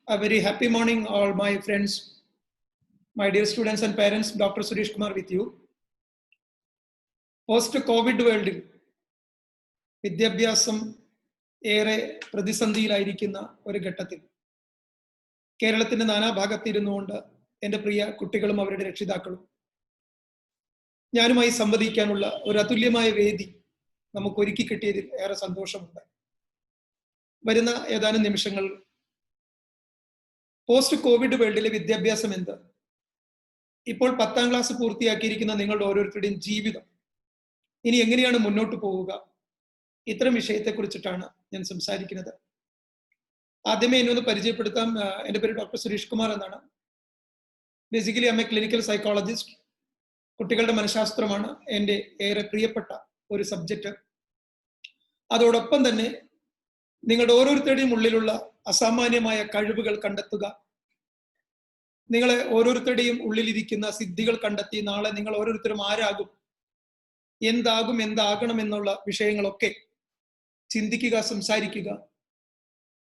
A very happy morning, all my friends, my dear students and parents. Dr. Suresh Kumar with you. Post-COVID വേൾഡിൽ വിദ്യാഭ്യാസം ഏറെ പ്രതിസന്ധിയിലായിരിക്കുന്ന ഒരു ഘട്ടത്തിൽ കേരളത്തിന്റെ നാനാഭാഗത്തിരുന്നുകൊണ്ട് എൻ്റെ പ്രിയ കുട്ടികളും അവരുടെ രക്ഷിതാക്കളും ഞാനുമായി സംവദിക്കാനുള്ള ഒരു അതുല്യമായ വേദി നമുക്ക് ഒരുക്കി കിട്ടിയതിൽ ഏറെ സന്തോഷമുണ്ട്. വരുന്ന ഏതാനും നിമിഷങ്ങൾ പോസ്റ്റ് കോവിഡ് വേൾഡിലെ വിദ്യാഭ്യാസം എന്ത്, ഇപ്പോൾ 10ാം ക്ലാസ് പൂർത്തിയാക്കിയിരിക്കുന്ന നിങ്ങളുടെ ഓരോരുത്തരുടെയും ജീവിതം ഇനി എങ്ങനെയാണ് മുന്നോട്ട് പോവുക, ഇത്തരം വിഷയത്തെക്കുറിച്ചിട്ടാണ് ഞാൻ സംസാരിക്കുന്നത്. ആദ്യമേ എന്നെ ഒന്ന് പരിചയപ്പെടുത്താം. എൻ്റെ പേര് ഡോക്ടർ സുരേഷ് കുമാർ എന്നാണ്. Basically I M A clinical psychologist. കുട്ടികളുടെ മനഃശാസ്ത്രമാണ് എൻ്റെ ഏറെ പ്രിയപ്പെട്ട ഒരു സബ്ജക്റ്റ്. അതോടൊപ്പം തന്നെ നിങ്ങളുടെ ഓരോരുത്തരുടെയും ഉള്ളിലുള്ള അസാമാന്യമായ കഴിവുകൾ കണ്ടെത്തുക, നിങ്ങളെ ഓരോരുത്തരുടെയും ഉള്ളിലിരിക്കുന്ന സിദ്ധികൾ കണ്ടെത്തി നാളെ നിങ്ങൾ ഓരോരുത്തരും ആരാകും, എന്താകണം എന്നുള്ള വിഷയങ്ങളൊക്കെ ചിന്തിക്കുക, സംസാരിക്കുക,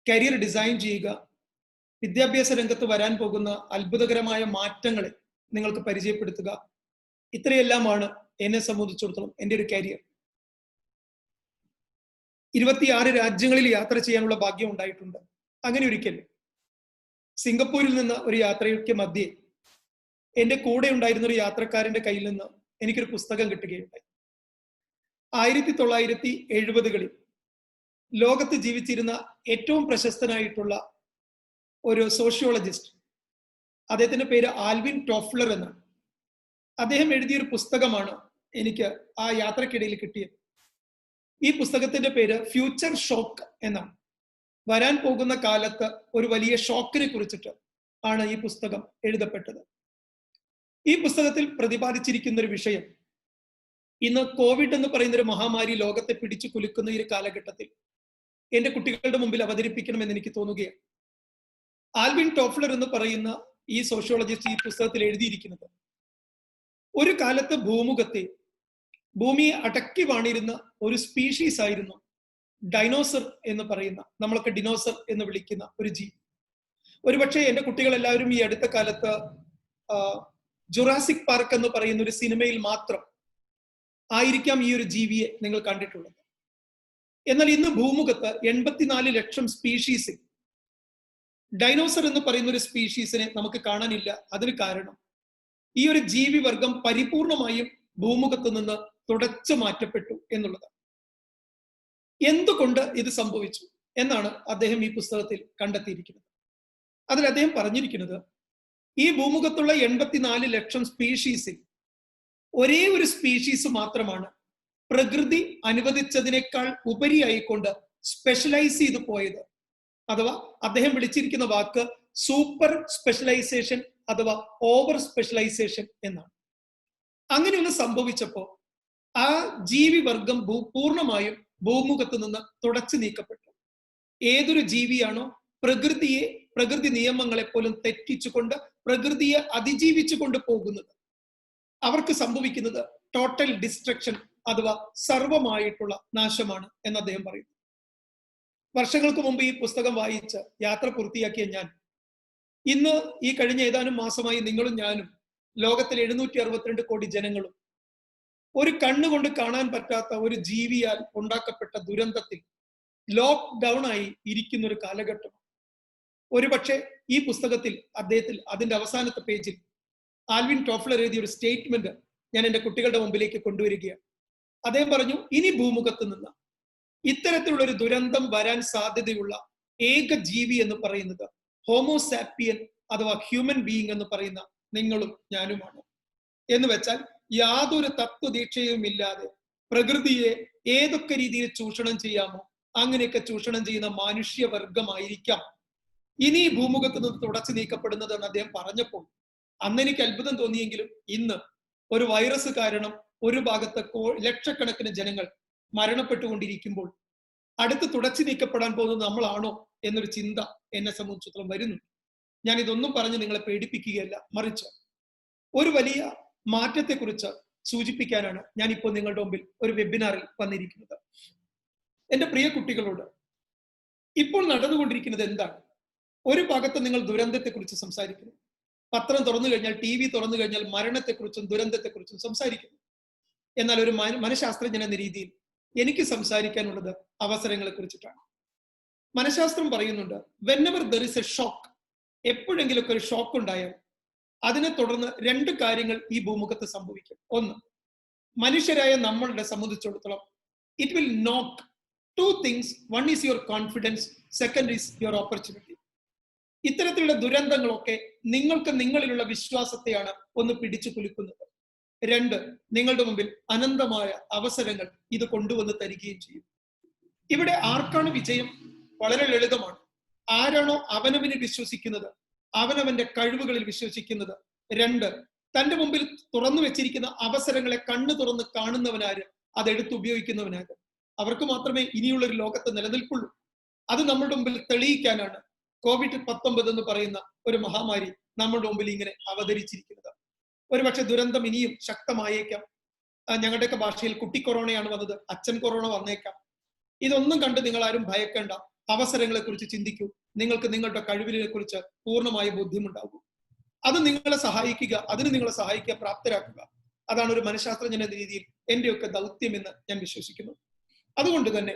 കരിയർ ഡിസൈൻ ചെയ്യുക, വിദ്യാഭ്യാസ രംഗത്ത് വരാൻ പോകുന്ന അത്ഭുതകരമായ മാറ്റങ്ങളെ നിങ്ങൾക്ക് പരിചയപ്പെടുത്തുക. ഇത്രയെല്ലാമാണ് എന്നെ സംബന്ധിച്ചിടത്തോളം എൻ്റെ ഒരു കരിയർ. 26 രാജ്യങ്ങളിൽ യാത്ര ചെയ്യാനുള്ള ഭാഗ്യം ഉണ്ടായിട്ടുണ്ട്. അങ്ങനെ ഒരിക്കൽ സിംഗപ്പൂരിൽ നിന്ന് ഒരു യാത്രയ്ക്ക് മധ്യേ എൻ്റെ കൂടെ ഉണ്ടായിരുന്ന ഒരു യാത്രക്കാരന്റെ കയ്യിൽ നിന്ന് എനിക്കൊരു പുസ്തകം കിട്ടുകയുണ്ടായി. 1970കളിൽ ലോകത്ത് ജീവിച്ചിരുന്ന ഏറ്റവും പ്രശസ്തനായിട്ടുള്ള ഒരു സോഷ്യോളജിസ്റ്റ്, അദ്ദേഹത്തിന്റെ പേര് ആൽവിൻ ടോഫ്ലർ എന്നാണ്. അദ്ദേഹം എഴുതിയൊരു പുസ്തകമാണ് എനിക്ക് ആ യാത്രക്കിടയിൽ കിട്ടിയത്. ഈ പുസ്തകത്തിന്റെ പേര് ഫ്യൂച്ചർ ഷോക്ക് എന്നാണ്. വരാൻ പോകുന്ന കാലത്ത് ഒരു വലിയ ഷോക്കിനെ കുറിച്ചിട്ട് ആണ് ഈ പുസ്തകം എഴുതപ്പെട്ടത്. ഈ പുസ്തകത്തിൽ പ്രതിപാദിച്ചിരിക്കുന്ന ഒരു വിഷയം, ഇന്ന് കോവിഡ് എന്ന് പറയുന്ന ഒരു മഹാമാരി ലോകത്തെ പിടിച്ചു കുലുക്കുന്ന ഈ ഒരു കാലഘട്ടത്തിൽ എന്റെ കുട്ടികളുടെ മുമ്പിൽ അവതരിപ്പിക്കണമെന്ന് എനിക്ക് തോന്നുകയാണ്. ആൽവിൻ ടോഫ്ലർ എന്ന് പറയുന്ന ഈ സോഷ്യോളജിസ്റ്റ് ഈ പുസ്തകത്തിൽ എഴുതിയിരിക്കുന്നത്, ഒരു കാലത്ത് ഭൂമിയെ അടക്കി വാണിരുന്ന ഒരു സ്പീഷീസ് ആയിരുന്നു ഡൈനോസർ എന്ന് പറയുന്ന, നമ്മളൊക്കെ ഡിനോസർ എന്ന് വിളിക്കുന്ന ഒരു ജീവി. ഒരുപക്ഷെ എൻ്റെ കുട്ടികൾ എല്ലാവരും ഈ അടുത്ത കാലത്ത് ജുറാസിക് പാർക്ക് എന്ന് പറയുന്ന ഒരു സിനിമയിൽ മാത്രം ആയിരിക്കാം ഈ ഒരു ജീവിയെ നിങ്ങൾ കണ്ടിട്ടുള്ളത്. എന്നാൽ ഇന്ന് ഭൂമുഖത്ത് 84 ലക്ഷം സ്പീഷീസിൽ ഡൈനോസർ എന്ന് പറയുന്ന ഒരു സ്പീഷീസിനെ നമുക്ക് കാണാനില്ല. അതിന് കാരണം ഈ ഒരു ജീവിവർഗം പരിപൂർണമായും ഭൂമുഖത്ത് നിന്ന് തുടച്ചു മാറ്റപ്പെട്ടു എന്നുള്ളതാണ്. എന്തുകൊണ്ട് ഇത് സംഭവിച്ചു എന്നാണ് അദ്ദേഹം ഈ പുസ്തകത്തിൽ കണ്ടെത്തിയിരിക്കുന്നത്. അതിൽ അദ്ദേഹം പറഞ്ഞിരിക്കുന്നത്, ഈ ഭൂമുഖത്തുള്ള 84 ലക്ഷം സ്പീഷീസിൽ ഒരേ ഒരു സ്പീഷീസ് മാത്രമാണ് പ്രകൃതി അനുവദിച്ചതിനേക്കാൾ ഉപരിയായിക്കൊണ്ട് സ്പെഷ്യലൈസ് ചെയ്തു പോയത്. അഥവാ അദ്ദേഹം വിളിച്ചിരിക്കുന്ന വാക്ക് സൂപ്പർ സ്പെഷ്യലൈസേഷൻ അഥവാ ഓവർ സ്പെഷ്യലൈസേഷൻ എന്നാണ്. അങ്ങനെയൊന്ന് സംഭവിച്ചപ്പോ ആ ജീവിവർഗം പൂർണ്ണമായും ഭൂമുഖത്ത് നിന്ന് തുടച്ചു നീക്കപ്പെട്ടു. ഏതൊരു ജീവിയാണോ പ്രകൃതി നിയമങ്ങളെ പോലും തെറ്റിച്ചുകൊണ്ട് പ്രകൃതിയെ അതിജീവിച്ചുകൊണ്ട് പോകുന്നത്, അവർക്ക് സംഭവിക്കുന്നത് ടോട്ടൽ ഡിസ്ട്രക്ഷൻ അഥവാ സർവമായിട്ടുള്ള നാശമാണ് എന്ന് അദ്ദേഹം പറയുന്നു. വർഷങ്ങൾക്ക് മുമ്പ് ഈ പുസ്തകം വായിച്ച് യാത്ര പൂർത്തിയാക്കിയ ഞാൻ ഇന്ന് ഈ കഴിഞ്ഞ ഏതാനും മാസമായി നിങ്ങളും ഞാനും ലോകത്തിൽ 762 കോടി ജനങ്ങളും ഒരു കണ്ണുകൊണ്ട് കാണാൻ പറ്റാത്ത ഒരു ജീവിയാൽ ഉണ്ടാക്കപ്പെട്ട ദുരന്തത്തിൽ ലോക്ക് ഡൗൺ ആയി ഇരിക്കുന്ന ഒരു കാലഘട്ടം. ഒരുപക്ഷെ ഈ പുസ്തകത്തിൽ അതിന്റെ അവസാനത്തെ പേജിൽ ആൽവിൻ ടോഫ്ലർ എഴുതിയ ഒരു സ്റ്റേറ്റ്മെന്റ് ഞാൻ എൻ്റെ കുട്ടികളുടെ മുമ്പിലേക്ക് കൊണ്ടുവരികയാണ്. അദ്ദേഹം പറഞ്ഞു, ഇനി ഭൂമുഖത്ത് നിന്ന് ഇത്തരത്തിലുള്ള ഒരു ദുരന്തം വരാൻ സാധ്യതയുള്ള ഏക ജീവി എന്ന് പറയുന്നത് ഹോമോസാപ്പിയൻ അഥവാ ഹ്യൂമൻ ബീയിങ് എന്ന് പറയുന്ന നിങ്ങളും ഞാനുമാണ്. എന്ന് വെച്ചാൽ യാതൊരു തത്വദീക്ഷയും ഇല്ലാതെ പ്രകൃതിയെ ഏതൊക്കെ രീതിയിൽ ചൂഷണം ചെയ്യാമോ അങ്ങനെയൊക്കെ ചൂഷണം ചെയ്യുന്ന മനുഷ്യവർഗമായിരിക്കാം ഇനി ഭൂമുഖത്ത് നിന്ന് തുടച്ചു നീക്കപ്പെടുന്നത് എന്ന് അദ്ദേഹം പറഞ്ഞപ്പോൾ അന്ന് എനിക്ക് അത്ഭുതം തോന്നിയെങ്കിലും ഇന്ന് ഒരു വൈറസ് കാരണം ഒരു ഭാഗത്ത് ലക്ഷക്കണക്കിന് ജനങ്ങൾ മരണപ്പെട്ടുകൊണ്ടിരിക്കുമ്പോൾ അടുത്ത് തുടച്ചു നീക്കപ്പെടാൻ പോകുന്നത് നമ്മളാണോ എന്നൊരു ചിന്ത എന്നെ സംബന്ധിച്ചിടത്തോളം വരുന്നു. ഞാൻ ഇതൊന്നും പറഞ്ഞ് നിങ്ങളെ പേടിപ്പിക്കുകയല്ല, മറിച്ച് ഒരു വലിയ മാറ്റത്തെക്കുറിച്ച് സൂചിപ്പിക്കാനാണ് ഞാൻ ഇപ്പോൾ നിങ്ങളുടെ മുമ്പിൽ ഒരു വെബിനാറിൽ വന്നിരിക്കുന്നത്. എൻ്റെ പ്രിയ കുട്ടികളോട് ഇപ്പോൾ നടന്നുകൊണ്ടിരിക്കുന്നത് എന്താണ്? ഒരു ഭാഗത്ത് നിങ്ങൾ ദുരന്തത്തെക്കുറിച്ച് സംസാരിക്കുന്നു. പത്രം തുറന്നു കഴിഞ്ഞാൽ, TV തുറന്നു കഴിഞ്ഞാൽ മരണത്തെക്കുറിച്ചും ദുരന്തത്തെക്കുറിച്ചും സംസാരിക്കുന്നു. എന്നാൽ ഒരു മനഃശാസ്ത്രജ്ഞൻ എന്ന രീതിയിൽ എനിക്ക് സംസാരിക്കാനുള്ളത് അവസരങ്ങളെ കുറിച്ചിട്ടാണ്. മനഃശാസ്ത്രം പറയുന്നുണ്ട്, whenever there is a shock, എപ്പോഴെങ്കിലൊക്കെ ഒരു ഷോക്ക് ഉണ്ടായാൽ അതിനെ തുടർന്ന് രണ്ട് കാര്യങ്ങൾ ഈ ഭൂമുഖത്ത് സംഭവിക്കും. ഒന്ന്, മനുഷ്യരായ നമ്മളുടെ സംബന്ധിച്ചിടത്തോളം ഇറ്റ് വിൽ നോക്ക് two things. One is your confidence, second is your opportunity. ഇത്തരത്തിലുള്ള ദുരന്തങ്ങളൊക്കെ നിങ്ങൾക്ക് നിങ്ങളിലുള്ള വിശ്വാസത്തെയാണ് ഒന്ന് പിടിച്ചു കുലുക്കുന്നത്. രണ്ട്, നിങ്ങളുടെ മുമ്പിൽ അനന്തമായ അവസരങ്ങൾ ഇത് കൊണ്ടുവന്ന് തരികയും ചെയ്യും. ഇവിടെ ആർക്കാണ് വിജയം? വളരെ ലളിതമാണ്. ആരാണോ അവനവനെ വിശ്വസിക്കുന്നത്, അവനവന്റെ കഴിവുകളിൽ വിശ്വസിക്കുന്നത്. രണ്ട്, തന്റെ മുമ്പിൽ തുറന്നു വെച്ചിരിക്കുന്ന അവസരങ്ങളെ കണ്ണു തുറന്ന് കാണുന്നവനാര്, അതെടുത്ത് ഉപയോഗിക്കുന്നവനാര്, അവർക്ക് മാത്രമേ ഇനിയുള്ള ഒരു ലോകത്ത് നിലനിൽക്കുള്ളൂ. അത് നമ്മുടെ മുമ്പിൽ തെളിയിക്കാനാണ് COVID-19 എന്ന് പറയുന്ന ഒരു മഹാമാരി നമ്മുടെ മുമ്പിൽ ഇങ്ങനെ അവതരിച്ചിരിക്കുന്നത്. ഒരുപക്ഷെ ദുരന്തം ഇനിയും ശക്തമായേക്കാം. ഞങ്ങളുടെയൊക്കെ ഭാഷയിൽ കുട്ടി കൊറോണയാണ് വന്നത്, അച്ഛൻ കൊറോണ വന്നേക്കാം. ഇതൊന്നും കണ്ട് നിങ്ങൾ ആരും ഭയക്കേണ്ട. അവസരങ്ങളെ കുറിച്ച് ചിന്തിക്കൂ. നിങ്ങൾക്ക് നിങ്ങളുടെ കഴിവിനെ കുറിച്ച് പൂർണ്ണമായ ബോധ്യമുണ്ടാകും. അത് നിങ്ങളെ സഹായിക്കുക, അതിന് നിങ്ങളെ സഹായിക്കുക, പ്രാപ്തരാക്കുക. അതാണ് ഒരു മനഃശാസ്ത്രജ്ഞൻ എന്ന രീതിയിൽ എന്റെയൊക്കെ ദൗത്യമെന്ന് ഞാൻ വിശ്വസിക്കുന്നു. അതുകൊണ്ട് തന്നെ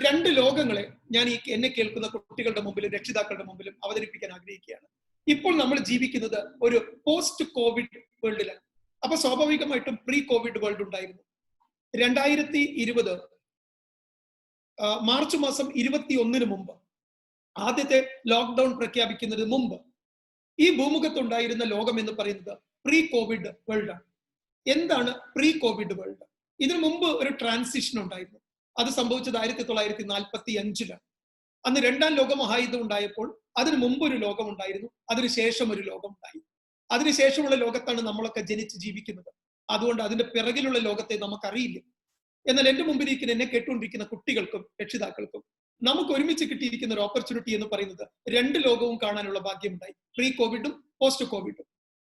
രണ്ട് ലോകങ്ങളെ ഞാൻ എന്നെ കേൾക്കുന്ന കുട്ടികളുടെ മുമ്പിലും രക്ഷിതാക്കളുടെ മുമ്പിലും അവതരിപ്പിക്കാൻ ആഗ്രഹിക്കുകയാണ്. ഇപ്പോൾ നമ്മൾ ജീവിക്കുന്നത് ഒരു പോസ്റ്റ് കോവിഡ് വേൾഡിലാണ്. അപ്പൊ സ്വാഭാവികമായിട്ടും പ്രീ കോവിഡ് വേൾഡ് ഉണ്ടായിരുന്നു. 2020 മാർച്ച് മാസം 21 മുമ്പ്, ആദ്യത്തെ ലോക്ക്ഡൌൺ പ്രഖ്യാപിക്കുന്നതിന് മുമ്പ് ഈ ഭൂമുഖത്തുണ്ടായിരുന്ന ലോകം എന്ന് പറയുന്നത് പ്രീ കോവിഡ് വേൾഡ് ആണ്. എന്താണ് പ്രീ കോവിഡ് വേൾഡ്? ഇതിനു മുമ്പ് ഒരു ട്രാൻസിഷൻ ഉണ്ടായിരുന്നു. അത് സംഭവിച്ചത് 1945-ലാണ്. അന്ന് രണ്ടാം ലോക മഹായുദ്ധം ഉണ്ടായപ്പോൾ അതിനു മുമ്പ് ഒരു ലോകം ഉണ്ടായിരുന്നു, അതിനുശേഷം ഒരു ലോകം ഉണ്ടായി. അതിനുശേഷമുള്ള ലോകത്താണ് നമ്മളൊക്കെ ജനിച്ച് ജീവിക്കുന്നത്. അതുകൊണ്ട് അതിന്റെ പിറകിലുള്ള ലോകത്തെ നമുക്കറിയില്ല. എന്നാൽ എന്റെ മുമ്പിലിരിക്കുന്ന, എന്നെ കേട്ടുകൊണ്ടിരിക്കുന്ന കുട്ടികൾക്കും രക്ഷിതാക്കൾക്കും നമുക്ക് ഒരുമിച്ച് കിട്ടിയിരിക്കുന്ന ഒരു ഓപ്പർച്യൂണിറ്റി എന്ന് പറയുന്നത് രണ്ട് ലോകവും കാണാനുള്ള ഭാഗ്യമുണ്ടായി, പ്രീ കോവിഡും പോസ്റ്റ് കോവിഡും.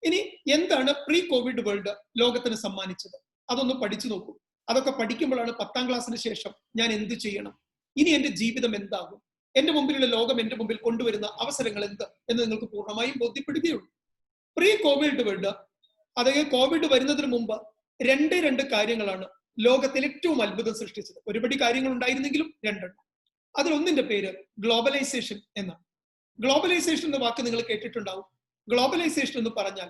ഇനി എന്താണ് പ്രീ കോവിഡ് വേൾഡ് ലോകത്തിന് സമ്മാനിച്ചത്? അതൊന്ന് പഠിച്ചു നോക്കൂ. അതൊക്കെ പഠിക്കുമ്പോഴാണ് 10ാം ക്ലാസ്സിന് ശേഷം ഞാൻ എന്ത് ചെയ്യണം, ഇനി എന്റെ ജീവിതം എന്താകും, എന്റെ മുമ്പിലുള്ള ലോകം എന്റെ മുമ്പിൽ കൊണ്ടുവരുന്ന അവസരങ്ങൾ എന്ത് എന്ന് നിങ്ങൾക്ക് പൂർണ്ണമായും ബോധ്യപ്പെടുകയുള്ളൂ. പ്രീ കോവിഡ് വേൾഡ്, അതായത് കോവിഡ് വരുന്നതിന് മുമ്പ് രണ്ട് കാര്യങ്ങളാണ് ലോകത്തിൽ ഏറ്റവും അത്ഭുതം സൃഷ്ടിച്ചത്. ഒരുപടി കാര്യങ്ങൾ ഉണ്ടായിരുന്നെങ്കിലും രണ്ടെണ്ണം. അതിലൊന്നിന്റെ പേര് ഗ്ലോബലൈസേഷൻ എന്നാണ്. ഗ്ലോബലൈസേഷൻ എന്ന വാക്ക് നിങ്ങൾ കേട്ടിട്ടുണ്ടാവും. ഗ്ലോബലൈസേഷൻ എന്ന് പറഞ്ഞാൽ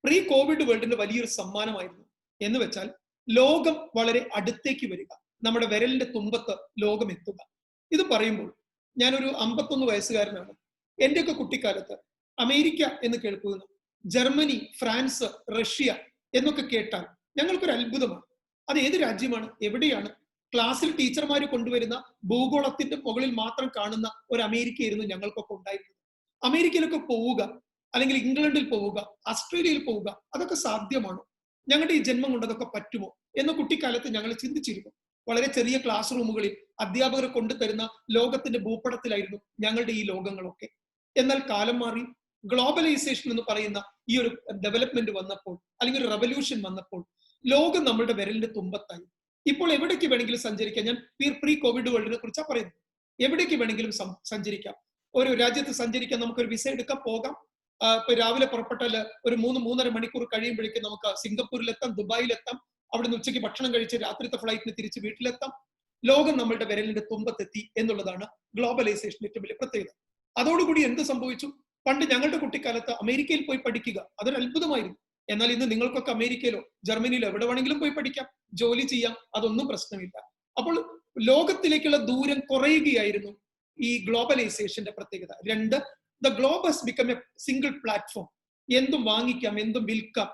പ്രീ കോവിഡ് വേൾഡിന്റെ വലിയൊരു സമ്മാനമായിരുന്നു. എന്ന് വെച്ചാൽ ലോകം വളരെ അടുത്തേക്ക് വരിക, നമ്മുടെ വിരലിന്റെ തുമ്പത്ത് ലോകം എത്തുക. ഇത് പറയുമ്പോൾ ഞാനൊരു 51 വയസ്സുകാരനാണ്. എന്റെയൊക്കെ കുട്ടിക്കാലത്ത് അമേരിക്ക എന്ന് കേൾക്കുന്ന, ജർമ്മനി, ഫ്രാൻസ്, റഷ്യ എന്നൊക്കെ കേട്ടാൽ ഞങ്ങൾക്കൊരു അത്ഭുതമാണ്. അത് ഏത് രാജ്യമാണ്, എവിടെയാണ്? ക്ലാസ്സിൽ ടീച്ചർമാർ കൊണ്ടുവരുന്ന ഭൂഗോളത്തിന്റെ മുകളിൽ മാത്രം കാണുന്ന ഒരു അമേരിക്കയായിരുന്നു ഞങ്ങൾക്കൊക്കെ ഉണ്ടായിരുന്നത്. അമേരിക്കയിലൊക്കെ പോവുക, അല്ലെങ്കിൽ ഇംഗ്ലണ്ടിൽ പോവുക, ഓസ്ട്രേലിയയിൽ പോവുക, അതൊക്കെ സാധ്യമാണോ? ഞങ്ങളുടെ ഈ ജന്മം കൊണ്ട് അതൊക്കെ പറ്റുമോ എന്ന കുട്ടിക്കാലത്ത് ഞങ്ങൾ ചിന്തിച്ചിരുന്നു. വളരെ ചെറിയ ക്ലാസ് റൂമുകളിൽ അധ്യാപകർ കൊണ്ടുതരുന്ന ലോകത്തിന്റെ ഭൂപടത്തിലായിരുന്നു ഞങ്ങളുടെ ഈ ലോകങ്ങളൊക്കെ. എന്നാൽ കാലം മാറി. ഗ്ലോബലൈസേഷൻ എന്ന് പറയുന്ന ഈ ഒരു ഡെവലപ്മെന്റ് വന്നപ്പോൾ, അല്ലെങ്കിൽ ഒരു റെവല്യൂഷൻ വന്നപ്പോൾ ലോകം നമ്മളുടെ വിരലിന്റെ തുമ്പത്തായി. ഇപ്പോൾ എവിടേക്ക് വേണമെങ്കിലും സഞ്ചരിക്കാം. ഞാൻ പ്രീ കോവിഡ് വേൾഡിനെ കുറിച്ചാണ് പറയുന്നത്. എവിടേക്ക് വേണമെങ്കിലും സഞ്ചരിക്കാം. ഒരു രാജ്യത്ത് സഞ്ചരിക്കാൻ നമുക്കൊരു വിസ എടുക്കാം, പോകാം. ഇപ്പൊ രാവിലെ പുറപ്പെട്ടാൽ ഒരു 3-3.5 മണിക്കൂർ കഴിയുമ്പോഴേക്കും നമുക്ക് സിംഗപ്പൂരിലെത്താം, ദുബായിലെത്താം. അവിടുന്ന് ഉച്ചയ്ക്ക് ഭക്ഷണം കഴിച്ച് രാത്രിത്തെ ഫ്ലൈറ്റിന് തിരിച്ച് വീട്ടിലെത്താം. ലോകം നമ്മളുടെ വിരലിന്റെ തുമ്പത്തെത്തി എന്നുള്ളതാണ് ഗ്ലോബലൈസേഷന്റെ ഏറ്റവും വലിയ പ്രത്യേകത. അതോടുകൂടി എന്ത് സംഭവിച്ചു? പണ്ട് ഞങ്ങളുടെ കുട്ടിക്കാലത്ത് അമേരിക്കയിൽ പോയി പഠിക്കുക അതൊരു അത്ഭുതമായിരുന്നു. എന്നാൽ ഇന്ന് നിങ്ങൾക്കൊക്കെ അമേരിക്കയിലോ ജർമ്മനിയിലോ എവിടെ വേണമെങ്കിലും പോയി പഠിക്കാം, ജോലി ചെയ്യാം, അതൊന്നും പ്രശ്നമില്ല. അപ്പോൾ ലോകത്തിലേക്കുള്ള ദൂരം കുറയുകയായിരുന്നു ഈ ഗ്ലോബലൈസേഷന്റെ പ്രത്യേകത. രണ്ട്, the globe has become a single platform. എന്തും വാങ്ങിക്കാം, എന്തും വിൽക്കാം,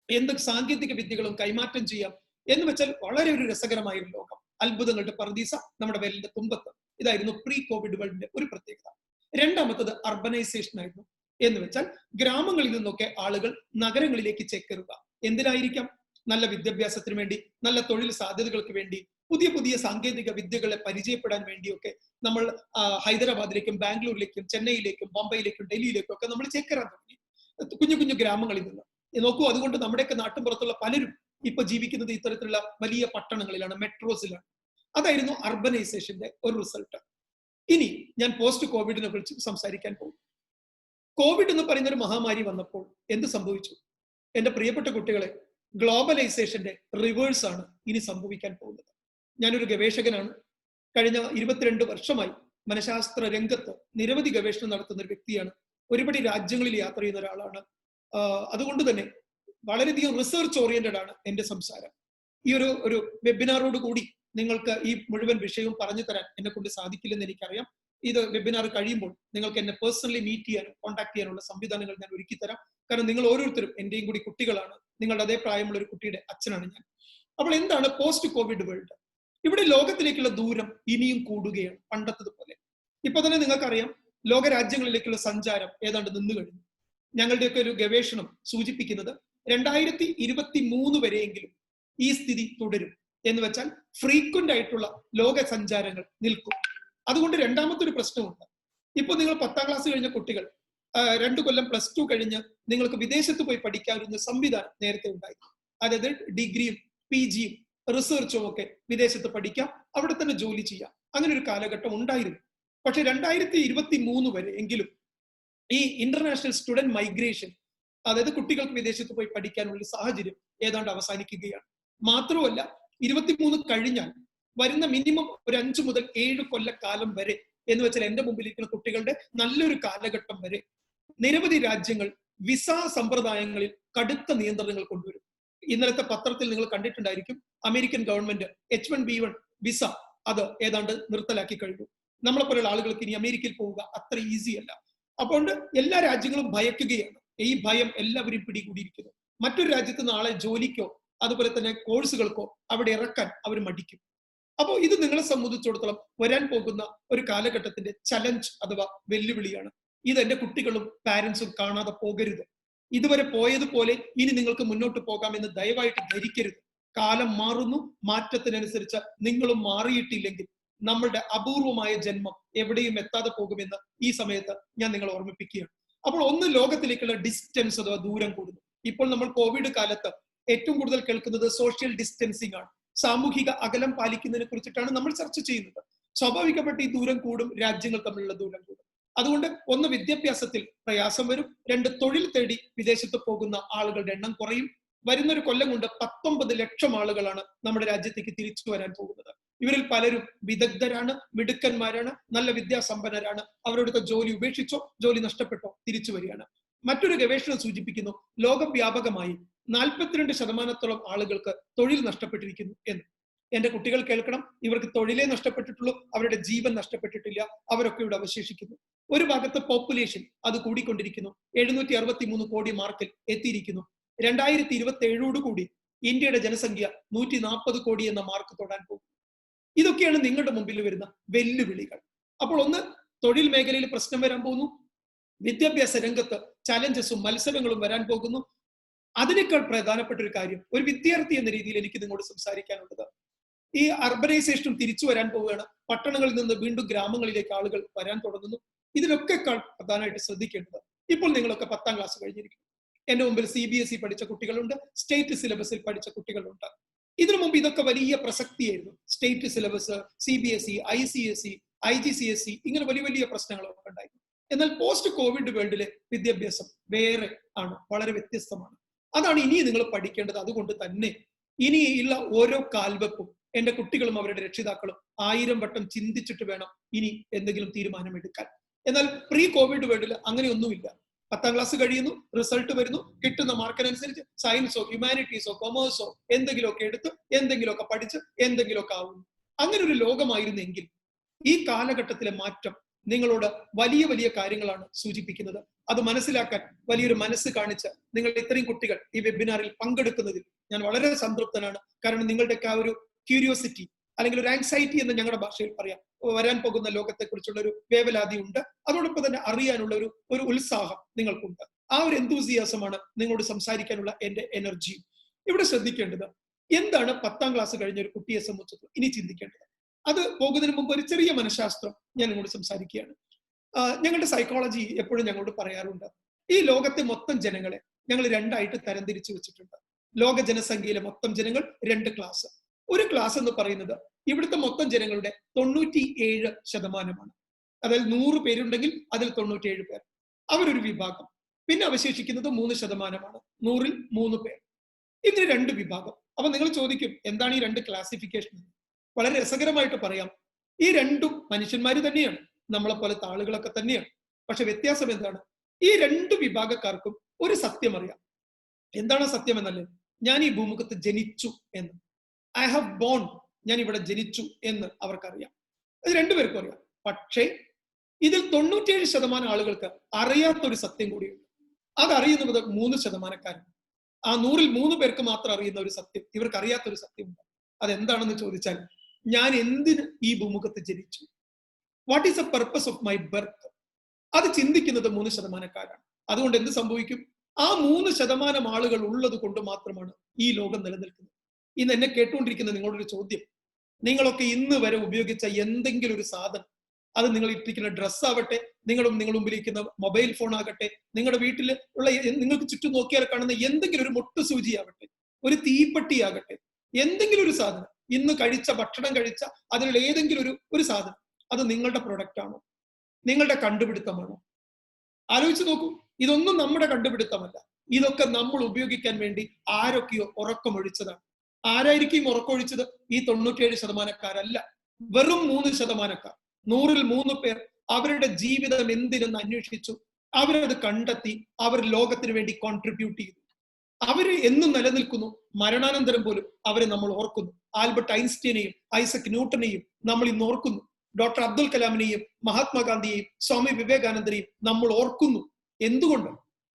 എന്തും സാങ്കേതിക വിദ്യകളും കൈമാറ്റം ചെയ്യാം എന്ന് വെച്ചാൽ വളരെ ഒരു രസകരമായ ഒരു ലോകം. അത്ഭുതങ്ങളുടെ പർദീസ നമ്മുടെ വിരലിന്റെ തുമ്പത്ത്. ഇതായിരുന്നു പ്രീ കോവിഡ് വേൾഡിന്റെ ഒരു പ്രത്യേകത. രണ്ടാമത്തത് അർബനൈസേഷൻ ആയിരുന്നു. എന്ന് വെച്ചാൽ ഗ്രാമങ്ങളിൽ നിന്നൊക്കെ ആളുകൾ നഗരങ്ങളിലേക്ക് ചേക്കേറുക. എന്തിനായിരിക്കാം? നല്ല വിദ്യാഭ്യാസത്തിന് വേണ്ടി, നല്ല തൊഴിൽ സാധ്യതകൾക്ക് വേണ്ടി, പുതിയ പുതിയ സാങ്കേതിക വിദ്യകളെ പരിചയപ്പെടാൻ വേണ്ടിയൊക്കെ നമ്മൾ ഹൈദരാബാദിലേക്കും ബാംഗ്ലൂരിലേക്കും ചെന്നൈയിലേക്കും ബോംബെയിലേക്കും ഡൽഹിയിലേക്കും ഒക്കെ നമ്മൾ ചേക്കേറാൻ തുടങ്ങി, കുഞ്ഞു കുഞ്ഞു ഗ്രാമങ്ങളിൽ നിന്ന്. നോക്കൂ, അതുകൊണ്ട് നമ്മുടെയൊക്കെ നാട്ടിൻപുറത്തുള്ള പലരും ഇപ്പൊ ജീവിക്കുന്നത് ഇത്തരത്തിലുള്ള വലിയ പട്ടണങ്ങളിലാണ്, മെട്രോസിലാണ്. അതായിരുന്നു അർബനൈസേഷന്റെ ഒരു റിസൾട്ട്. ഇനി ഞാൻ പോസ്റ്റ് കോവിഡിനെ കുറിച്ച് സംസാരിക്കാൻ പോകും. കോവിഡ് എന്ന് പറയുന്ന ഒരു മഹാമാരി വന്നപ്പോൾ എന്ത് സംഭവിച്ചു? എന്റെ പ്രിയപ്പെട്ട കുട്ടികളെ, ഗ്ലോബലൈസേഷന്റെ റിവേഴ്സ് ആണ് ഇനി സംഭവിക്കാൻ പോകുന്നത്. ഞാനൊരു ഗവേഷകനാണ്. കഴിഞ്ഞ 22 വർഷമായി മനഃശാസ്ത്ര രംഗത്ത് നിരവധി ഗവേഷണം നടത്തുന്ന ഒരു വ്യക്തിയാണ്. ഒരുപടി രാജ്യങ്ങളിൽ യാത്ര ചെയ്യുന്ന ഒരാളാണ്. അതുകൊണ്ട് തന്നെ വളരെയധികം റിസർച്ച് ഓറിയന്റഡ് ആണ് എന്റെ സംസാരം. ഈ ഒരു വെബിനാറോട് കൂടി നിങ്ങൾക്ക് ഈ മുഴുവൻ വിഷയവും പറഞ്ഞു തരാൻ എന്നെ കൊണ്ട് സാധിക്കില്ലെന്ന് എനിക്കറിയാം. ഇത് വെബിനാർ കഴിയുമ്പോൾ നിങ്ങൾക്ക് എന്നെ പേഴ്സണലി മീറ്റ് ചെയ്യാനും കോൺടാക്ട് ചെയ്യാനുള്ള സംവിധാനങ്ങൾ ഞാൻ ഒരുക്കി തരാം. കാരണം നിങ്ങൾ ഓരോരുത്തരും എന്റെയും കൂടി കുട്ടികളാണ്. നിങ്ങളുടെ അതേ പ്രായമുള്ള ഒരു കുട്ടിയുടെ അച്ഛനാണ് ഞാൻ. അപ്പോൾ എന്താണ് പോസ്റ്റ് കോവിഡ് വേൾഡ്? ഇവിടെ ലോകത്തിലേക്കുള്ള ദൂരം ഇനിയും കൂടുകയാണ് പണ്ടത്തതുപോലെ. ഇപ്പൊ തന്നെ നിങ്ങൾക്കറിയാം, ലോകരാജ്യങ്ങളിലേക്കുള്ള സഞ്ചാരം ഏതാണ്ട് നിന്നു കഴിഞ്ഞു. ഞങ്ങളുടെയൊക്കെ ഒരു ഗവേഷണം സൂചിപ്പിക്കുന്നത് 2023 വരെയെങ്കിലും ഈ സ്ഥിതി തുടരും എന്ന് വെച്ചാൽ ഫ്രീക്വന്റ് ആയിട്ടുള്ള ലോക സഞ്ചാരങ്ങൾ നിൽക്കും. അതുകൊണ്ട് രണ്ടാമത്തെ ഒരു പ്രശ്നമുണ്ട്. ഇപ്പൊ നിങ്ങൾ 10ാം ക്ലാസ് കഴിഞ്ഞ കുട്ടികൾ 2 കൊല്ലം +2 കഴിഞ്ഞ് നിങ്ങൾക്ക് വിദേശത്ത് പോയി പഠിക്കാവുന്ന സംവിധാനം നേരത്തെ ഉണ്ടായി. അതായത് ഡിഗ്രിയും PGയും റിസർച്ചും ഒക്കെ വിദേശത്ത് പഠിക്കാം, അവിടെ തന്നെ ജോലി ചെയ്യാം. അങ്ങനെ ഒരു കാലഘട്ടം ഉണ്ടായിരുന്നു. പക്ഷെ 2023 വരെ എങ്കിലും ഈ ഇന്റർനാഷണൽ സ്റ്റുഡന്റ് മൈഗ്രേഷൻ, അതായത് കുട്ടികൾക്ക് വിദേശത്ത് പോയി പഠിക്കാനുള്ള സാഹചര്യം ഏതാണ്ട് അവസാനിക്കുകയാണ്. മാത്രമല്ല 23 കഴിഞ്ഞാൽ വരുന്ന മിനിമം ഒരു 5 മുതൽ 7 കൊല്ലക്കാലം വരെ എന്ന് വെച്ചാൽ എന്റെ മുമ്പിലിരിക്കുന്ന കുട്ടികളുടെ നല്ലൊരു കാലഘട്ടം വരെ നിരവധി രാജ്യങ്ങൾ വിസ സമ്പ്രദായങ്ങളിൽ കടുത്ത നിയന്ത്രണങ്ങൾ കൊണ്ടുവരും. ഇന്നലത്തെ പത്രത്തിൽ നിങ്ങൾ കണ്ടിട്ടുണ്ടായിരിക്കും, അമേരിക്കൻ ഗവൺമെന്റ് H1B1 വിസ അത് ഏതാണ്ട് നിർത്തലാക്കി കഴിഞ്ഞു. നമ്മളെപ്പോലുള്ള ആളുകൾക്ക് ഇനി അമേരിക്കയിൽ പോവുക അത്ര ഈസി അല്ല. അപ്പോൾ എല്ലാ രാജ്യങ്ങളും ഭയക്കുകയാണ്. ഈ ഭയം എല്ലാവരും പിടികൂടിയിരിക്കുന്നു. മറ്റൊരു രാജ്യത്ത് നാളെ ജോലിക്കോ അതുപോലെ തന്നെ കോഴ്സുകൾക്കോ അവിടെ ഇറക്കാൻ അവർ മടിക്കും. അപ്പോൾ ഇത് നിങ്ങളെ സംബന്ധിച്ചിടത്തോളം വരാൻ പോകുന്ന ഒരു കാലഘട്ടത്തിന്റെ ചലഞ്ച് അഥവാ വെല്ലുവിളിയാണ്. ഇത് എന്റെ കുട്ടികളും പാരന്റ്സും കാണാതെ പോകരുത്. ഇതുവരെ പോയതുപോലെ ഇനി നിങ്ങൾക്ക് മുന്നോട്ട് പോകാമെന്ന് ദയവായിട്ട് ധരിക്കരുത്. കാലം മാറുന്നു. മാറ്റത്തിനനുസരിച്ച് നിങ്ങളും മാറിയിട്ടില്ലെങ്കിൽ നമ്മളുടെ അപൂർവമായ ജന്മം എവിടെയും എത്താതെ പോകുമെന്ന് ഈ സമയത്ത് ഞാൻ നിങ്ങളെ ഓർമ്മിപ്പിക്കുകയാണ്. അപ്പോൾ ഒന്ന്, ലോകത്തിലേക്കുള്ള ഡിസ്റ്റൻസ് അഥവാ ദൂരം കൂടുന്നു. ഇപ്പോൾ നമ്മൾ കോവിഡ് കാലത്ത് ഏറ്റവും കൂടുതൽ കേൾക്കുന്നത് സോഷ്യൽ ഡിസ്റ്റൻസിങ് ആണ്. സാമൂഹിക അകലം പാലിക്കുന്നതിനെ കുറിച്ചിട്ടാണ് നമ്മൾ ചർച്ച ചെയ്യുന്നത്. സ്വാഭാവികമായിട്ട് ഈ ദൂരം കൂടും, രാജ്യങ്ങൾ തമ്മിലുള്ള ദൂരം കൂടും. അതുകൊണ്ട് ഒന്ന്, വിദ്യാഭ്യാസത്തിൽ പ്രയാസം വരും. 2, തൊഴിൽ തേടി വിദേശത്ത് പോകുന്ന ആളുകളുടെ എണ്ണം കുറയും. വരുന്നൊരു കൊല്ലം കൊണ്ട് 19 ലക്ഷം ആളുകളാണ് നമ്മുടെ രാജ്യത്തേക്ക് തിരിച്ചു വരാൻ പോകുന്നത്. ഇവരിൽ പലരും വിദഗ്ധരാണ്, മിടുക്കന്മാരാണ്, നല്ല വിദ്യാസമ്പന്നരാണ്. അവരുടെ ജോലി ഉപേക്ഷിച്ചോ ജോലി നഷ്ടപ്പെട്ടോ തിരിച്ചു വരികയാണ്. മറ്റൊരു ഗവേഷണം സൂചിപ്പിക്കുന്നു, ലോകവ്യാപകമായി 42% ആളുകൾക്ക് തൊഴിൽ നഷ്ടപ്പെട്ടിരിക്കുന്നു എന്ന്. എന്റെ കുട്ടികൾ കേൾക്കണം, ഇവർക്ക് തൊഴിലേ നഷ്ടപ്പെട്ടിട്ടുള്ളൂ, അവരുടെ ജീവൻ നഷ്ടപ്പെട്ടിട്ടില്ല. അവരൊക്കെ ഇവിടെ അവശേഷിക്കുന്നു. ഒരു ഭാഗത്ത് പോപ്പുലേഷൻ അത് കൂടിക്കൊണ്ടിരിക്കുന്നു. 763 കോടി മാർക്കിൽ എത്തിയിരിക്കുന്നു. 2027 കൂടി ഇന്ത്യയുടെ ജനസംഖ്യ 140 കോടി എന്ന മാർക്ക് തൊടാൻ പോകും. ഇതൊക്കെയാണ് നിങ്ങളുടെ മുമ്പിൽ വരുന്ന വെല്ലുവിളികൾ. അപ്പോൾ ഒന്ന്, തൊഴിൽ മേഖലയിൽ പ്രശ്നം വരാൻ പോകുന്നു. വിദ്യാഭ്യാസ രംഗത്ത് ചലഞ്ചസും മത്സരങ്ങളും വരാൻ പോകുന്നു. അതിനേക്കാൾ പ്രധാനപ്പെട്ട ഒരു കാര്യം, ഒരു വിദ്യാർത്ഥി എന്ന രീതിയിൽ എനിക്ക് നിങ്ങളോട് സംസാരിക്കാനുള്ളത്, ഈ അർബനൈസേഷനും തിരിച്ചു വരാൻ പോവുകയാണ്. പട്ടണങ്ങളിൽ നിന്ന് വീണ്ടും ഗ്രാമങ്ങളിലേക്ക് ആളുകൾ വരാൻ തുടങ്ങുന്നു. ഇതിനൊക്കെക്കാൾ പ്രധാനമായിട്ട് ശ്രദ്ധിക്കേണ്ടത്, ഇപ്പോൾ നിങ്ങളൊക്കെ 10ാം ക്ലാസ് കഴിഞ്ഞിരിക്കും. എന്റെ മുമ്പിൽ CBSE പഠിച്ച കുട്ടികളുണ്ട്, സ്റ്റേറ്റ് സിലബസിൽ പഠിച്ച കുട്ടികളുണ്ട്. ഇതിനു മുമ്പ് ഇതൊക്കെ വലിയ പ്രസക്തിയായിരുന്നു. State syllabus, CBSE, ICSE, IGCSE, ഇങ്ങനെ വലിയ വലിയ പ്രശ്നങ്ങളൊക്കെ ഉണ്ടായിരുന്നു. എന്നാൽ പോസ്റ്റ് കോവിഡ് വേൾഡിലെ വിദ്യാഭ്യാസം വേറെ ആണ്, വളരെ വ്യത്യസ്തമാണ്. അതാണ് ഇനി നിങ്ങൾ പഠിക്കേണ്ടത്. അതുകൊണ്ട് തന്നെ ഇനിയുള്ള ഓരോ കാൽവെപ്പും എന്റെ കുട്ടികളും അവരുടെ രക്ഷിതാക്കളും 1000 വട്ടം ചിന്തിച്ചിട്ട് വേണം ഇനി എന്തെങ്കിലും തീരുമാനമെടുക്കാൻ. എന്നാൽ പ്രീ കോവിഡ് വേൾഡിൽ അങ്ങനെയൊന്നുമില്ല. 10ാം ക്ലാസ് കഴിയുന്നു, റിസൾട്ട് വരുന്നു, കിട്ടുന്ന മാർക്കിനനുസരിച്ച് സയൻസോ ഹ്യൂമാനിറ്റീസോ കൊമേഴ്സോ എന്തെങ്കിലുമൊക്കെ എടുത്ത് എന്തെങ്കിലുമൊക്കെ പഠിച്ച് എന്തെങ്കിലുമൊക്കെ ആവുന്നു. അങ്ങനെ ഒരു ലോകമായിരുന്നെങ്കിൽ ഈ കാലഘട്ടത്തിലെ മാറ്റം നിങ്ങളോട് വലിയ വലിയ കാര്യങ്ങളാണ് സൂചിപ്പിക്കുന്നത്. അത് മനസ്സിലാക്കാൻ വലിയൊരു മനസ്സ് കാണിച്ച് നിങ്ങൾ ഇത്രയും കുട്ടികൾ ഈ വെബിനാറിൽ പങ്കെടുക്കുന്നതിൽ ഞാൻ വളരെ സംതൃപ്തനാണ്. കാരണം നിങ്ങളുടെയൊക്കെ ആ ഒരു ക്യൂരിയോസിറ്റി അല്ലെങ്കിൽ ഒരു ആങ്സൈറ്റി എന്ന് ഞങ്ങളുടെ ഭാഷയിൽ പറയാം, വരാൻ പോകുന്ന ലോകത്തെ കുറിച്ചുള്ള ഒരു വേവലാതി ഉണ്ട്. അതോടൊപ്പം തന്നെ അറിയാനുള്ള ഒരു ഉത്സാഹം നിങ്ങൾക്കുണ്ട്. ആ ഒരു എന്തൂസിയാസമാണ് നിങ്ങളോട് സംസാരിക്കാനുള്ള എന്റെ എനർജി. ഇവിടെ ശ്രദ്ധിക്കേണ്ടത് എന്താണ്, 10ാം ക്ലാസ് കഴിഞ്ഞ ഒരു കുട്ടിയെ സംബന്ധിച്ച് ഇനി ചിന്തിക്കേണ്ടത്. അത് പോകുന്നതിന് മുമ്പ് ഒരു ചെറിയ മനഃശാസ്ത്രം ഞാൻ നിങ്ങളോട് സംസാരിക്കുകയാണ്. ഞങ്ങളുടെ സൈക്കോളജി എപ്പോഴും ഞങ്ങളോട് പറയാറുണ്ട്, ഈ ലോകത്തെ മൊത്തം ജനങ്ങളെ ഞങ്ങൾ 2ആയിട്ട് തരംതിരിച്ചു വെച്ചിട്ടുണ്ട്. ലോക ജനസംഖ്യയിലെ മൊത്തം ജനങ്ങൾ 2 ക്ലാസ്. ഒരു ക്ലാസ് എന്ന് പറയുന്നത് ഇവിടുത്തെ മൊത്തം ജനങ്ങളുടെ 97%. അതായത് 100 പേരുണ്ടെങ്കിൽ അതിൽ 97 പേർ. അവരൊരു വിഭാഗം. പിന്നെ അവശേഷിക്കുന്നത് 3%, 100-ൽ 3 പേർ. ഇങ്ങനെ 2 വിഭാഗം. അപ്പൊ നിങ്ങൾ ചോദിക്കും, എന്താണ് ഈ 2 ക്ലാസിഫിക്കേഷൻ? വളരെ രസകരമായിട്ട് പറയാം. ഈ രണ്ടും മനുഷ്യന്മാര് തന്നെയാണ്, നമ്മളെ പോലത്തെ ആളുകളൊക്കെ തന്നെയാണ്. പക്ഷെ വ്യത്യാസം എന്താണ്? ഈ 2 വിഭാഗക്കാർക്കും ഒരു സത്യം അറിയാം. എന്താണ് സത്യം എന്നല്ലേ? ഞാൻ ഈ ഭൂമുഖത്ത് ജനിച്ചു എന്ന്. ഐ ഹാവ് ബോൺ, ഞാൻ ഇവിടെ ജനിച്ചു എന്ന് അവർക്കറിയാം. അത് 2 പേർക്കും അറിയാം. പക്ഷേ ഇതിൽ 97% ആളുകൾക്ക് അറിയാത്തൊരു സത്യം കൂടിയുണ്ട്. അതറിയുന്നത് 3%. ആ 100-ൽ 3 പേർക്ക് മാത്രം അറിയുന്ന ഒരു സത്യം, ഇവർക്ക് അറിയാത്തൊരു സത്യമുണ്ട്. അതെന്താണെന്ന് ചോദിച്ചാൽ, ഞാൻ എന്തിന് ഈ ഭൂമുഖത്ത് ജനിച്ചു? What is the purpose of my birth? അത് ചിന്തിക്കുന്നത് 3%. അതുകൊണ്ട് എന്ത് സംഭവിക്കും? ആ 3% ആളുകൾ ഉള്ളത് കൊണ്ട് മാത്രമാണ് ഈ ലോകം നിലനിൽക്കുന്നത്. ഇന്ന് എന്നെ കേട്ടുകൊണ്ടിരിക്കുന്ന നിങ്ങളൊരു ചോദ്യം, നിങ്ങളൊക്കെ ഇന്ന് വരെ ഉപയോഗിച്ച എന്തെങ്കിലും ഒരു സാധനം, അത് നിങ്ങൾ ഇട്ടിരിക്കുന്ന ഡ്രസ്സ് ആവട്ടെ, നിങ്ങൾ മുമ്പിലിരിക്കുന്ന മൊബൈൽ ഫോൺ ആകട്ടെ, നിങ്ങളുടെ വീട്ടിൽ ഉള്ള നിങ്ങൾക്ക് ചുറ്റും നോക്കിയാൽ കാണുന്ന എന്തെങ്കിലും ഒരു മൊട്ടുസൂചി ആവട്ടെ, ഒരു തീപ്പെട്ടി ആകട്ടെ, എന്തെങ്കിലും ഒരു സാധനം, ഇന്ന് കഴിച്ച ഭക്ഷണം കഴിച്ച അതിലുള്ള ഏതെങ്കിലും ഒരു സാധനം, അത് നിങ്ങളുടെ പ്രൊഡക്റ്റ് ആണോ? നിങ്ങളുടെ കണ്ടുപിടുത്തമാണോ? ആലോചിച്ച് നോക്കൂ. ഇതൊന്നും നമ്മുടെ കണ്ടുപിടുത്തമല്ല. ഇതൊക്കെ നമ്മൾ ഉപയോഗിക്കാൻ വേണ്ടി ആരൊക്കെയോ ഉറക്കമൊഴിച്ചതാണ്. ആരായിരിക്കും ഉറക്കമൊഴിച്ചത്? ഈ 97%, വെറും 3%. 100-ൽ 3 പേർ അവരുടെ ജീവിതം എന്തിനെന്ന് അന്വേഷിച്ചു, അവരത് കണ്ടെത്തി, അവർ ലോകത്തിന് വേണ്ടി കോൺട്രിബ്യൂട്ട് ചെയ്തു. അവര് എന്നും നിലനിൽക്കുന്നു. മരണാനന്തരം പോലും അവരെ നമ്മൾ ഓർക്കുന്നു. ആൽബർട്ട് ഐൻസ്റ്റീനെയും ഐസക് ന്യൂട്ടനെയും നമ്മൾ ഇന്ന് ഓർക്കുന്നു. ഡോക്ടർ അബ്ദുൽ കലാമിനെയും മഹാത്മാഗാന്ധിയെയും സ്വാമി വിവേകാനന്ദനെയും നമ്മൾ ഓർക്കുന്നു. എന്തുകൊണ്ട്?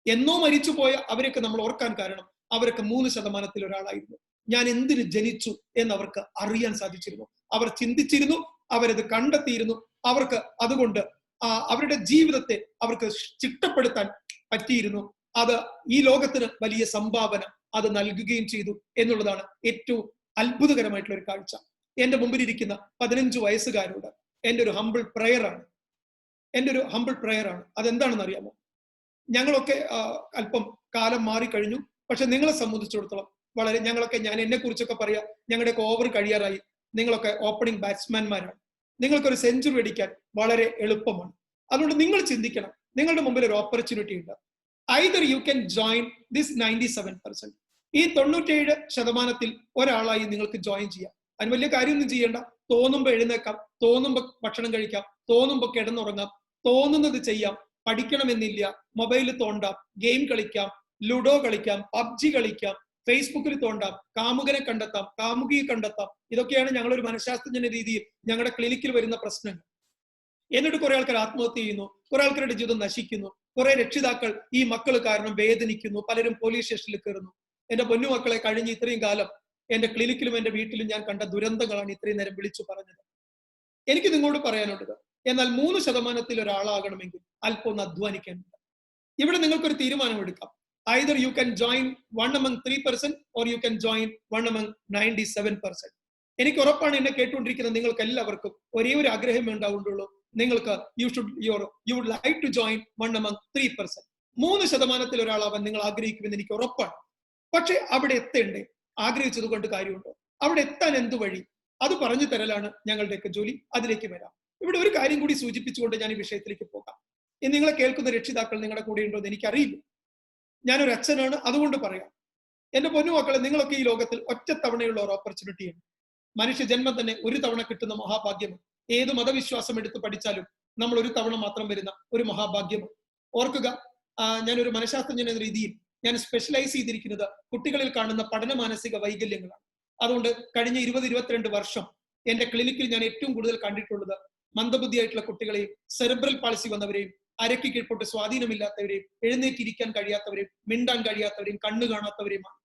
എന്നോ മരിച്ചുപോയ അവരൊക്കെ നമ്മൾ ഓർക്കാൻ കാരണം അവരൊക്കെ 3%-ൽ ഒരാളായിരുന്നു. ഞാൻ എന്തിന് ജനിച്ചു എന്ന് അവർക്ക് അറിയാൻ സാധിച്ചിരുന്നു. അവർ ചിന്തിച്ചിരുന്നു, അവരത് കണ്ടെത്തിയിരുന്നു. അവർക്ക് അതുകൊണ്ട് അവരുടെ ജീവിതത്തെ അവർക്ക് ചിട്ടപ്പെടുത്താൻ പറ്റിയിരുന്നു. അത് ഈ ലോകത്തിന് വലിയ സംഭാവന അത് നൽകുകയും ചെയ്തു എന്നുള്ളതാണ് ഏറ്റവും അത്ഭുതകരമായിട്ടുള്ള ഒരു കാഴ്ച. എന്റെ മുമ്പിലിരിക്കുന്ന 15 വയസ്സുകാരോട് എൻ്റെ ഒരു ഹംബിൾ പ്രയറാണ്. അതെന്താണെന്ന് അറിയാമോ? ഞങ്ങളൊക്കെ അല്പം കാലം മാറിക്കഴിഞ്ഞു. പക്ഷെ നിങ്ങളെ സംബന്ധിച്ചിടത്തോളം വളരെ ഞാൻ എന്നെ കുറിച്ചൊക്കെ പറയാ, ഞങ്ങളുടെയൊക്കെ ഓവർ കഴിയാറായി. നിങ്ങളൊക്കെ ഓപ്പണിംഗ് ബാറ്റ്സ്മാൻമാരാണ്. നിങ്ങൾക്കൊരു സെഞ്ചുറി അടിക്കാൻ വളരെ എളുപ്പമാണ്. അതുകൊണ്ട് നിങ്ങൾ ചിന്തിക്കണം, നിങ്ങളുടെ മുമ്പിൽ ഒരു ഓപ്പർച്യൂണിറ്റി ഉണ്ട്. Either you can join this 97%. ഈ 97%-ൽ ഒരാളായി നിങ്ങൾക്ക് ജോയിൻ ചെയ്യാം. അതിന് വലിയ കാര്യമൊന്നും ചെയ്യേണ്ട. തോന്നുമ്പോൾ എഴുന്നേക്കാം, തോന്നുമ്പോൾ ഭക്ഷണം കഴിക്കാം, തോന്നുമ്പോൾ കിടന്നുറങ്ങാം, തോന്നുന്നത് ചെയ്യാം. പഠിക്കണമെന്നില്ല. മൊബൈലിൽ തോണ്ടാം, ഗെയിം കളിക്കാം, ലുഡോ കളിക്കാം, പബ്ജി കളിക്കാം, ഫേസ്ബുക്കിൽ തോണ്ടാം, കാമുകനെ കണ്ടെത്താം, കാമുകിയെ കണ്ടെത്താം. ഇതൊക്കെയാണ് ഞങ്ങളൊരു മനഃശാസ്ത്രജ്ഞന്റെ രീതിയിൽ ഞങ്ങളുടെ ക്ലിനിക്കിൽ വരുന്ന പ്രശ്നങ്ങൾ. എന്നിട്ട് കുറെ ആൾക്കാർ ആത്മഹത്യ ചെയ്യുന്നു, കുറെ ആൾക്കാരുടെ ജീവിതം നശിക്കുന്നു, കുറെ രക്ഷിതാക്കൾ ഈ മക്കൾ കാരണം വേദനിക്കുന്നു, പലരും പോലീസ് സ്റ്റേഷനിൽ കയറുന്നു. എന്റെ പൊന്നുമക്കളെ, കഴിഞ്ഞ ഇത്രയും കാലം എന്റെ ക്ലിനിക്കിലും എന്റെ വീട്ടിലും ഞാൻ കണ്ട ദുരന്തങ്ങളാണ് ഇത്രയും നേരം വിളിച്ചു പറഞ്ഞത്. എനിക്ക് നിങ്ങളോട് പറയാനുള്ളത്, എന്നാൽ 3%-ൽ ഒരാളാകണമെങ്കിൽ അല്പം ഒന്ന് അധ്വാനിക്കാനുണ്ട്. ഇവിടെ നിങ്ങൾക്കൊരു തീരുമാനമെടുക്കാം. Either you can join 1 among 3% or you can join 1 among 97%. എനിക്ക് ഉറപ്പാണ് എന്നെ കേട്ടുകൊണ്ടിരിക്കുന്ന നിങ്ങൾക്ക് എല്ലാവർക്കും ഒരേ ഒരു ആഗ്രഹമേ ഉണ്ടാവുള്ളൂ. നിങ്ങൾക്ക് you would like to join 1 among 3%. 3%-ൽ ഒരാളാവാൻ നിങ്ങൾ ആഗ്രഹിക്കുമെന്ന് എനിക്ക് ഉറപ്പാണ്. പക്ഷെ അവിടെ എത്തേണ്ടേ? ആഗ്രഹിച്ചത് കൊണ്ട് കാര്യമുണ്ടോ? അവിടെ എത്താൻ എന്ത് വഴി? അത് പറഞ്ഞു തരലാണ് ഞങ്ങളുടെയൊക്കെ ജോലി. അതിലേക്ക് വരാം. ഇവിടെ ഒരു കാര്യം കൂടി സൂചിപ്പിച്ചുകൊണ്ട് ഞാൻ ഈ വിഷയത്തിലേക്ക് പോകാം. നിങ്ങളെ കേൾക്കുന്ന രക്ഷിതാക്കൾ നിങ്ങളുടെ കൂടെ ഉണ്ടോ എന്ന് എനിക്കറിയില്ല. ഞാനൊരു അച്ഛനാണ്, അതുകൊണ്ട് പറയാം. എന്റെ പൊന്നുമക്കളെ, നിങ്ങളൊക്കെ ഈ ലോകത്തിൽ ഒറ്റ തവണയുള്ള ഒരു ഓപ്പർച്യൂണിറ്റിയാണ്. മനുഷ്യ ജന്മം തന്നെ ഒരു തവണ കിട്ടുന്ന മഹാഭാഗ്യമാണ്. ഏത് മതവിശ്വാസം എടുത്ത് പഠിച്ചാലും നമ്മൾ ഒരു തവണ മാത്രം വരുന്ന ഒരു മഹാഭാഗ്യമാണ്. ഓർക്കുക, ഞാനൊരു മനഃശാസ്ത്രജ്ഞൻ എന്ന രീതിയിൽ ഞാൻ സ്പെഷ്യലൈസ് ചെയ്തിരിക്കുന്നത് കുട്ടികളിൽ കാണുന്ന പഠന മാനസിക വൈകല്യങ്ങളാണ്. അതുകൊണ്ട് കഴിഞ്ഞ 20-22 വർഷം എന്റെ ക്ലിനിക്കിൽ ഞാൻ ഏറ്റവും കൂടുതൽ കണ്ടിട്ടുള്ളത് മന്ദബുദ്ധിയായിട്ടുള്ള കുട്ടികളെയും, സെറിബ്രൽ പാൾസി വന്നവരെയും, അരയ്ക്ക് കീഴ്പോട്ട് സ്വാധീനമില്ലാത്തവരെയും, എഴുന്നേറ്റിരിക്കാൻ കഴിയാത്തവരെയും, മിണ്ടാൻ കഴിയാത്തവരെയും, കണ്ണു കാണാത്തവരെയുമാണ്.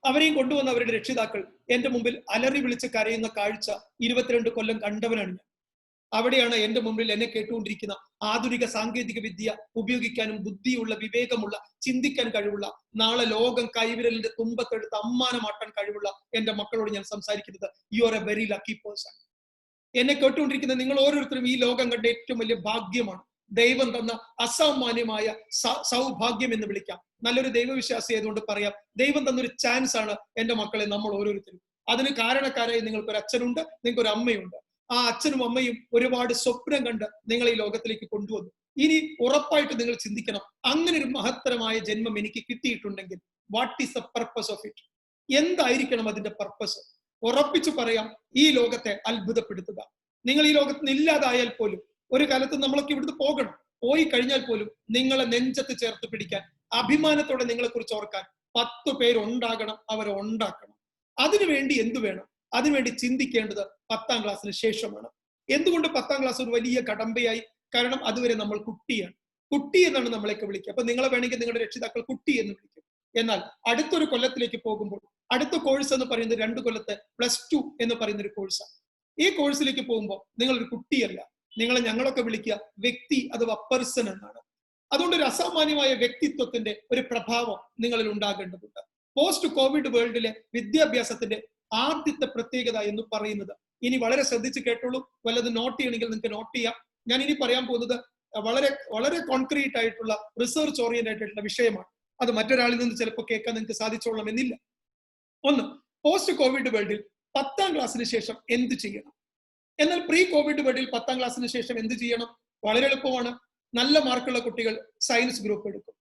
അവരെയും കൊണ്ടുവന്ന അവരുടെ രക്ഷിതാക്കൾ എന്റെ മുമ്പിൽ അലറി വിളിച്ച് കരയുന്ന കാഴ്ച 22 കൊല്ലം കണ്ടവനാണ് ഞാൻ. അവിടെയാണ് എന്റെ മുമ്പിൽ എന്നെ കേട്ടുകൊണ്ടിരിക്കുന്ന ആധുനിക സാങ്കേതിക വിദ്യ ഉപയോഗിക്കാനും ബുദ്ധിയുള്ള, വിവേകമുള്ള, ചിന്തിക്കാൻ കഴിവുള്ള, നാളെ ലോകം കൈവിരലിന്റെ തുമ്പത്തെടുത്ത് അമ്മാനമാട്ടാൻ കഴിവുള്ള എന്റെ മക്കളോട് ഞാൻ സംസാരിക്കുന്നത്, you are A very lucky person. എന്നെ കേട്ടുകൊണ്ടിരിക്കുന്ന നിങ്ങൾ ഓരോരുത്തരും ഈ ലോകം കണ്ട ഏറ്റവും വലിയ ഭാഗ്യമാണ്. ദൈവം തന്ന അസാമാന്യമായ സൗഭാഗ്യം എന്ന് വിളിക്കാം. നല്ലൊരു ദൈവവിശ്വാസി ആയതുകൊണ്ട് പറയാം, ദൈവം തന്നൊരു ചാൻസ് ആണ് എന്റെ മക്കളെ നമ്മൾ ഓരോരുത്തരും. അതിന് കാരണക്കാരായി നിങ്ങൾക്കൊരു അച്ഛനുണ്ട്, നിങ്ങൾക്കൊരു അമ്മയുണ്ട്. ആ അച്ഛനും അമ്മയും ഒരുപാട് സ്വപ്നം കണ്ട് നിങ്ങളെ ഈ ലോകത്തിലേക്ക് കൊണ്ടുവന്നു. ഇനി ഉറപ്പായിട്ട് നിങ്ങൾ ചിന്തിക്കണം, അങ്ങനെ ഒരു മഹത്തരമായ ജന്മം എനിക്ക് കിട്ടിയിട്ടുണ്ടെങ്കിൽ what is the purpose of it? എന്തായിരിക്കണം അതിന്റെ പർപ്പസ്? ഉറപ്പിച്ചു പറയാം, ഈ ലോകത്തെ അത്ഭുതപ്പെടുത്തുക. നിങ്ങൾ ഈ ലോകത്ത് നിന്ന് ഇല്ലാതായാൽ പോലും ഒരു കാലത്ത് നമ്മളൊക്കെ ഇവിടുന്ന് പോകണം. പോയി കഴിഞ്ഞാൽ പോലും നിങ്ങളെ നെഞ്ചത്ത് ചേർത്ത് പിടിക്കാൻ, അഭിമാനത്തോടെ നിങ്ങളെ കുറിച്ച് ഓർക്കാൻ 10 പേരുണ്ടാകണം, അവരെ ഉണ്ടാക്കണം. അതിനുവേണ്ടി എന്തു വേണം? അതിനുവേണ്ടി ചിന്തിക്കേണ്ടത് 10ാം ക്ലാസ്സിന് ശേഷമാണ്. എന്തുകൊണ്ട് 10ാം ക്ലാസ് ഒരു വലിയ കടമ്പയായി? കാരണം അതുവരെ നമ്മൾ കുട്ടിയാണ്. കുട്ടി എന്നാണ് നമ്മളെയൊക്കെ വിളിക്കുക. അപ്പൊ നിങ്ങളെ വേണമെങ്കിൽ നിങ്ങളുടെ രക്ഷിതാക്കൾ കുട്ടി എന്ന് വിളിക്കും. എന്നാൽ അടുത്തൊരു കൊല്ലത്തിലേക്ക് പോകുമ്പോൾ അടുത്ത കോഴ്സ് എന്ന് പറയുന്നത് 2 കൊല്ലത്തെ +2 എന്ന് പറയുന്ന ഒരു കോഴ്സാണ്. ഈ കോഴ്സിലേക്ക് പോകുമ്പോൾ നിങ്ങളൊരു കുട്ടിയല്ല, നിങ്ങളെ ഞങ്ങളൊക്കെ വിളിക്കുക വ്യക്തി അഥവാ പേഴ്സൺ എന്നാണ്. അതുകൊണ്ട് ഒരു അസാമാന്യമായ വ്യക്തിത്വത്തിന്റെ ഒരു പ്രഭാവം നിങ്ങളിൽ ഉണ്ടാകേണ്ടതുണ്ട്. പോസ്റ്റ് കോവിഡ് വേൾഡിലെ വിദ്യാഭ്യാസത്തിന്റെ ആദ്യത്തെ പ്രത്യേകത എന്ന് പറയുന്നത്, ഇനി വളരെ ശ്രദ്ധിച്ച് കേട്ടോളൂ, വല്ലത് നോട്ട് ചെയ്യണമെങ്കിൽ നിങ്ങൾക്ക് നോട്ട് ചെയ്യാം. ഞാൻ ഇനി പറയാൻ പോകുന്നത് വളരെ വളരെ കോൺക്രീറ്റ് ആയിട്ടുള്ള റിസർച്ച് ഓറിയന്റഡ് ആയിട്ടുള്ള വിഷയമാണ്. അത് മറ്റൊരാളിൽ നിന്ന് ചിലപ്പോൾ കേൾക്കാൻ നിങ്ങൾക്ക് സാധിച്ചോളണം എന്നില്ല. ഒന്ന്, പോസ്റ്റ് കോവിഡ് വേൾഡിൽ 10ാം ക്ലാസ്സിന് ശേഷം എന്ത് ചെയ്യണം? എന്നാൽ പ്രീ കോവിഡ് വേൾഡിൽ 10ാം ക്ലാസ്സിന് ശേഷം എന്ത് ചെയ്യണം? വളരെ എളുപ്പമാണ്. നല്ല മാർക്കുള്ള കുട്ടികൾ സയൻസ് ഗ്രൂപ്പ് എടുക്കും.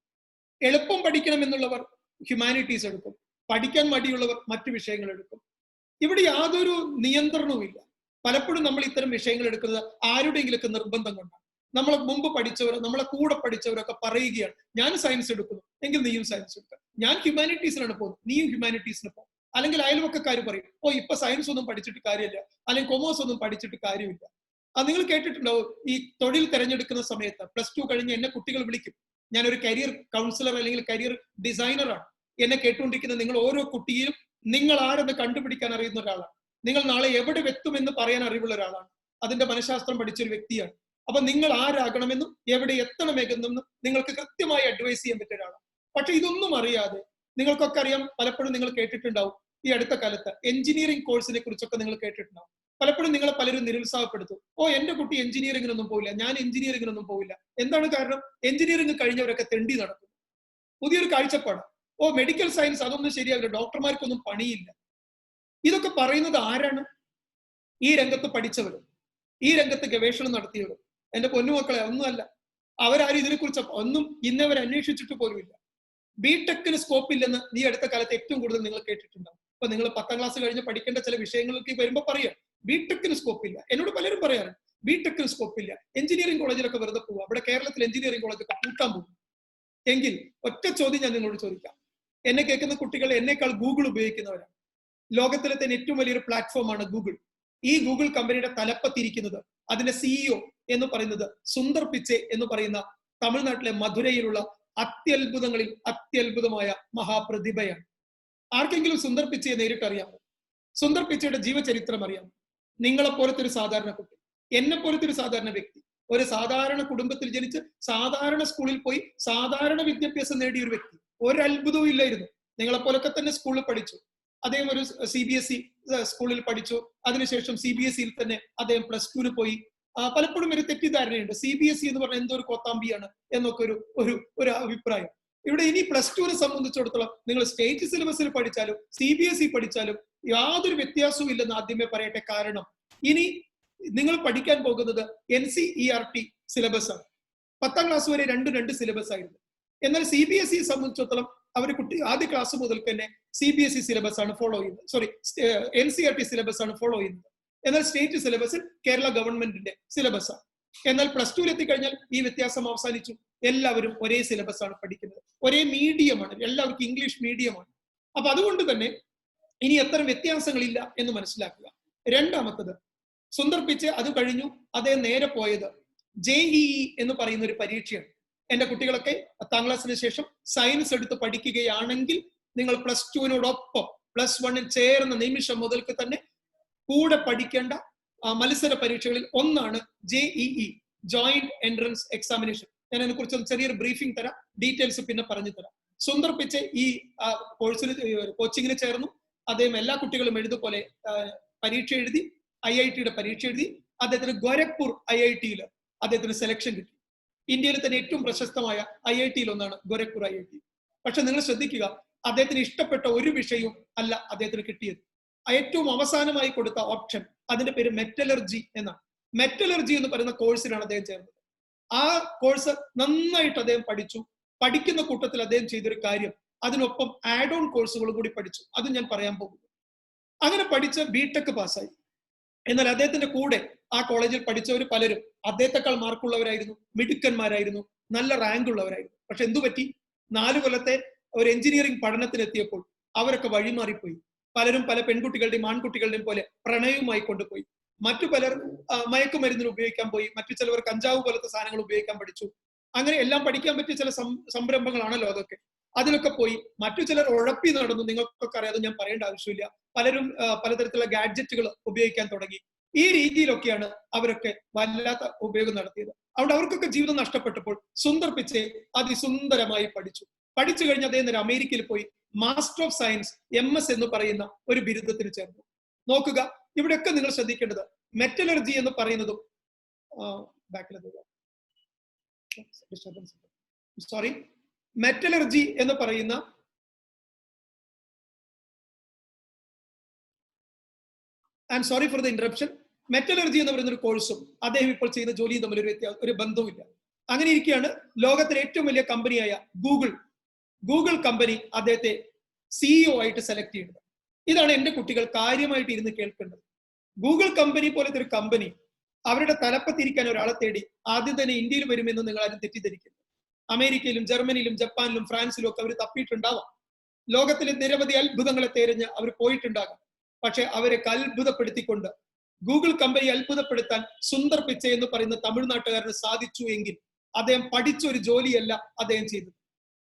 എളുപ്പം പഠിക്കണം എന്നുള്ളവർ ഹ്യൂമാനിറ്റീസ് എടുക്കും. പഠിക്കാൻ മടിയുള്ളവർ മറ്റു വിഷയങ്ങൾ എടുക്കും. ഇവിടെ യാതൊരു നിയന്ത്രണവും ഇല്ല. പലപ്പോഴും നമ്മൾ ഇത്തരം വിഷയങ്ങൾ എടുക്കുന്നത് ആരുടെയെങ്കിലൊക്കെ നിർബന്ധം കൊണ്ടാണ്. നമ്മളെ മുമ്പ് പഠിച്ചവർ, നമ്മളെ കൂടെ പഠിച്ചവരൊക്കെ പറയുകയാണ്, ഞാൻ സയൻസ് എടുക്കുന്നു എങ്കിൽ നീയും സയൻസ് എടുക്കുക, ഞാൻ ഹ്യൂമാനിറ്റീസിലാണ് പോകുന്നത് നീയും ഹ്യൂമാനിറ്റീസിന് പോകും. അല്ലെങ്കിൽ അയൽവക്കക്കാർ പറയും, ഓ ഇപ്പൊ സയൻസ് ഒന്നും പഠിച്ചിട്ട് കാര്യമില്ല, അല്ലെങ്കിൽ കൊമേഴ്സ് ഒന്നും പഠിച്ചിട്ട് കാര്യമില്ല. അത് നിങ്ങൾ കേട്ടിട്ടുണ്ടാവും. ഈ തൊഴിൽ തിരഞ്ഞെടുക്കുന്ന സമയത്ത് +2 കഴിഞ്ഞ് എന്നെ കുട്ടികൾ വിളിക്കും. ഞാനൊരു കരിയർ കൗൺസിലർ അല്ലെങ്കിൽ കരിയർ ഡിസൈനറാണ്. എന്നെ കേട്ടുകൊണ്ടിരിക്കുന്ന നിങ്ങൾ ഓരോ കുട്ടിയും നിങ്ങൾ ആരെന്ന് കണ്ടുപിടിക്കാൻ അറിയുന്ന ഒരാളാണ്. നിങ്ങൾ നാളെ എവിടെ എത്തുമെന്ന് പറയാൻ അറിവുള്ള ഒരാളാണ്. അതിന്റെ മനഃശാസ്ത്രം പഠിച്ചൊരു വ്യക്തിയാണ്. അപ്പൊ നിങ്ങൾ ആരാകണമെന്നും എവിടെ എത്തണമെന്നും നിങ്ങൾക്ക് കൃത്യമായി അഡ്വൈസ് ചെയ്യാൻ പറ്റിയ ഒരാളാണ്. പക്ഷെ ഇതൊന്നും അറിയാതെ, നിങ്ങൾക്കൊക്കെ അറിയാം, പലപ്പോഴും നിങ്ങൾ കേട്ടിട്ടുണ്ടാവും ഈ അടുത്ത കാലത്ത് എഞ്ചിനീയറിംഗ് കോഴ്സിനെ കുറിച്ചൊക്കെ നിങ്ങൾ കേട്ടിട്ടുണ്ടാവും. പലപ്പോഴും നിങ്ങളെ പലരും നിരുത്സാഹപ്പെടുത്തും. ഓ എന്റെ കുട്ടി എഞ്ചിനീയറിംഗിനൊന്നും പോവില്ല, ഞാൻ എഞ്ചിനീയറിംഗിനൊന്നും പോവില്ല. എന്താണ് കാരണം? എഞ്ചിനീയറിംഗ് കഴിഞ്ഞവരൊക്കെ തെണ്ടി നടക്കും. പുതിയൊരു കാഴ്ചപ്പാട്. ഓ മെഡിക്കൽ സയൻസ് അതൊന്നും ശരിയാവില്ല, ഡോക്ടർമാർക്കൊന്നും പണിയില്ല. ഇതൊക്കെ പറയുന്നത് ആരാണ്? ഈ രംഗത്ത് പഠിച്ചവരും ഈ രംഗത്ത് ഗവേഷണം നടത്തിയവരും. എന്റെ പൊന്നുമക്കളെ, ഒന്നുമല്ല. അവരാരും ഇതിനെക്കുറിച്ച് ഒന്നും ഇന്നവർ അന്വേഷിച്ചിട്ട് പോലുമില്ല. ബിടെക്കിന് സ്കോപ്പ് ഇല്ലെന്ന് ഈ അടുത്ത കാലത്ത് ഏറ്റവും കൂടുതൽ നിങ്ങൾ കേട്ടിട്ടുണ്ടാവും. അപ്പൊ നിങ്ങൾ 10ാം ക്ലാസ് കഴിഞ്ഞ് പഠിക്കേണ്ട ചില വിഷയങ്ങൾക്ക് വരുമ്പോൾ പറയാം ബിടെക്കിന് സ്കോപ്പ് ഇല്ല. എന്നോട് പലരും പറയാറുണ്ട് ബിടെക്കിന് സ്കോപ്പ് ഇല്ല, എഞ്ചിനീയറിംഗ് കോളേജിലൊക്കെ വെറുതെ പോവുക, അവിടെ കേരളത്തിൽ എഞ്ചിനീയറിംഗ് കോളേജൊക്കെ കൂട്ടാൻ പോകും. എങ്കിൽ ഒറ്റ ചോദ്യം ഞാൻ നിങ്ങളോട് ചോദിക്കാം. എന്നെ കേൾക്കുന്ന കുട്ടികൾ എന്നേക്കാൾ ഗൂഗിൾ ഉപയോഗിക്കുന്നവരാണ്. ലോകത്തിലെ തന്നെ ഏറ്റവും വലിയൊരു പ്ലാറ്റ്ഫോമാണ് ഗൂഗിൾ. ഈ ഗൂഗിൾ കമ്പനിയുടെ തലപ്പത്തിരിക്കുന്നത്, അതിന്റെ സിഇഒ എന്ന് പറയുന്നത് സുന്ദർ പിച്ചെ എന്ന് പറയുന്ന തമിഴ്നാട്ടിലെ മധുരയിലുള്ള അത്യത്ഭുതങ്ങളിൽ അത്യത്ഭുതമായ മഹാപ്രതിഭയാണ്. ആർക്കെങ്കിലും സുന്ദർ പിച്ചയെ നേരിട്ട് അറിയാമോ? സുന്ദർ പിച്ചയുടെ ജീവചരിത്രം അറിയാമോ? നിങ്ങളെ പോലത്തെ ഒരു സാധാരണ കുട്ടി, എന്നെ പോലത്തെ ഒരു സാധാരണ വ്യക്തി, ഒരു സാധാരണ കുടുംബത്തിൽ ജനിച്ച് സാധാരണ സ്കൂളിൽ പോയി സാധാരണ വിദ്യാഭ്യാസം നേടിയ ഒരു വ്യക്തി. ഒരു അത്ഭുതവും ഇല്ലായിരുന്നു. നിങ്ങളെപ്പോലൊക്കെ തന്നെ സ്കൂളിൽ പഠിച്ചു. അദ്ദേഹം ഒരു CBSE സ്കൂളിൽ പഠിച്ചു. അതിനുശേഷം CBSEയിൽ തന്നെ അദ്ദേഹം +2 പോയി. പലപ്പോഴും ഒരു തെറ്റിദ്ധാരണയുണ്ട്, CBSE എന്ന് പറഞ്ഞാൽ എന്തോ ഒരു കോത്താമ്പിയാണ് എന്നൊക്കെ ഒരു അഭിപ്രായം. ഇവിടെ ഇനി +2നെ സംബന്ധിച്ചിടത്തോളം നിങ്ങൾ സ്റ്റേറ്റ് സിലബസിൽ പഠിച്ചാലും CBSE പഠിച്ചാലും യാതൊരു വ്യത്യാസവും ഇല്ലെന്ന് ആദ്യമേ പറയട്ടെ. കാരണം ഇനി നിങ്ങൾ പഠിക്കാൻ പോകുന്നത് NCERT സിലബസ് ആണ്. 10ാം ക്ലാസ് വരെ രണ്ട് സിലബസ് ആയിരുന്നു. എന്നാൽ CBSE സംബന്ധിച്ചിടത്തോളം അവർ കുട്ടി ആദ്യ ക്ലാസ് മുതൽ തന്നെ CBSE സിലബസ് ആണ് ഫോളോ ചെയ്യുന്നത്. NCERT സിലബസ് ആണ് ഫോളോ ചെയ്യുന്നത്. എന്നാൽ സ്റ്റേറ്റ് സിലബസിൽ കേരള ഗവൺമെന്റിന്റെ സിലബസ് ആണ്. എന്നാൽ +2ൽ എത്തിക്കഴിഞ്ഞാൽ ഈ വ്യത്യാസം അവസാനിച്ചു. എല്ലാവരും ഒരേ സിലബസ് ആണ് പഠിക്കുന്നത്, ഒരേ മീഡിയമാണ്, എല്ലാവർക്കും ഇംഗ്ലീഷ് മീഡിയമാണ്. അപ്പൊ അതുകൊണ്ട് തന്നെ ഇനി അത്തരം വ്യത്യാസങ്ങളില്ല എന്ന് മനസ്സിലാക്കുക. രണ്ടാമത്തത്, സുന്ദർ പിച്ചെ അത് കഴിഞ്ഞു അദ്ദേഹം നേരെ പോയത് JEE എന്ന് പറയുന്ന ഒരു പരീക്ഷയാണ്. എന്റെ കുട്ടികളൊക്കെ 10ാം ക്ലാസ്സിന് ശേഷം സയൻസ് എടുത്ത് പഠിക്കുകയാണെങ്കിൽ നിങ്ങൾ +2നോടൊപ്പം +1ൽ ചേർന്ന നിമിഷം മുതൽക്ക് തന്നെ കൂടെ പഠിക്കേണ്ട മത്സര പരീക്ഷകളിൽ ഒന്നാണ് JEE, ജോയിന്റ് എൻട്രൻസ് എക്സാമിനേഷൻ. ഞാൻ അതിനെ കുറിച്ച് ചെറിയൊരു ബ്രീഫിംഗ് തരാം, ഡീറ്റെയിൽസ് പിന്നെ പറഞ്ഞു തരാം. സുന്ദർ പിച്ചെ ഈ കോഴ്സിന് കോച്ചിങ്ങിന് ചേർന്നു. അദ്ദേഹം എല്ലാ കുട്ടികളും എഴുതുപോലെ പരീക്ഷ എഴുതി, IITയുടെ പരീക്ഷ എഴുതി. അദ്ദേഹത്തിന് ഗോരഖ്പൂർ IITയിൽ അദ്ദേഹത്തിന് സെലക്ഷൻ കിട്ടി. ഇന്ത്യയിൽ തന്നെ ഏറ്റവും പ്രശസ്തമായ IITയിൽ ഒന്നാണ് ഗോരഖ്പൂർ IIT. പക്ഷെ നിങ്ങൾ ശ്രദ്ധിക്കുക, അദ്ദേഹത്തിന് ഇഷ്ടപ്പെട്ട ഒരു വിഷയവും അല്ല അദ്ദേഹത്തിന് കിട്ടിയത്. ഏറ്റവും അവസാനമായി കൊടുത്ത ഓപ്ഷൻ, അതിന്റെ പേര് മെറ്റലർജി എന്നാണ്. മെറ്റലർജി എന്ന് പറയുന്ന കോഴ്സിനാണ് അദ്ദേഹം ചേർന്നത്. ആ കോഴ്സ് നന്നായിട്ട് അദ്ദേഹം പഠിച്ചു. പഠിക്കുന്ന കൂട്ടത്തിൽ അദ്ദേഹം ചെയ്തൊരു കാര്യം, അതിനൊപ്പം ആഡ് ഓൺ കോഴ്സുകൾ കൂടി പഠിച്ചു. അത് ഞാൻ പറയാൻ പോകുന്നു. അങ്ങനെ പഠിച്ച് ബിടെക് പാസ്സായി. എന്നാൽ അദ്ദേഹത്തിന്റെ കൂടെ ആ കോളേജിൽ പഠിച്ചവർ പലരും അദ്ദേഹത്തെക്കാൾ മാർക്കുള്ളവരായിരുന്നു, മിടുക്കന്മാരായിരുന്നു, നല്ല റാങ്ക് ഉള്ളവരായിരുന്നു. പക്ഷെ എന്തു പറ്റി? 4 കൊല്ലത്തെ ഒരു എഞ്ചിനീയറിംഗ് പഠനത്തിനെത്തിയപ്പോൾ അവരൊക്കെ വഴിമാറിപ്പോയി. പലരും പല പെൺകുട്ടികളുടെയും ആൺകുട്ടികളുടെയും പോലെ പ്രണയവുമായി കൊണ്ടുപോയി. മറ്റു പലർ മയക്കുമരുന്നിന് ഉപയോഗിക്കാൻ പോയി. മറ്റു ചിലവർ കഞ്ചാവ് പോലത്തെ സാധനങ്ങൾ ഉപയോഗിക്കാൻ പഠിച്ചു. അങ്ങനെ എല്ലാം പഠിക്കാൻ പറ്റിയ ചില സംരംഭങ്ങളാണല്ലോ അതൊക്കെ. അതിലൊക്കെ പോയി. മറ്റു ചിലർ ഉഴപ്പി നടന്നു. നിങ്ങൾക്കൊക്കെ അറിയാതെ ഞാൻ പറയേണ്ട ആവശ്യമില്ല. പലരും പലതരത്തിലുള്ള ഗാഡ്ജറ്റുകൾ ഉപയോഗിക്കാൻ തുടങ്ങി. ഈ രീതിയിലൊക്കെയാണ് അവരൊക്കെ വല്ലാത്ത ഉപയോഗം നടത്തിയത്. അതുകൊണ്ട് അവർക്കൊക്കെ ജീവിതം നഷ്ടപ്പെട്ടപ്പോൾ സുന്ദർ പിച്ചെ അതിസുന്ദരമായി പഠിച്ചു. പഠിച്ചു കഴിഞ്ഞ് അദ്ദേഹം നേരെ അമേരിക്കയിൽ പോയി മാസ്റ്റർ ഓഫ് സയൻസ് MS എന്ന് പറയുന്ന ഒരു ബിരുദത്തിന് ചേർന്നു. നോക്കുക, ഇവിടെയൊക്കെ നിങ്ങൾ ശ്രദ്ധിക്കേണ്ടത് മെറ്റലർജി എന്ന് പറയുന്നതും മെറ്റലർജി എന്ന് പറയുന്ന sorry for the interruption. Metallurgy എന്ന് പറയുന്ന ഒരു കോഴ്സും അദ്ദേഹം ഇപ്പോൾ ചെയ്യുന്ന ജോലിയും തമ്മിൽ ഒരു ബന്ധവുമില്ല. അങ്ങനെ ഇരിക്കുകയാണ് ലോകത്തിലെ ഏറ്റവും വലിയ കമ്പനിയായ ഗൂഗിൾ കമ്പനി അദ്ദേഹത്തെ CEO ആയിട്ട് സെലക്ട് ചെയ്യുന്നത്. ഇതാണ് എന്റെ കുട്ടികൾ കാര്യമായിട്ട് ഇരുന്ന് കേൾക്കേണ്ടത്. ഗൂഗിൾ കമ്പനി പോലത്തെ ഒരു കമ്പനി അവരുടെ തലപ്പത്തിരിക്കാൻ ഒരാളെ തേടി ആദ്യം തന്നെ ഇന്ത്യയിൽ വരുമെന്ന് നിങ്ങൾ ആരും തെറ്റിദ്ധരിക്കുന്നു. അമേരിക്കയിലും ജർമ്മനിയിലും ജപ്പാനിലും ഫ്രാൻസിലും ഒക്കെ അവർ തപ്പിയിട്ടുണ്ടാവാം. ലോകത്തിലെ നിരവധി അത്ഭുതങ്ങളെ തിരഞ്ഞ് അവർ പോയിട്ടുണ്ടാകാം. പക്ഷെ അവരെ അത്ഭുതപ്പെടുത്തിക്കൊണ്ട് ഗൂഗിൾ കമ്പനി അത്ഭുതപ്പെടുത്താൻ സുന്ദർ പിച്ചെ എന്ന് പറയുന്ന തമിഴ്നാട്ടുകാരന് സാധിച്ചു എങ്കിൽ അദ്ദേഹം പഠിച്ച ഒരു ജോലിയല്ല അദ്ദേഹം ചെയ്തത്.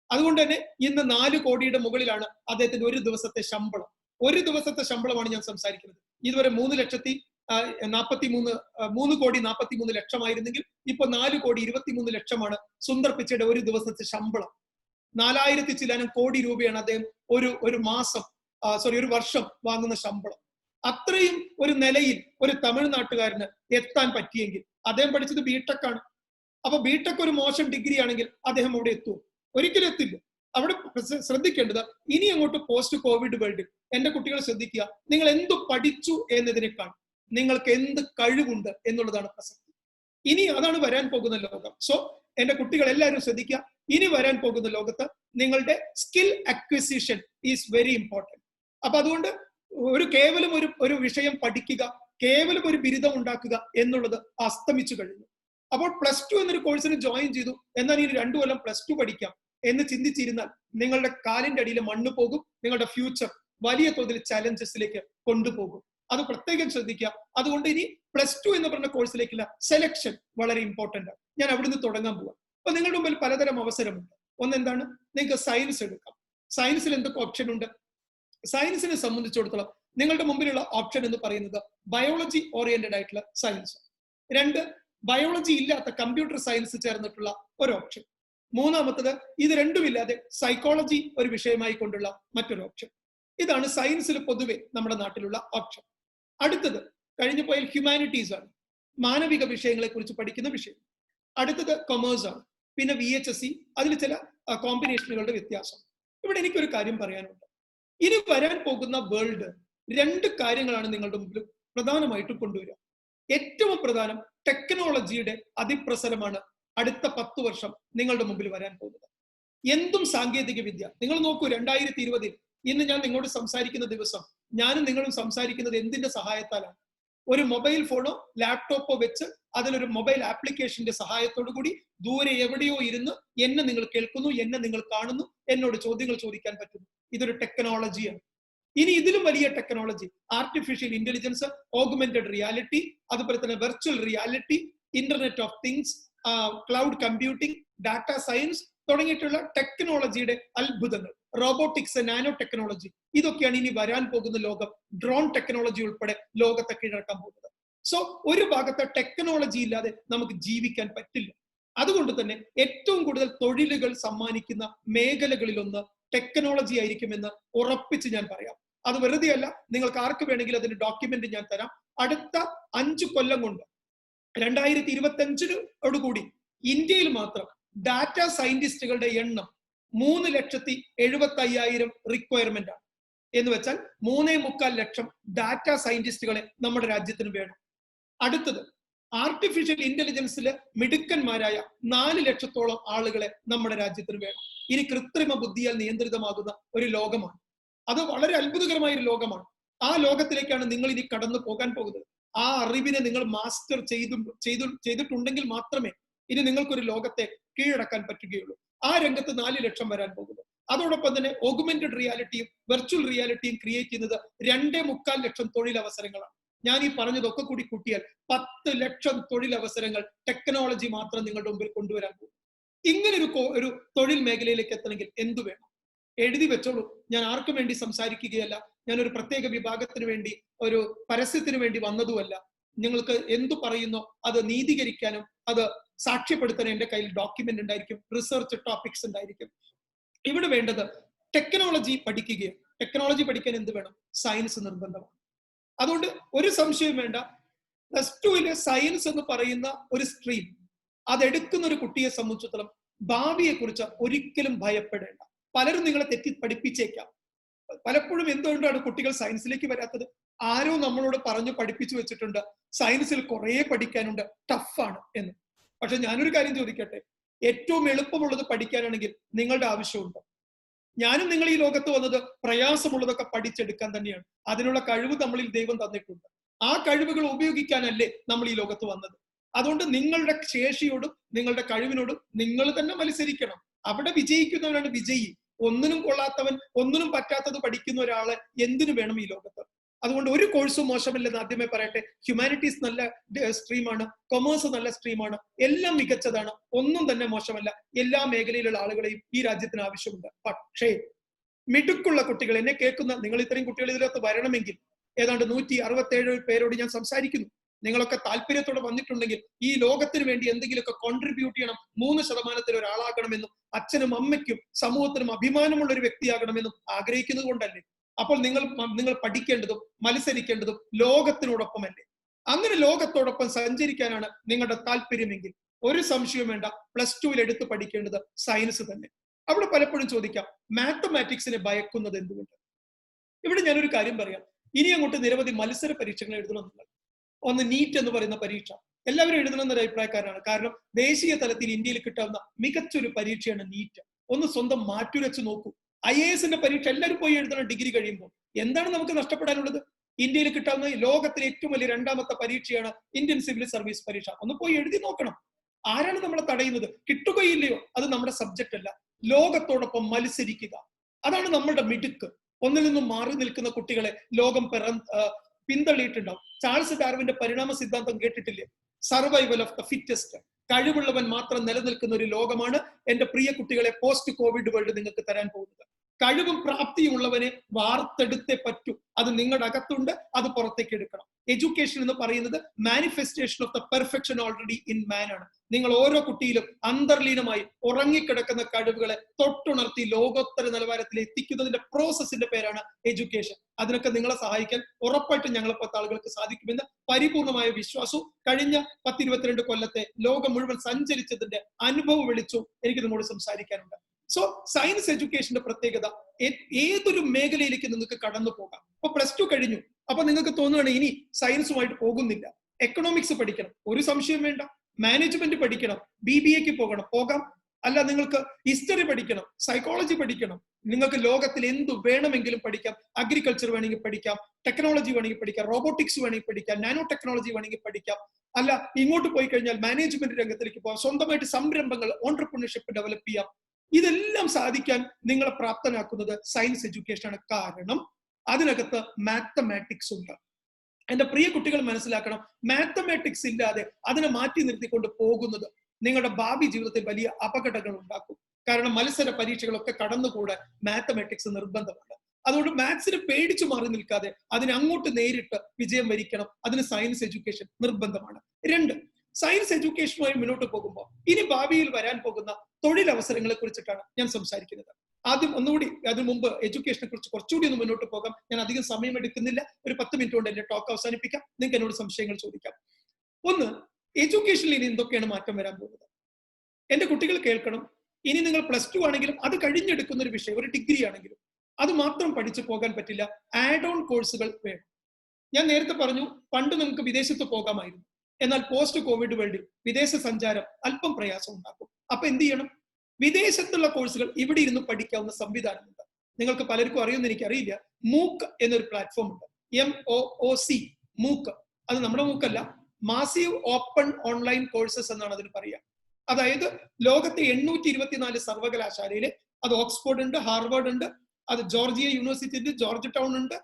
അതുകൊണ്ട് തന്നെ ഇന്ന് 4 കോടിയുടെ മുകളിലാണ് അദ്ദേഹത്തിന്റെ ഒരു ദിവസത്തെ ശമ്പളം. ഒരു ദിവസത്തെ ശമ്പളമാണ് ഞാൻ സംസാരിക്കുന്നത്. ഇതുവരെ 3,43,000,000 ലക്ഷമായിരുന്നെങ്കിൽ ഇപ്പൊ 4,23,00,000 സുന്ദർ പിച്ചയുടെ ഒരു ദിവസത്തെ ശമ്പളം. 4,000 ചില്ലാനം കോടി രൂപയാണ് അദ്ദേഹം ഒരു വർഷം വാങ്ങുന്ന ശമ്പളം. അത്രയും ഒരു നിലയിൽ ഒരു തമിഴ്നാട്ടുകാരന് എത്താൻ പറ്റിയെങ്കിൽ, അദ്ദേഹം പഠിച്ചത് ബിടെക് ആണ്. അപ്പൊ ബിടെക് ഒരു മോശം ഡിഗ്രി ആണെങ്കിൽ അദ്ദേഹം അവിടെ എത്തുമോ? ഒരിക്കലും എത്തില്ല. അവിടെ ശ്രദ്ധിക്കേണ്ടത് ഇനി അങ്ങോട്ട് പോസ്റ്റ് കോവിഡ് വേൾഡിൽ എന്റെ കുട്ടികൾ ശ്രദ്ധിക്കുക, നിങ്ങൾ എന്ത് പഠിച്ചു എന്നതിനേക്കാൾ നിങ്ങൾക്ക് എന്ത് കഴിവുണ്ട് എന്നുള്ളതാണ് പ്രസക്തി. ഇനി അതാണ് വരാൻ പോകുന്ന ലോകം. സോ എന്റെ കുട്ടികൾ എല്ലാവരും ശ്രദ്ധിക്കുക, ഇനി വരാൻ പോകുന്ന ലോകത്ത് നിങ്ങളുടെ skill acquisition is very important. അപ്പൊ അതുകൊണ്ട് കേവലം ഒരു വിഷയം പഠിക്കുക, കേവലം ഒരു ബിരുദം ഉണ്ടാക്കുക എന്നുള്ളത് അസ്തമിച്ചു കഴിഞ്ഞു. അപ്പോൾ +2 എന്നൊരു കോഴ്സിന് ജോയിൻ ചെയ്തു, എന്നാൽ ഇനി 2 കൊല്ലം +2 പഠിക്കാം എന്ന് ചിന്തിച്ചിരുന്നാൽ നിങ്ങളുടെ കാലിന്റെ അടിയിൽ മണ്ണ് പോകും. നിങ്ങളുടെ ഫ്യൂച്ചർ വലിയ തോതിൽ ചലഞ്ചസിലേക്ക് കൊണ്ടുപോകും. അത് പ്രത്യേകം ശ്രദ്ധിക്കുക. അതുകൊണ്ട് ഇനി +2 എന്ന് പറഞ്ഞ കോഴ്സിലേക്കുള്ള സെലക്ഷൻ വളരെ ഇമ്പോർട്ടന്റ് ആണ്. ഞാൻ അവിടുന്ന് തുടങ്ങാൻ പോവാം. അപ്പൊ നിങ്ങളുടെ മുമ്പിൽ പലതരം അവസരമുണ്ട്. ഒന്നെന്താണ്? നിങ്ങൾക്ക് സയൻസ് എടുക്കാം. സയൻസിൽ എന്തൊക്കെ ഓപ്ഷൻ ഉണ്ട്? സയൻസിനെ സംബന്ധിച്ചിടത്തോളം നിങ്ങളുടെ മുമ്പിലുള്ള ഓപ്ഷൻ എന്ന് പറയുന്നത് ബയോളജി ഓറിയന്റഡ് ആയിട്ടുള്ള സയൻസ്. 2, ബയോളജി ഇല്ലാത്ത കമ്പ്യൂട്ടർ സയൻസ് ചേർന്നിട്ടുള്ള ഒരു ഓപ്ഷൻ. 3-മത്തത് ഇത് രണ്ടുമില്ലാതെ സൈക്കോളജി ഒരു വിഷയമായി കൊണ്ടുള്ള മറ്റൊരു ഓപ്ഷൻ. ഇതാണ് സയൻസിൽ പൊതുവെ നമ്മുടെ നാട്ടിലുള്ള ഓപ്ഷൻ. അടുത്തത് കഴിഞ്ഞു പോയാൽ ഹ്യൂമാനിറ്റീസ് ആണ്, മാനവിക വിഷയങ്ങളെ കുറിച്ച് പഠിക്കുന്ന വിഷയം. അടുത്തത് കൊമേഴ്സ് ആണ്. പിന്നെ VHSC, അതിൽ ചില കോമ്പിനേഷനുകളുടെ വ്യത്യാസം. ഇവിടെ എനിക്കൊരു കാര്യം പറയാനുണ്ട്. ഇനി വരാൻ പോകുന്ന വേൾഡ് 2 കാര്യങ്ങളാണ് നിങ്ങളുടെ മുമ്പിൽ പ്രധാനമായിട്ടും കൊണ്ടുവരിക. ഏറ്റവും പ്രധാനം ടെക്നോളജിയുടെ അതിപ്രസരമാണ് അടുത്ത 10 വർഷം നിങ്ങളുടെ മുമ്പിൽ വരാൻ പോകുന്നത്. എന്തും സാങ്കേതിക വിദ്യ. നിങ്ങൾ നോക്കൂ, 2020 ഇന്ന് ഞാൻ നിങ്ങളോട് സംസാരിക്കുന്ന ദിവസം ഞാനും നിങ്ങളും സംസാരിക്കുന്നത് എന്തിന്റെ സഹായത്താലാണ്? ഒരു മൊബൈൽ ഫോണോ ലാപ്ടോപ്പോ വെച്ച് അതിലൊരു മൊബൈൽ ആപ്ലിക്കേഷന്റെ സഹായത്തോടു കൂടി ദൂരെ എവിടെയോ ഇരുന്ന് എന്നെ നിങ്ങൾ കേൾക്കുന്നു, എന്നെ നിങ്ങൾ കാണുന്നു, എന്നോട് ചോദ്യങ്ങൾ ചോദിക്കാൻ പറ്റുന്നു. ഇതൊരു ടെക്നോളജിയാണ്. ഇനി ഇതിലും വലിയ technology, artificial intelligence, augmented reality, അതുപോലെ തന്നെ virtual reality, internet of things, cloud computing, data science തുടങ്ങിയിട്ടുള്ള ടെക്നോളജിയുടെ അത്ഭുതങ്ങൾ, റോബോട്ടിക്സ്, നാനോ ടെക്നോളജി, ഇതൊക്കെയാണ് ഇനി വരാൻ പോകുന്ന ലോകം. ഡ്രോൺ ടെക്നോളജി ഉൾപ്പെടെ ലോകത്തെ കീഴടക്കാൻ പോകുന്നത്. സോ ഒരു ഭാഗത്ത് ടെക്നോളജി ഇല്ലാതെ നമുക്ക് ജീവിക്കാൻ പറ്റില്ല. അതുകൊണ്ട് തന്നെ ഏറ്റവും കൂടുതൽ തൊഴിലുകൾ സമ്മാനിക്കുന്ന മേഖലകളിലൊന്ന് ടെക്നോളജി ആയിരിക്കുമെന്ന് ഉറപ്പിച്ച് ഞാൻ പറയാം. അത് വെറുതെ അല്ല, നിങ്ങൾക്ക് ആർക്ക് വേണമെങ്കിലും അതിന്റെ ഡോക്യുമെന്റ് ഞാൻ തരാം. അടുത്ത 5 കൊല്ലം കൊണ്ട് 2025 ഇന്ത്യയിൽ മാത്രം ഡാറ്റാ സയന്റിസ്റ്റുകളുടെ എണ്ണം 3,75,000 റിക്വയർമെന്റ് ആണ്. എന്ന് വെച്ചാൽ 3.25 ലക്ഷം ഡാറ്റാ സയന്റിസ്റ്റുകളെ നമ്മുടെ രാജ്യത്തിന് വേണം. അടുത്തത് ആർട്ടിഫിഷ്യൽ ഇന്റലിജൻസിൽ മിടുക്കന്മാരായ 4 ലക്ഷത്തോളം ആളുകളെ നമ്മുടെ രാജ്യത്തിന് വേണം. ഇനി കൃത്രിമ ബുദ്ധിയാൽ നിയന്ത്രിതമാകുന്ന ഒരു ലോകമാണ്. അത് വളരെ അത്ഭുതകരമായ ഒരു ലോകമാണ്. ആ ലോകത്തിലേക്കാണ് നിങ്ങൾ ഇനി കടന്നു പോകാൻ പോകുന്നത്. ആ അറിവിനെ നിങ്ങൾ മാസ്റ്റർ ചെയ്തിട്ടുണ്ടെങ്കിൽ മാത്രമേ ഇനി നിങ്ങൾക്കൊരു ലോകത്തെ കീഴടക്കാൻ പറ്റുകയുള്ളൂ. ആ രംഗത്ത് 4 ലക്ഷം വരാൻ പോകുന്നു. അതോടൊപ്പം തന്നെ ഓഗ്മെന്റഡ് റിയാലിറ്റിയും വെർച്വൽ റിയാലിറ്റിയും ക്രിയേറ്റ് ചെയ്യുന്നത് 2.25 ലക്ഷം തൊഴിലവസരങ്ങളാണ്. ഞാൻ ഈ പറഞ്ഞതൊക്കെ കൂടി കൂട്ടിയാൽ 10 ലക്ഷം തൊഴിലവസരങ്ങൾ ടെക്നോളജി മാത്രം നിങ്ങളുടെ മുമ്പിൽ കൊണ്ടുവരാൻ പോകും. ഇങ്ങനെ ഒരു തൊഴിൽ മേഖലയിലേക്ക് എത്തണമെങ്കിൽ എന്തു വേണം? എഴുതി വെച്ചോളൂ. ഞാൻ ആർക്കും വേണ്ടി സംസാരിക്കുകയല്ല. ഞാൻ ഒരു പ്രത്യേക വിഭാഗത്തിന് വേണ്ടി, ഒരു പരസ്യത്തിന് വേണ്ടി വന്നതുമല്ല. നിങ്ങൾക്ക് എന്തു പറയുന്നോ അത് നീതീകരിക്കാനും അത് സാക്ഷ്യപ്പെടുത്താനും എന്റെ കയ്യിൽ ഡോക്യുമെന്റ് ഉണ്ടായിരിക്കും, റിസർച്ച് ടോപ്പിക്സ് ഉണ്ടായിരിക്കും. ഇവിടെ വേണ്ടത് ടെക്നോളജി പഠിക്കുകയാണ്. ടെക്നോളജി പഠിക്കാൻ എന്ത് വേണം? സയൻസ് നിർബന്ധമാണ്. അതുകൊണ്ട് ഒരു സംശയം വേണ്ട, +2 സയൻസ് എന്ന് പറയുന്ന ഒരു സ്ട്രീം അതെടുക്കുന്ന ഒരു കുട്ടിയെ സംബന്ധിച്ചിടത്തോളം ഭാവിയെ കുറിച്ച് ഒരിക്കലും ഭയപ്പെടേണ്ട. പലരും നിങ്ങളെ തെറ്റി പഠിപ്പിച്ചേക്കാം. പലപ്പോഴും എന്തുകൊണ്ടാണ് കുട്ടികൾ സയൻസിലേക്ക് വരാത്തത്? ആരോ നമ്മളോട് പറഞ്ഞു പഠിപ്പിച്ചു വെച്ചിട്ടുണ്ട് സയൻസിൽ കുറെ പഠിക്കാനുണ്ട്, ടഫാണ് എന്ന്. പക്ഷെ ഞാനൊരു കാര്യം ചോദിക്കട്ടെ, ഏറ്റവും എളുപ്പമുള്ളത് പഠിക്കാനാണെങ്കിൽ നിങ്ങളുടെ ആവശ്യമുണ്ട്. ഞാനും നിങ്ങൾ ഈ ലോകത്ത് വന്നത് പ്രയാസമുള്ളതൊക്കെ പഠിച്ചെടുക്കാൻ തന്നെയാണ്. അതിനുള്ള കഴിവ് നമ്മളിൽ ദൈവം തന്നിട്ടുണ്ട്. ആ കഴിവുകൾ ഉപയോഗിക്കാനല്ലേ നമ്മൾ ഈ ലോകത്ത് വന്നത്. അതുകൊണ്ട് നിങ്ങളുടെ ശേഷിയോടും നിങ്ങളുടെ കഴിവിനോടും നിങ്ങൾ തന്നെ മത്സരിക്കണം. അവിടെ വിജയിക്കുന്നവനാണ് വിജയി. ഒന്നിനും കൊള്ളാത്തവൻ, ഒന്നിനും പറ്റാത്തത് പഠിക്കുന്ന ഒരാളെ എന്തിനു വേണം ഈ ലോകത്ത്? അതുകൊണ്ട് ഒരു കോഴ്സും മോശമല്ലെന്ന് ആദ്യമേ പറയട്ടെ. ഹ്യൂമാനിറ്റീസ് നല്ല സ്ട്രീമാണ്, കൊമേഴ്സ് നല്ല സ്ട്രീമാണ്, എല്ലാം മികച്ചതാണ്, ഒന്നും തന്നെ മോശമല്ല. എല്ലാ മേഖലയിലുള്ള ആളുകളെയും ഈ രാജ്യത്തിന് ആവശ്യമുണ്ട്. പക്ഷേ മിടുക്കുള്ള കുട്ടികൾ, എന്നെ കേൾക്കുന്ന നിങ്ങൾ ഇത്രയും കുട്ടികൾ ഇതിനകത്ത് വരണമെങ്കിൽ ഏതാണ്ട് 167 പേരോട് ഞാൻ സംസാരിക്കുന്നു. നിങ്ങളൊക്കെ താല്പര്യത്തോടെ വന്നിട്ടുണ്ടെങ്കിൽ ഈ ലോകത്തിന് വേണ്ടി എന്തെങ്കിലുമൊക്കെ കോൺട്രിബ്യൂട്ട് ചെയ്യണം, 3% ഒരാളാകണമെന്നും അച്ഛനും അമ്മയ്ക്കും സമൂഹത്തിനും അഭിമാനമുള്ള ഒരു വ്യക്തിയാകണമെന്നും ആഗ്രഹിക്കുന്നത് കൊണ്ടല്ലേ? അപ്പോൾ നിങ്ങൾ പഠിക്കേണ്ടതും മത്സരിക്കേണ്ടതും ലോകത്തിനോടൊപ്പമല്ലേ? അങ്ങനെ ലോകത്തോടൊപ്പം സഞ്ചരിക്കാനാണ് നിങ്ങളുടെ താല്പര്യമെങ്കിൽ ഒരു സംശയവും വേണ്ട, +2 എടുത്ത് പഠിക്കേണ്ടത് സയൻസ് തന്നെ. അവിടെ പലപ്പോഴും ചോദിക്കാം, മാത്തമാറ്റിക്സിനെ ഭയക്കുന്നത് എന്തുകൊണ്ട്? ഇവിടെ ഞാനൊരു കാര്യം പറയാം. ഇനി അങ്ങോട്ട് നിരവധി മത്സര പരീക്ഷകൾ എഴുതണം നിങ്ങൾ. ഒന്ന് നീറ്റ് എന്ന് പറയുന്ന പരീക്ഷ എല്ലാവരും എഴുതണമെന്നൊരു അഭിപ്രായക്കാരാണ്. കാരണം ദേശീയ തലത്തിൽ ഇന്ത്യയിൽ കിട്ടാവുന്ന മികച്ചൊരു പരീക്ഷയാണ് നീറ്റ്. ഒന്ന് സ്വന്തം മാറ്റുരച്ച് നോക്കൂ. IAS പരീക്ഷ എല്ലാവരും പോയി എഴുതണം ഡിഗ്രി കഴിയുമ്പോൾ. എന്താണ് നമുക്ക് നഷ്ടപ്പെടാനുള്ളത്? ഇന്ത്യയിൽ കിട്ടാവുന്ന ലോകത്തിലെ ഏറ്റവും വലിയ 2ാമത്തെ പരീക്ഷയാണ് ഇന്ത്യൻ സിവിൽ സർവീസ് പരീക്ഷ. ഒന്ന് പോയി എഴുതി നോക്കണം. ആരാണ് നമ്മളെ തടയുന്നത്? കിട്ടുകയില്ലയോ? അത് നമ്മുടെ സബ്ജക്റ്റ് അല്ല. ലോകത്തോടൊപ്പം മത്സരിക്കുക, അതാണ് നമ്മളുടെ മിടുക്ക്. ഒന്നിൽ നിന്നും മാറി നിൽക്കുന്ന കുട്ടികളെ ലോകം പിന്തള്ളിയിട്ടുണ്ടാവും. ചാൾസ് ഡാർവിന്റെ പരിണാമ സിദ്ധാന്തം കേട്ടിട്ടില്ലേ? Survival of the fittest. കഴിവുള്ളവൻ മാത്രം നിലനിൽക്കുന്ന ഒരു ലോകമാണ് എന്റെ പ്രിയ കുട്ടികളെ പോസ്റ്റ് കോവിഡ് വേൾഡ് നിങ്ങൾക്ക് തരാൻ പോകുന്നത്. കഴിവും പ്രാപ്തിയും ഉള്ളവനെ വാർത്തെടുത്തേ പറ്റൂ. അത് നിങ്ങളുടെ അകത്തുണ്ട്, അത് പുറത്തേക്ക് എടുക്കണം. എഡ്യൂക്കേഷൻ എന്ന് പറയുന്നത് manifestation of the perfection already in man ആണ്. നിങ്ങൾ ഓരോ കുട്ടിയിലും അന്തർലീനമായി ഉറങ്ങിക്കിടക്കുന്ന കഴിവുകളെ തൊട്ടുണർത്തി ലോകോത്തര നിലവാരത്തിൽ എത്തിക്കുന്നതിന്റെ പ്രോസസ്സിന്റെ പേരാണ് എഡ്യൂക്കേഷൻ. അതിനൊക്കെ നിങ്ങളെ സഹായിക്കാൻ ഉറപ്പായിട്ടും ഞങ്ങളെ 10 ആളുകൾക്ക് സാധിക്കുമെന്ന് പരിപൂർണമായ വിശ്വാസവും കഴിഞ്ഞ 10-22 കൊല്ലത്തെ ലോകം മുഴുവൻ സഞ്ചരിച്ചതിന്റെ അനുഭവം വിളിച്ചു എനിക്ക് നിങ്ങളോട് സംസാരിക്കാനുണ്ട്. സോ സയൻസ് എഡ്യൂക്കേഷന്റെ പ്രത്യേകത, ഏതൊരു മേഖലയിലേക്ക് നിങ്ങൾക്ക് കടന്നു പോകാം. ഇപ്പൊ +2 കഴിഞ്ഞു, അപ്പൊ നിങ്ങൾക്ക് തോന്നുകയാണ് ഇനി സയൻസുമായിട്ട് പോകുന്നില്ല, എക്കണോമിക്സ് പഠിക്കണം, ഒരു സംശയം വേണ്ട. മാനേജ്മെന്റ് പഠിക്കണം, BBA പോകാം. അല്ല, നിങ്ങൾക്ക് ഹിസ്റ്ററി പഠിക്കണം, സൈക്കോളജി പഠിക്കണം, നിങ്ങൾക്ക് ലോകത്തിൽ എന്തു വേണമെങ്കിലും പഠിക്കാം. അഗ്രികൾച്ചർ വേണമെങ്കിൽ പഠിക്കാം, ടെക്നോളജി വേണമെങ്കിൽ പഠിക്കാം, റോബോട്ടിക്സ് വേണമെങ്കിൽ പഠിക്കാം, നാനോ ടെക്നോളജി വേണമെങ്കിൽ പഠിക്കാം. അല്ല, ഇങ്ങോട്ട് പോയി കഴിഞ്ഞാൽ മാനേജ്മെന്റ് രംഗത്തിലേക്ക് പോകാം, സ്വന്തമായിട്ട് സംരംഭങ്ങൾ, ഓൺട്രപ്രണർഷിപ്പ് ഡെവലപ്പ് ചെയ്യാം. ഇതെല്ലാം സാധിക്കാൻ നിങ്ങളെ പ്രാപ്തനാക്കുന്നത് സയൻസ് എഡ്യൂക്കേഷൻ ആണ്. കാരണം അതിനകത്ത് മാത്തമാറ്റിക്സ് ഉണ്ട്. എന്റെ പ്രിയ കുട്ടികൾ മനസ്സിലാക്കണം, മാത്തമാറ്റിക്സ് ഇല്ലാതെ അതിനെ മാറ്റി നിർത്തിക്കൊണ്ട് പോകുന്നത് നിങ്ങളുടെ ഭാവി ജീവിതത്തിൽ വലിയ അപകടങ്ങൾ ഉണ്ടാക്കും. കാരണം മത്സര പരീക്ഷകളൊക്കെ കടന്നുകൂടാൻ മാത്തമാറ്റിക്സ് നിർബന്ധമാണ്. അതുകൊണ്ട് മാത്സിനെ പേടിച്ചു മാറി നിൽക്കാതെ അതിനെ അങ്ങോട്ട് നേരിട്ട് വിജയം വരിക്കണം. അതിന് സയൻസ് എഡ്യൂക്കേഷൻ നിർബന്ധമാണ്. 2, സയൻസ് എഡ്യൂക്കേഷനുമായി മുന്നോട്ട് പോകുമ്പോൾ ഇനി ഭാവിയിൽ വരാൻ പോകുന്ന തൊഴിലവസരങ്ങളെ കുറിച്ചിട്ടാണ് ഞാൻ സംസാരിക്കുന്നത്. ആദ്യം ഒന്നുകൂടി, അതിനു മുമ്പ് എഡ്യൂക്കേഷനെ കുറിച്ച് കുറച്ചുകൂടി ഒന്ന് മുന്നോട്ട് പോകാം. ഞാൻ അധികം സമയം എടുക്കുന്നില്ല, ഒരു 10 മിനിറ്റ് കൊണ്ട് എന്റെ ടോക്ക് അവസാനിപ്പിക്കാം. നിങ്ങൾക്ക് എന്നോട് സംശയങ്ങൾ ചോദിക്കാം. ഒന്ന്, എഡ്യൂക്കേഷനിൽ ഇനി എന്തൊക്കെയാണ് മാറ്റം വരാൻ പോകുന്നത്? എന്റെ കുട്ടികൾ കേൾക്കണം. ഇനി നിങ്ങൾ +2 ആണെങ്കിലും അത് കഴിഞ്ഞെടുക്കുന്ന ഒരു വിഷയം, ഒരു ഡിഗ്രി ആണെങ്കിലും അത് മാത്രം പഠിച്ചു പോകാൻ പറ്റില്ല. ആഡ് ഓൺ കോഴ്സുകൾ വേണം. ഞാൻ നേരത്തെ പറഞ്ഞു, പണ്ട് നമുക്ക് വിദേശത്ത് പോകാമായിരുന്നു. എന്നാൽ പോസ്റ്റ് കോവിഡ് വേൾഡിൽ വിദേശ സഞ്ചാരം അല്പം പ്രയാസം ഉണ്ടാക്കും. അപ്പൊ എന്ത് ചെയ്യണം? വിദേശത്തുള്ള കോഴ്സുകൾ ഇവിടെ ഇരുന്ന് പഠിക്കാവുന്ന സംവിധാനമുണ്ട്. നിങ്ങൾക്ക് പലർക്കും അറിയുമെന്ന് എനിക്കറിയില്ല. മൂക്ക് എന്നൊരു പ്ലാറ്റ്ഫോം ഉണ്ട്. MOOC, മൂക്ക്. അത് നമ്മുടെ മൂക്കല്ല, മാസീവ് ഓപ്പൺ ഓൺലൈൻ കോഴ്സസ് എന്നാണ് അതിന് പറയുക. അതായത് ലോകത്തെ 824 സർവകലാശാലയിലെ, അത് ഓക്സ്ഫോർഡ് ഉണ്ട്, ഹാർവാർഡ് ഉണ്ട്, അത് ജോർജിയ യൂണിവേഴ്സിറ്റി ഉണ്ട്, ജോർജ് ടൗൺ ഉണ്ട്,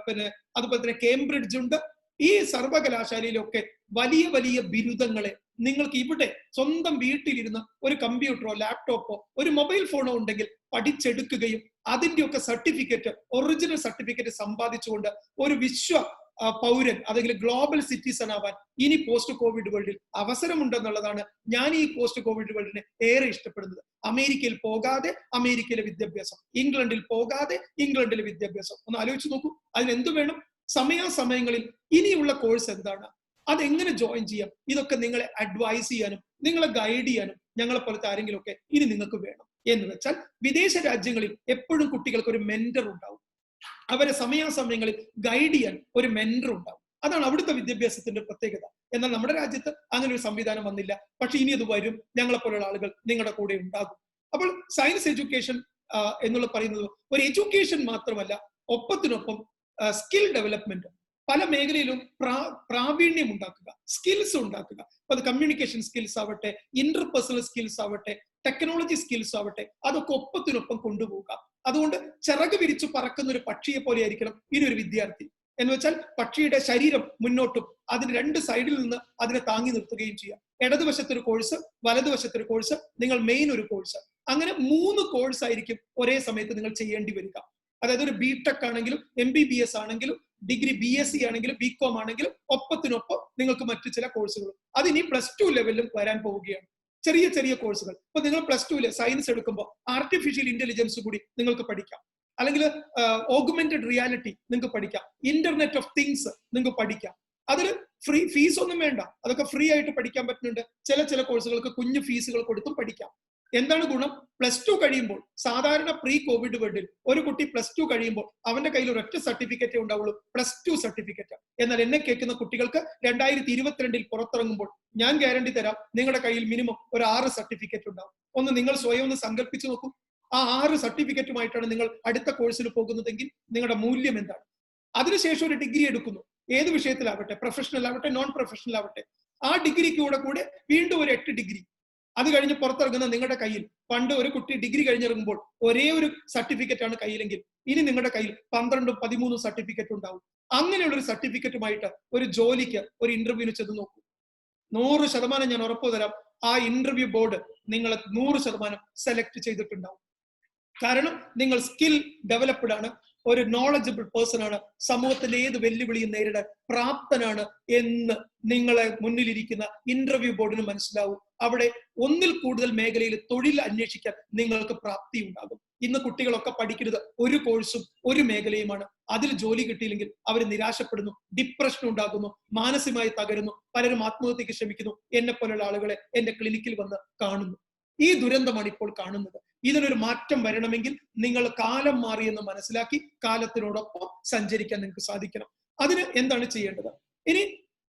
പിന്നെ അതുപോലെ തന്നെ കേംബ്രിഡ്ജ് ഉണ്ട്. ഈ സർവകലാശാലയിലൊക്കെ വലിയ വലിയ ബിരുദങ്ങളെ നിങ്ങൾക്ക് ഇവിടെ സ്വന്തം വീട്ടിലിരുന്ന് ഒരു കമ്പ്യൂട്ടറോ ലാപ്ടോപ്പോ ഒരു മൊബൈൽ ഫോണോ ഉണ്ടെങ്കിൽ പഠിച്ചെടുക്കുകയും അതിന്റെയൊക്കെ സർട്ടിഫിക്കറ്റ്, ഒറിജിനൽ സർട്ടിഫിക്കറ്റ് സമ്പാദിച്ചുകൊണ്ട് ഒരു വിശ്വ പൗരൻ, അതെങ്കിൽ ഗ്ലോബൽ സിറ്റിസൺ ആവാൻ ഇനി പോസ്റ്റ് കോവിഡ് വേൾഡിൽ അവസരമുണ്ടെന്നുള്ളതാണ് ഞാൻ ഈ പോസ്റ്റ് കോവിഡ് വേൾഡിനെ ഏറെ ഇഷ്ടപ്പെടുന്നത്. അമേരിക്കയിൽ പോകാതെ അമേരിക്കയിലെ വിദ്യാഭ്യാസം, ഇംഗ്ലണ്ടിൽ പോകാതെ ഇംഗ്ലണ്ടിലെ വിദ്യാഭ്യാസം. ഒന്ന് ആലോചിച്ച് നോക്കൂ. അതിനെന്തു വേണം? സമയാസമയങ്ങളിൽ ഇനിയുള്ള കോഴ്സ് എന്താണ്, അതെങ്ങനെ ജോയിൻ ചെയ്യാം, ഇതൊക്കെ നിങ്ങളെ അഡ്വൈസ് ചെയ്യാനും നിങ്ങളെ ഗൈഡ് ചെയ്യാനും ഞങ്ങളെ പോലത്തെ ആരെങ്കിലും ഒക്കെ ഇനി നിങ്ങൾക്ക് വേണം. എന്ന് വെച്ചാൽ വിദേശ രാജ്യങ്ങളിൽ എപ്പോഴും കുട്ടികൾക്ക് ഒരു മെന്റർ ഉണ്ടാവും. അവരെ സമയാസമയങ്ങളിൽ ഗൈഡ് ചെയ്യാൻ ഒരു മെന്റർ ഉണ്ടാവും. അതാണ് അവിടുത്തെ വിദ്യാഭ്യാസത്തിന്റെ പ്രത്യേകത. എന്നാൽ നമ്മുടെ രാജ്യത്ത് അങ്ങനെ ഒരു സംവിധാനം വന്നില്ല. പക്ഷെ ഇനി അത് വരും. ഞങ്ങളെ പോലുള്ള ആളുകൾ നിങ്ങളുടെ കൂടെ ഉണ്ടാകും. അപ്പോൾ സയൻസ് എഡ്യൂക്കേഷൻ എന്നുള്ള പറയുന്നത് ഒരു എഡ്യൂക്കേഷൻ മാത്രമല്ല, ഒപ്പത്തിനൊപ്പം സ്കിൽ ഡെവലപ്മെന്റ്, പല മേഖലയിലും പ്രാവീണ്യം ഉണ്ടാക്കുക, സ്കിൽസ് ഉണ്ടാക്കുക. അപ്പൊ അത് കമ്മ്യൂണിക്കേഷൻ സ്കിൽസ് ആവട്ടെ, ഇന്റർപേഴ്സണൽ സ്കിൽസ് ആവട്ടെ, ടെക്നോളജി സ്കിൽസ് ആവട്ടെ, അതൊക്കെ ഒപ്പത്തിനൊപ്പം കൊണ്ടുപോവുക. അതുകൊണ്ട് ചിറക് വിരിച്ചു പറക്കുന്ന ഒരു പക്ഷിയെ പോലെ ആയിരിക്കണം ഇനി ഒരു വിദ്യാർത്ഥി. എന്ന് വെച്ചാൽ പക്ഷിയുടെ ശരീരം മുന്നോട്ടും അതിന് രണ്ട് സൈഡിൽ നിന്ന് അതിനെ താങ്ങി നിർത്തുകയും ചെയ്യാം. ഇടതുവശത്തൊരു കോഴ്സ്, വലതുവശത്തൊരു കോഴ്സ്, നിങ്ങൾ മെയിൻ ഒരു കോഴ്സ്, അങ്ങനെ 3 കോഴ്സ് ആയിരിക്കും ഒരേ സമയത്ത് നിങ്ങൾ ചെയ്യേണ്ടി വരിക. അതായത് ഒരു BTech ആണെങ്കിലും MBBS ആണെങ്കിലും ഡിഗ്രി BSc ആണെങ്കിലും BCom ആണെങ്കിലും ഒപ്പത്തിനൊപ്പം നിങ്ങൾക്ക് മറ്റു ചില കോഴ്സുകളും അതിനി +2 ലെവലിലും വരാൻ പോവുകയാണ്. ചെറിയ ചെറിയ കോഴ്സുകൾ. ഇപ്പൊ നിങ്ങൾ +2 സയൻസ് എടുക്കുമ്പോൾ ആർട്ടിഫിഷ്യൽ ഇന്റലിജൻസ് കൂടി നിങ്ങൾക്ക് പഠിക്കാം, അല്ലെങ്കിൽ ഓഗ്മെന്റഡ് റിയാലിറ്റി നിങ്ങൾക്ക് പഠിക്കാം, ഇന്റർനെറ്റ് ഓഫ് തിങ്സ് നിങ്ങൾക്ക് പഠിക്കാം. അതിൽ ഫ്രീ ഫീസ് ഒന്നും വേണ്ട, അതൊക്കെ ഫ്രീ ആയിട്ട് പഠിക്കാൻ പറ്റുന്നുണ്ട്. ചില കോഴ്സുകൾക്ക് കുഞ്ഞു ഫീസുകൾ കൊടുത്തും പഠിക്കാം. എന്താണ് ഗുണം? +2 കഴിയുമ്പോൾ, സാധാരണ പ്രീ കോവിഡ് വേൾഡിൽ ഒരു കുട്ടി +2 കഴിയുമ്പോൾ അവന്റെ കയ്യിൽ ഒരൊറ്റ സർട്ടിഫിക്കറ്റേ ഉണ്ടാവുള്ളൂ, +2 സർട്ടിഫിക്കറ്റ്. എന്നാൽ എന്നെ കേൾക്കുന്ന കുട്ടികൾക്ക് 2022 പുറത്തിറങ്ങുമ്പോൾ ഞാൻ ഗ്യാരണ്ടി തരാം, നിങ്ങളുടെ കയ്യിൽ മിനിമം ഒരു 6 സർട്ടിഫിക്കറ്റ് ഉണ്ടാവും. ഒന്ന് നിങ്ങൾ സ്വയം ഒന്ന് സങ്കല്പിച്ചു നോക്കൂ. ആ 6 സർട്ടിഫിക്കറ്റുമായിട്ടാണ് നിങ്ങൾ അടുത്ത കോഴ്സിൽ പോകുന്നതെങ്കിൽ നിങ്ങളുടെ മൂല്യം എന്താണ്? അതിനുശേഷം ഒരു ഡിഗ്രി എടുക്കുന്നു, ഏത് വിഷയത്തിലാവട്ടെ, പ്രൊഫഷണൽ ആവട്ടെ നോൺ പ്രൊഫഷണൽ ആവട്ടെ, ആ ഡിഗ്രിക്ക് കൂടെ വീണ്ടും ഒരു 8 ഡിഗ്രി. അത് കഴിഞ്ഞ് പുറത്തിറങ്ങുന്ന നിങ്ങളുടെ കയ്യിൽ, പണ്ട് ഒരു കുട്ടി ഡിഗ്രി കഴിഞ്ഞിറങ്ങുമ്പോൾ ഒരേ ഒരു സർട്ടിഫിക്കറ്റ് ആണ് കയ്യിലെങ്കിൽ ഇനി നിങ്ങളുടെ കയ്യിൽ 12ഉം 13ഉം സർട്ടിഫിക്കറ്റ് ഉണ്ടാവും. അങ്ങനെയുള്ള ഒരു സർട്ടിഫിക്കറ്റുമായിട്ട് ഒരു ജോലിക്ക്, ഒരു ഇന്റർവ്യൂവിന് ചെന്ന് നോക്കൂ. 100% ഞാൻ ഉറപ്പു തരാം, ആ ഇന്റർവ്യൂ ബോർഡ് നിങ്ങളെ 100% സെലക്ട് ചെയ്തിട്ടുണ്ടാവും. കാരണം നിങ്ങൾ സ്കിൽ ഡെവലപ്ഡ് ആണ്, ഒരു നോളജബിൾ പേഴ്സൺ ആണ്, സമൂഹത്തിന്റെ ഏത് വെല്ലുവിളിയും നേരിടാൻ പ്രാപ്തനാണ് എന്ന് നിങ്ങളെ മുന്നിലിരിക്കുന്ന ഇന്റർവ്യൂ ബോർഡിന് മനസ്സിലാവും. അവിടെ ഒന്നിൽ കൂടുതൽ മേഖലയിൽ തൊഴിൽ അന്വേഷിക്കാൻ നിങ്ങൾക്ക് പ്രാപ്തി ഉണ്ടാകും. ഇന്ന് കുട്ടികളൊക്കെ പഠിക്കുന്നത് ഒരു കോഴ്സും ഒരു മേഖലയുമാണ്. അതിൽ ജോലി കിട്ടിയില്ലെങ്കിൽ അവർ നിരാശപ്പെടുന്നു, ഡിപ്രഷൻ ഉണ്ടാകുന്നു, മാനസികമായി തകരുന്നു, പലരും ആത്മഹത്യക്ക് ശ്രമിക്കുന്നു. എന്നെ പോലുള്ള ആളുകളെ എന്റെ ക്ലിനിക്കിൽ വന്ന് കാണുന്നു. ഈ ദുരന്തമാണ് ഇപ്പോൾ കാണുന്നത്. ഇതിനൊരു മാറ്റം വരണമെങ്കിൽ നിങ്ങൾ കാലം മാറിയെന്ന് മനസ്സിലാക്കി കാലത്തിനോടൊപ്പം സഞ്ചരിക്കാൻ നിങ്ങൾക്ക് സാധിക്കണം. അതിന് എന്താണ് ചെയ്യേണ്ടത്? ഇനി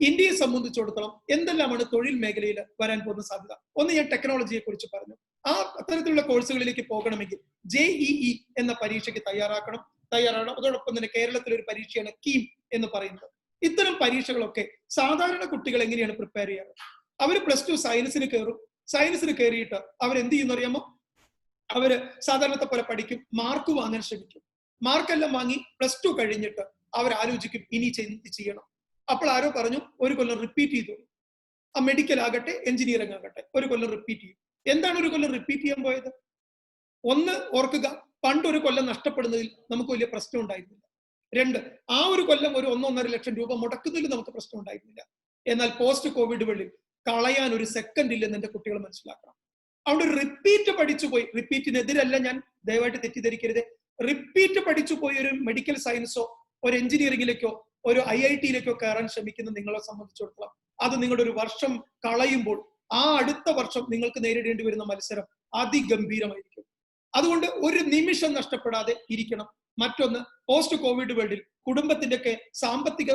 ഇന്ത്യയെ സംബന്ധിച്ചിടത്തോളം എന്തെല്ലാമാണ് തൊഴിൽ മേഖലയിൽ വരാൻ പോകുന്ന സാധ്യത? ഒന്ന്, ഞാൻ ടെക്നോളജിയെ കുറിച്ച് പറഞ്ഞു. ആ അത്തരത്തിലുള്ള കോഴ്സുകളിലേക്ക് പോകണമെങ്കിൽ JEE എന്ന പരീക്ഷയ്ക്ക് തയ്യാറാകണം. അതോടൊപ്പം തന്നെ കേരളത്തിലെ ഒരു പരീക്ഷയാണ് കീം എന്ന് പറയുന്നത്. ഇത്തരം പരീക്ഷകളൊക്കെ സാധാരണ കുട്ടികൾ എങ്ങനെയാണ് പ്രിപ്പയർ ചെയ്യാറ്? അവർ +2 സയൻസിന് കയറും. സയൻസിന് കയറിയിട്ട് അവരെന്ത് ചെയ്യുന്ന അറിയാമോ? അവര് സാധാരണത്തെ പോലെ പഠിക്കും, മാർക്ക് വാങ്ങാൻ ശ്രമിക്കും. മാർക്കെല്ലാം വാങ്ങി +2 കഴിഞ്ഞിട്ട് അവർ ആലോചിക്കും ഇനി ചെയ്യണം. അപ്പോൾ ആരോ പറഞ്ഞു, ഒരു കൊല്ലം റിപ്പീറ്റ് ചെയ്തു. ആ മെഡിക്കൽ ആകട്ടെ എഞ്ചിനീയറിംഗ് ആകട്ടെ, ഒരു കൊല്ലം റിപ്പീറ്റ് ചെയ്യും. എന്താണ് ഒരു കൊല്ലം റിപ്പീറ്റ് ചെയ്യാൻ പോയത്? ഒന്ന് ഓർക്കുക, പണ്ട് ഒരു കൊല്ലം നഷ്ടപ്പെടുന്നതിൽ നമുക്ക് വലിയ പ്രശ്നം ഉണ്ടായിരുന്നില്ല. 2, ആ ഒരു കൊല്ലം ഒരു 1-1.5 ലക്ഷം രൂപ മുടക്കുന്നതിൽ നമുക്ക് പ്രശ്നം ഉണ്ടായിരുന്നില്ല. എന്നാൽ പോസ്റ്റ് കോവിഡ് വേൾഡിൽ കളയാൻ ഒരു സെക്കൻഡ് ഇല്ലെന്ന് എന്റെ കുട്ടികൾ മനസ്സിലാക്കണം. അവിടെ ഒരു റിപ്പീറ്റ് പഠിച്ചു പോയി, റിപ്പീറ്റിനെതിരല്ല ഞാൻ, ദയവായിട്ട് തെറ്റിദ്ധരിക്കരുത്. റിപ്പീറ്റ് പഠിച്ചു പോയി ഒരു മെഡിക്കൽ സയൻസോ ഒരു എഞ്ചിനീയറിംഗിലേക്കോ ഒരു IIT-യിലേക്കോ കയറാൻ ശ്രമിക്കുന്ന നിങ്ങളെ സംബന്ധിച്ചിടത്തോളം അത് നിങ്ങളുടെ ഒരു വർഷം കളയുമ്പോൾ ആ അടുത്ത വർഷം നിങ്ങൾക്ക് നേരിടേണ്ടി വരുന്ന മത്സരം അതിഗംഭീരമായിരിക്കും. അതുകൊണ്ട് ഒരു നിമിഷം നഷ്ടപ്പെടാതെ ഇരിക്കണം. മറ്റൊന്ന്, പോസ്റ്റ് കോവിഡ് വേൾഡിൽ കുടുംബത്തിന്റെ ഒക്കെ സാമ്പത്തിക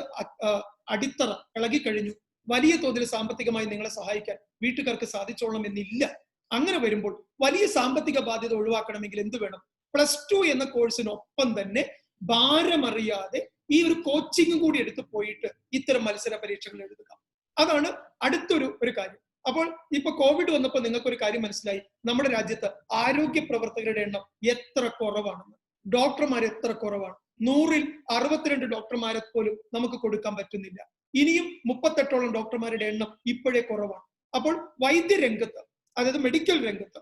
അടിത്തറ ഇളകിക്കഴിഞ്ഞു. വലിയ തോതിൽ സാമ്പത്തികമായി നിങ്ങളെ സഹായിക്കാൻ വീട്ടുകാർക്ക് സാധിച്ചോളണം എന്നില്ല. അങ്ങനെ വരുമ്പോൾ വലിയ സാമ്പത്തിക ബാധ്യത ഒഴിവാക്കണമെങ്കിൽ എന്ത് വേണം? +2 എന്ന കോഴ്സിനൊപ്പം തന്നെ ഭാരമറിയാതെ ഈ ഒരു കോച്ചിങ് കൂടി എടുത്ത് പോയിട്ട് ഇത്തരം മത്സര പരീക്ഷകൾ എഴുതുക. അതാണ് അടുത്തൊരു കാര്യം. അപ്പോൾ ഇപ്പൊ കോവിഡ് വന്നപ്പോൾ നിങ്ങൾക്ക് ഒരു കാര്യം മനസ്സിലായി, നമ്മുടെ രാജ്യത്ത് ആരോഗ്യ പ്രവർത്തകരുടെ എണ്ണം എത്ര കുറവാണെന്ന്. ഡോക്ടർമാർ എത്ര കുറവാണ്. 100-ൽ 62 ഡോക്ടർമാരെ പോലും നമുക്ക് കൊടുക്കാൻ പറ്റുന്നില്ല. ഇനിയും 38ഓളം ഡോക്ടർമാരുടെ എണ്ണം ഇപ്പോഴേ കുറവാണ്. അപ്പോൾ വൈദ്യരംഗത്ത്, അതായത് മെഡിക്കൽ രംഗത്ത്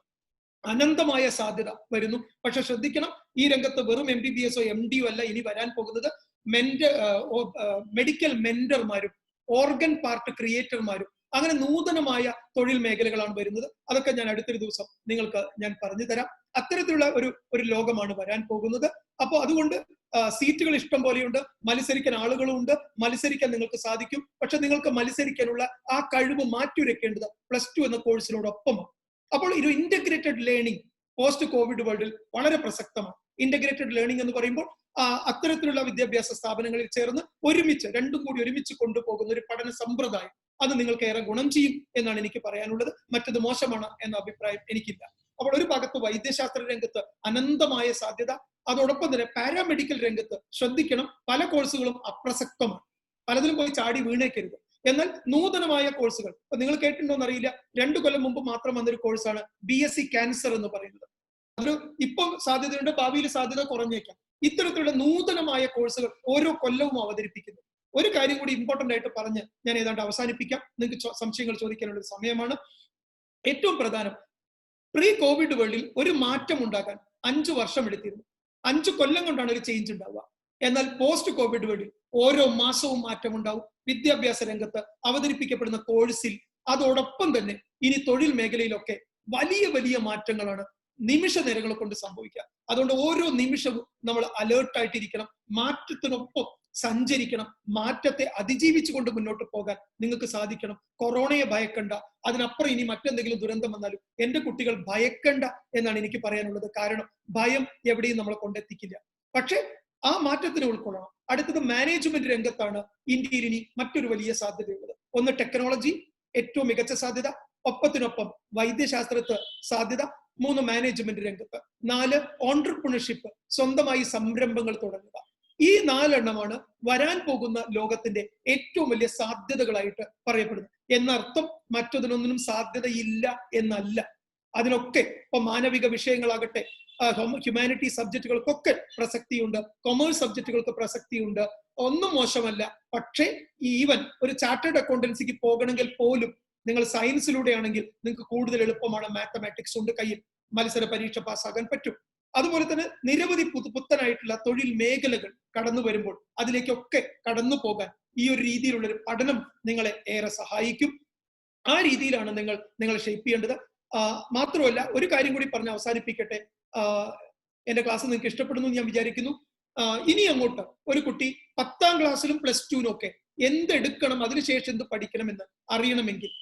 അനന്തമായ സാധ്യത വരുന്നു. പക്ഷെ ശ്രദ്ധിക്കണം, ഈ രംഗത്ത് വെറും MBBS MDയോ അല്ല ഇനി വരാൻ പോകുന്നത്. മെഡിക്കൽ മെന്റർമാരും ഓർഗൻ പാർട്ട് ക്രിയേറ്റർമാരും അങ്ങനെ നൂതനമായ തൊഴിൽ മേഖലകളാണ് വരുന്നത്. അതൊക്കെ ഞാൻ അടുത്തൊരു ദിവസം നിങ്ങൾക്ക് ഞാൻ പറഞ്ഞു തരാം. അത്തരത്തിലുള്ള ഒരു ലോകമാണ് വരാൻ പോകുന്നത്. അപ്പോൾ അതുകൊണ്ട് സീറ്റുകൾ ഇഷ്ടം പോലെയുണ്ട്, മത്സരിക്കാൻ ആളുകളും ഉണ്ട്, മത്സരിക്കാൻ നിങ്ങൾക്ക് സാധിക്കും. പക്ഷെ നിങ്ങൾക്ക് മത്സരിക്കാനുള്ള ആ കഴിവ് മാറ്റിവെക്കേണ്ടത് +2 എന്ന കോഴ്സിനോടൊപ്പമാണ്. അപ്പോൾ ഒരു ഇന്റഗ്രേറ്റഡ് ലേണിംഗ് പോസ്റ്റ് കോവിഡ് വേൾഡിൽ വളരെ പ്രസക്തമാണ്. ഇന്റഗ്രേറ്റഡ് ലേണിംഗ് എന്ന് പറയുമ്പോൾ അത്തരത്തിലുള്ള വിദ്യാഭ്യാസ സ്ഥാപനങ്ങളിൽ ചേർന്ന് ഒരുമിച്ച് രണ്ടും കൂടി ഒരുമിച്ച് കൊണ്ടുപോകുന്ന ഒരു പഠന സമ്പ്രദായം, അത് നിങ്ങൾക്ക് ഏറെ ഗുണം ചെയ്യും എന്നാണ് എനിക്ക് പറയാനുള്ളത്. മറ്റത് മോശമാണ് എന്ന അഭിപ്രായം എനിക്കില്ല. അപ്പോൾ ഒരു ഭാഗത്ത് വൈദ്യശാസ്ത്ര രംഗത്ത് അനന്തമായ സാധ്യത, അതോടൊപ്പം തന്നെ പാരാമെഡിക്കൽ രംഗത്ത് ശ്രദ്ധിക്കണം, പല കോഴ്സുകളും അപ്രസക്തമാണ്. പലതിലും പോയി ചാടി വീണേക്കരുത്. എന്നാൽ നൂതനമായ കോഴ്സുകൾ, ഇപ്പൊ നിങ്ങൾ കേട്ടിട്ടുണ്ടോന്ന് അറിയില്ല, 2 കൊല്ലം മുമ്പ് മാത്രം വന്നൊരു കോഴ്സാണ് BSc ക്യാൻസർ എന്ന് പറയുന്നത്. അതിന് ഇപ്പം സാധ്യതയുണ്ട്, ഭാവിയിൽ സാധ്യത കുറഞ്ഞേക്കാം. ഇത്തരത്തിലുള്ള നൂതനമായ കോഴ്സുകൾ ഓരോ കൊല്ലവും അവതരിപ്പിക്കുന്നു. ഒരു കാര്യം കൂടി ഇമ്പോർട്ടന്റ് ആയിട്ട് പറഞ്ഞ് ഞാൻ ഏതാണ്ട് അവസാനിപ്പിക്കാം. നിങ്ങൾക്ക് സംശയങ്ങൾ ചോദിക്കാനുള്ള സമയമാണ്. ഏറ്റവും പ്രധാനം, പ്രീ കോവിഡ് വേൾഡിൽ ഒരു മാറ്റം ഉണ്ടാകാൻ 5 വർഷം എടുത്തിരുന്നു. 5 കൊല്ലം കൊണ്ടാണ് ഒരു ചേഞ്ച് ഉണ്ടാവുക. എന്നാൽ പോസ്റ്റ് കോവിഡ് വേൾഡിൽ ഓരോ മാസവും മാറ്റം ഉണ്ടാവും. വിദ്യാഭ്യാസ രംഗത്ത് അവതരിപ്പിക്കപ്പെടുന്ന കോഴ്സിൽ, അതോടൊപ്പം തന്നെ ഇനി തൊഴിൽ മേഖലയിലൊക്കെ വലിയ വലിയ മാറ്റങ്ങളാണ് നിമിഷ നേരങ്ങളെ കൊണ്ട് സംഭവിക്കുക. അതുകൊണ്ട് ഓരോ നിമിഷവും നമ്മൾ അലേർട്ടായിട്ടിരിക്കണം, മാറ്റത്തിനൊപ്പം സഞ്ചരിക്കണം, മാറ്റത്തെ അതിജീവിച്ചുകൊണ്ട് മുന്നോട്ട് പോകാൻ നിങ്ങൾക്ക് സാധിക്കണം. കൊറോണയെ ഭയക്കണ്ട, അതിനപ്പുറം ഇനി മറ്റെന്തെങ്കിലും ദുരന്തം വന്നാലും എന്റെ കുട്ടികൾ ഭയക്കണ്ട എന്നാണ് എനിക്ക് പറയാനുള്ളത്. കാരണം ഭയം എവിടെയും നമ്മളെ കൊണ്ടെത്തിക്കില്ല. പക്ഷെ ആ മാറ്റത്തിന് ഉൾക്കൊള്ളണം. അടുത്തത് മാനേജ്മെന്റ് രംഗത്താണ് ഇന്ത്യയിൽ ഇനി മറ്റൊരു വലിയ സാധ്യതയുള്ളത്. ഒന്ന് ടെക്നോളജി, ഏറ്റവും മികച്ച സാധ്യത, ഒപ്പത്തിനൊപ്പം വൈദ്യശാസ്ത്രത്ത് സാധ്യത, 3 മാനേജ്മെന്റ് രംഗത്ത്, 4 ഓൺട്രപ്രണർഷിപ്പ്, സ്വന്തമായി സംരംഭങ്ങൾ തുടങ്ങുക. ഈ 4 എണ്ണമാണ് വരാൻ പോകുന്ന ലോകത്തിന്റെ ഏറ്റവും വലിയ സാധ്യതകളായിട്ട് പറയപ്പെടുന്നത്. എന്നർത്ഥം മറ്റൊന്നിനൊന്നിനും സാധ്യതയില്ല എന്നല്ല. അതിനൊക്കെ ഇപ്പൊ മാനവിക വിഷയങ്ങളാകട്ടെ, ഹ്യൂമാനിറ്റി സബ്ജക്റ്റുകൾക്കൊക്കെ പ്രസക്തിയുണ്ട്, കൊമേഴ്സ് സബ്ജക്റ്റുകൾക്ക് പ്രസക്തിയുണ്ട്, ഒന്നും മോശമല്ല. പക്ഷേ ഈവൻ ഒരു ചാർട്ടേഡ് അക്കൗണ്ടൻസിക്ക് പോകണമെങ്കിൽ പോലും നിങ്ങൾ സയൻസിലൂടെ ആണെങ്കിൽ നിങ്ങൾക്ക് കൂടുതൽ എളുപ്പമാണ്. മാത്തമാറ്റിക്സ് ഉണ്ട് കയ്യിൽ, മത്സര പരീക്ഷ പാസ്സാകാൻ പറ്റും. അതുപോലെ തന്നെ നിരവധി പുത്തനായിട്ടുള്ള തൊഴിൽ മേഖലകൾ കടന്നു വരുമ്പോൾ അതിലേക്കൊക്കെ കടന്നു പോകാൻ ഈ ഒരു രീതിയിലുള്ള ഒരു പഠനം നിങ്ങളെ ഏറെ സഹായിക്കും. ആ രീതിയിലാണ് നിങ്ങൾ ഷേപ്പ് ചെയ്യേണ്ടത്. മാത്രമല്ല, ഒരു കാര്യം കൂടി പറഞ്ഞ് അവസാനിപ്പിക്കട്ടെ. എന്റെ ക്ലാസ് നിങ്ങൾക്ക് ഇഷ്ടപ്പെടുന്നു ഞാൻ വിചാരിക്കുന്നു. ഇനി അങ്ങോട്ട് ഒരു കുട്ടി 10ാം ക്ലാസ്സിലും +2-നും ഒക്കെ എന്തെടുക്കണം, അതിനുശേഷം എന്ത് പഠിക്കണമെന്ന് അറിയണമെങ്കിൽ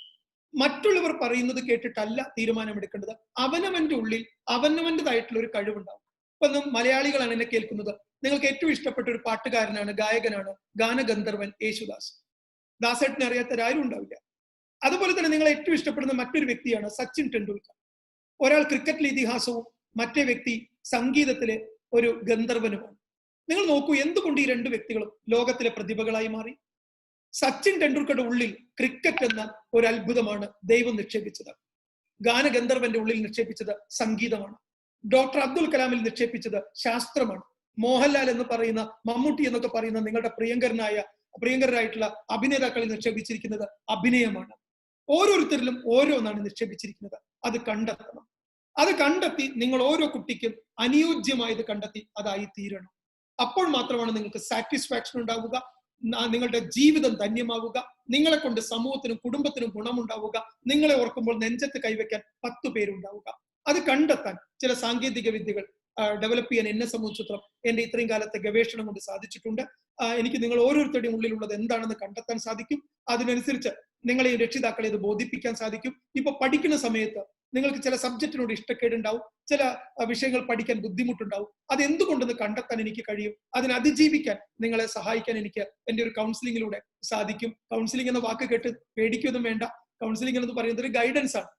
മറ്റുള്ളവർ പറയുന്നത് കേട്ടിട്ടല്ല തീരുമാനമെടുക്കേണ്ടത്. അവനവന്റെ ഉള്ളിൽ അവനവൻ്റെതായിട്ടുള്ള ഒരു കഴിവുണ്ടാവും. ഇപ്പൊ മലയാളികളാണ് എന്നെ കേൾക്കുന്നത്, നിങ്ങൾക്ക് ഏറ്റവും ഇഷ്ടപ്പെട്ട ഒരു പാട്ടുകാരനാണ്, ഗായകനാണ് ഗാനഗന്ധർവൻ യേശുദാസ്. ദാസേട്ടനെ അറിയാത്തവരാരും ഉണ്ടാവില്ല. അതുപോലെ തന്നെ നിങ്ങൾ ഏറ്റവും ഇഷ്ടപ്പെടുന്ന മറ്റൊരു വ്യക്തിയാണ് സച്ചിൻ ടെണ്ടുൽക്കർ. ഒരാൾ ക്രിക്കറ്റിലെ ഇതിഹാസവും മറ്റേ വ്യക്തി സംഗീതത്തിലെ ഒരു ഗന്ധർവനുമാണ്. നിങ്ങൾ നോക്കൂ, എന്തുകൊണ്ട് ഈ 2 വ്യക്തികളും ലോകത്തിലെ പ്രതിഭകളായി മാറി? സച്ചിൻ ടെണ്ടുൽക്കറുടെ ഉള്ളിൽ ക്രിക്കറ്റ് എന്ന ഒരു അത്ഭുതമാണ് ദൈവം നിക്ഷേപിച്ചത്. ഗാനഗന്ധർവന്റെ ഉള്ളിൽ നിക്ഷേപിച്ചത് സംഗീതമാണ്. ഡോക്ടർ അബ്ദുൽ കലാമിൽ നിക്ഷേപിച്ചത് ശാസ്ത്രമാണ്. മോഹൻലാൽ എന്ന് പറയുന്ന, മമ്മൂട്ടി എന്നൊക്കെ പറയുന്ന നിങ്ങളുടെ പ്രിയങ്കരായിട്ടുള്ള അഭിനേതാക്കളിൽ നിക്ഷേപിച്ചിരിക്കുന്നത് അഭിനയമാണ്. ഓരോരുത്തരിലും ഓരോന്നാണ് നിക്ഷേപിച്ചിരിക്കുന്നത്. അത് കണ്ടെത്തണം. അത് കണ്ടെത്തി നിങ്ങൾ ഓരോ കുട്ടിക്കും അനുയോജ്യമായത് കണ്ടെത്തി അതായി തീരണം. അപ്പോൾ മാത്രമാണ് നിങ്ങൾക്ക് സാറ്റിസ്ഫാക്ഷൻ ഉണ്ടാവുക, നിങ്ങളുടെ ജീവിതം ധന്യമാവുക, നിങ്ങളെ കൊണ്ട് സമൂഹത്തിനും കുടുംബത്തിനും ഗുണമുണ്ടാവുക, നിങ്ങളെ ഓർക്കുമ്പോൾ നെഞ്ചത്ത് കൈവയ്ക്കാൻ 10 പേരുണ്ടാവുക. അത് കണ്ടെത്താൻ ചില സാങ്കേതിക വിദ്യകൾ ഡെവലപ്പ് ചെയ്യാൻ എന്നെ സംബന്ധിച്ചിടത്തോളം എന്റെ ഇത്രയും കാലത്തെ ഗവേഷണം കൊണ്ട് സാധിച്ചിട്ടുണ്ട്. എനിക്ക് നിങ്ങൾ ഓരോരുത്തരുടെയും ഉള്ളിലുള്ളത് എന്താണെന്ന് കണ്ടെത്താൻ സാധിക്കും. അതിനനുസരിച്ച് നിങ്ങളെ രക്ഷിതാക്കളെ ഇത് ബോധിപ്പിക്കാൻ സാധിക്കും. ഇപ്പൊ പഠിക്കുന്ന സമയത്ത് നിങ്ങൾക്ക് ചില സബ്ജക്റ്റിനോട് ഇഷ്ടക്കേടുണ്ടാവും, ചില വിഷയങ്ങൾ പഠിക്കാൻ ബുദ്ധിമുട്ടുണ്ടാവും. അത് എന്തുകൊണ്ടെന്ന് കണ്ടെത്താൻ എനിക്ക് കഴിയും. അതിനെ അതിജീവിക്കാൻ നിങ്ങളെ സഹായിക്കാൻ എനിക്ക് എന്റെ ഒരു കൗൺസിലിങ്ങിലൂടെ സാധിക്കും. കൗൺസിലിംഗ് എന്ന വാക്ക് കേട്ട് പേടിക്കൊന്നും വേണ്ട. കൗൺസിലിംഗ് എന്ന് പറയുന്നത് ഒരു ഗൈഡൻസ് ആണ്,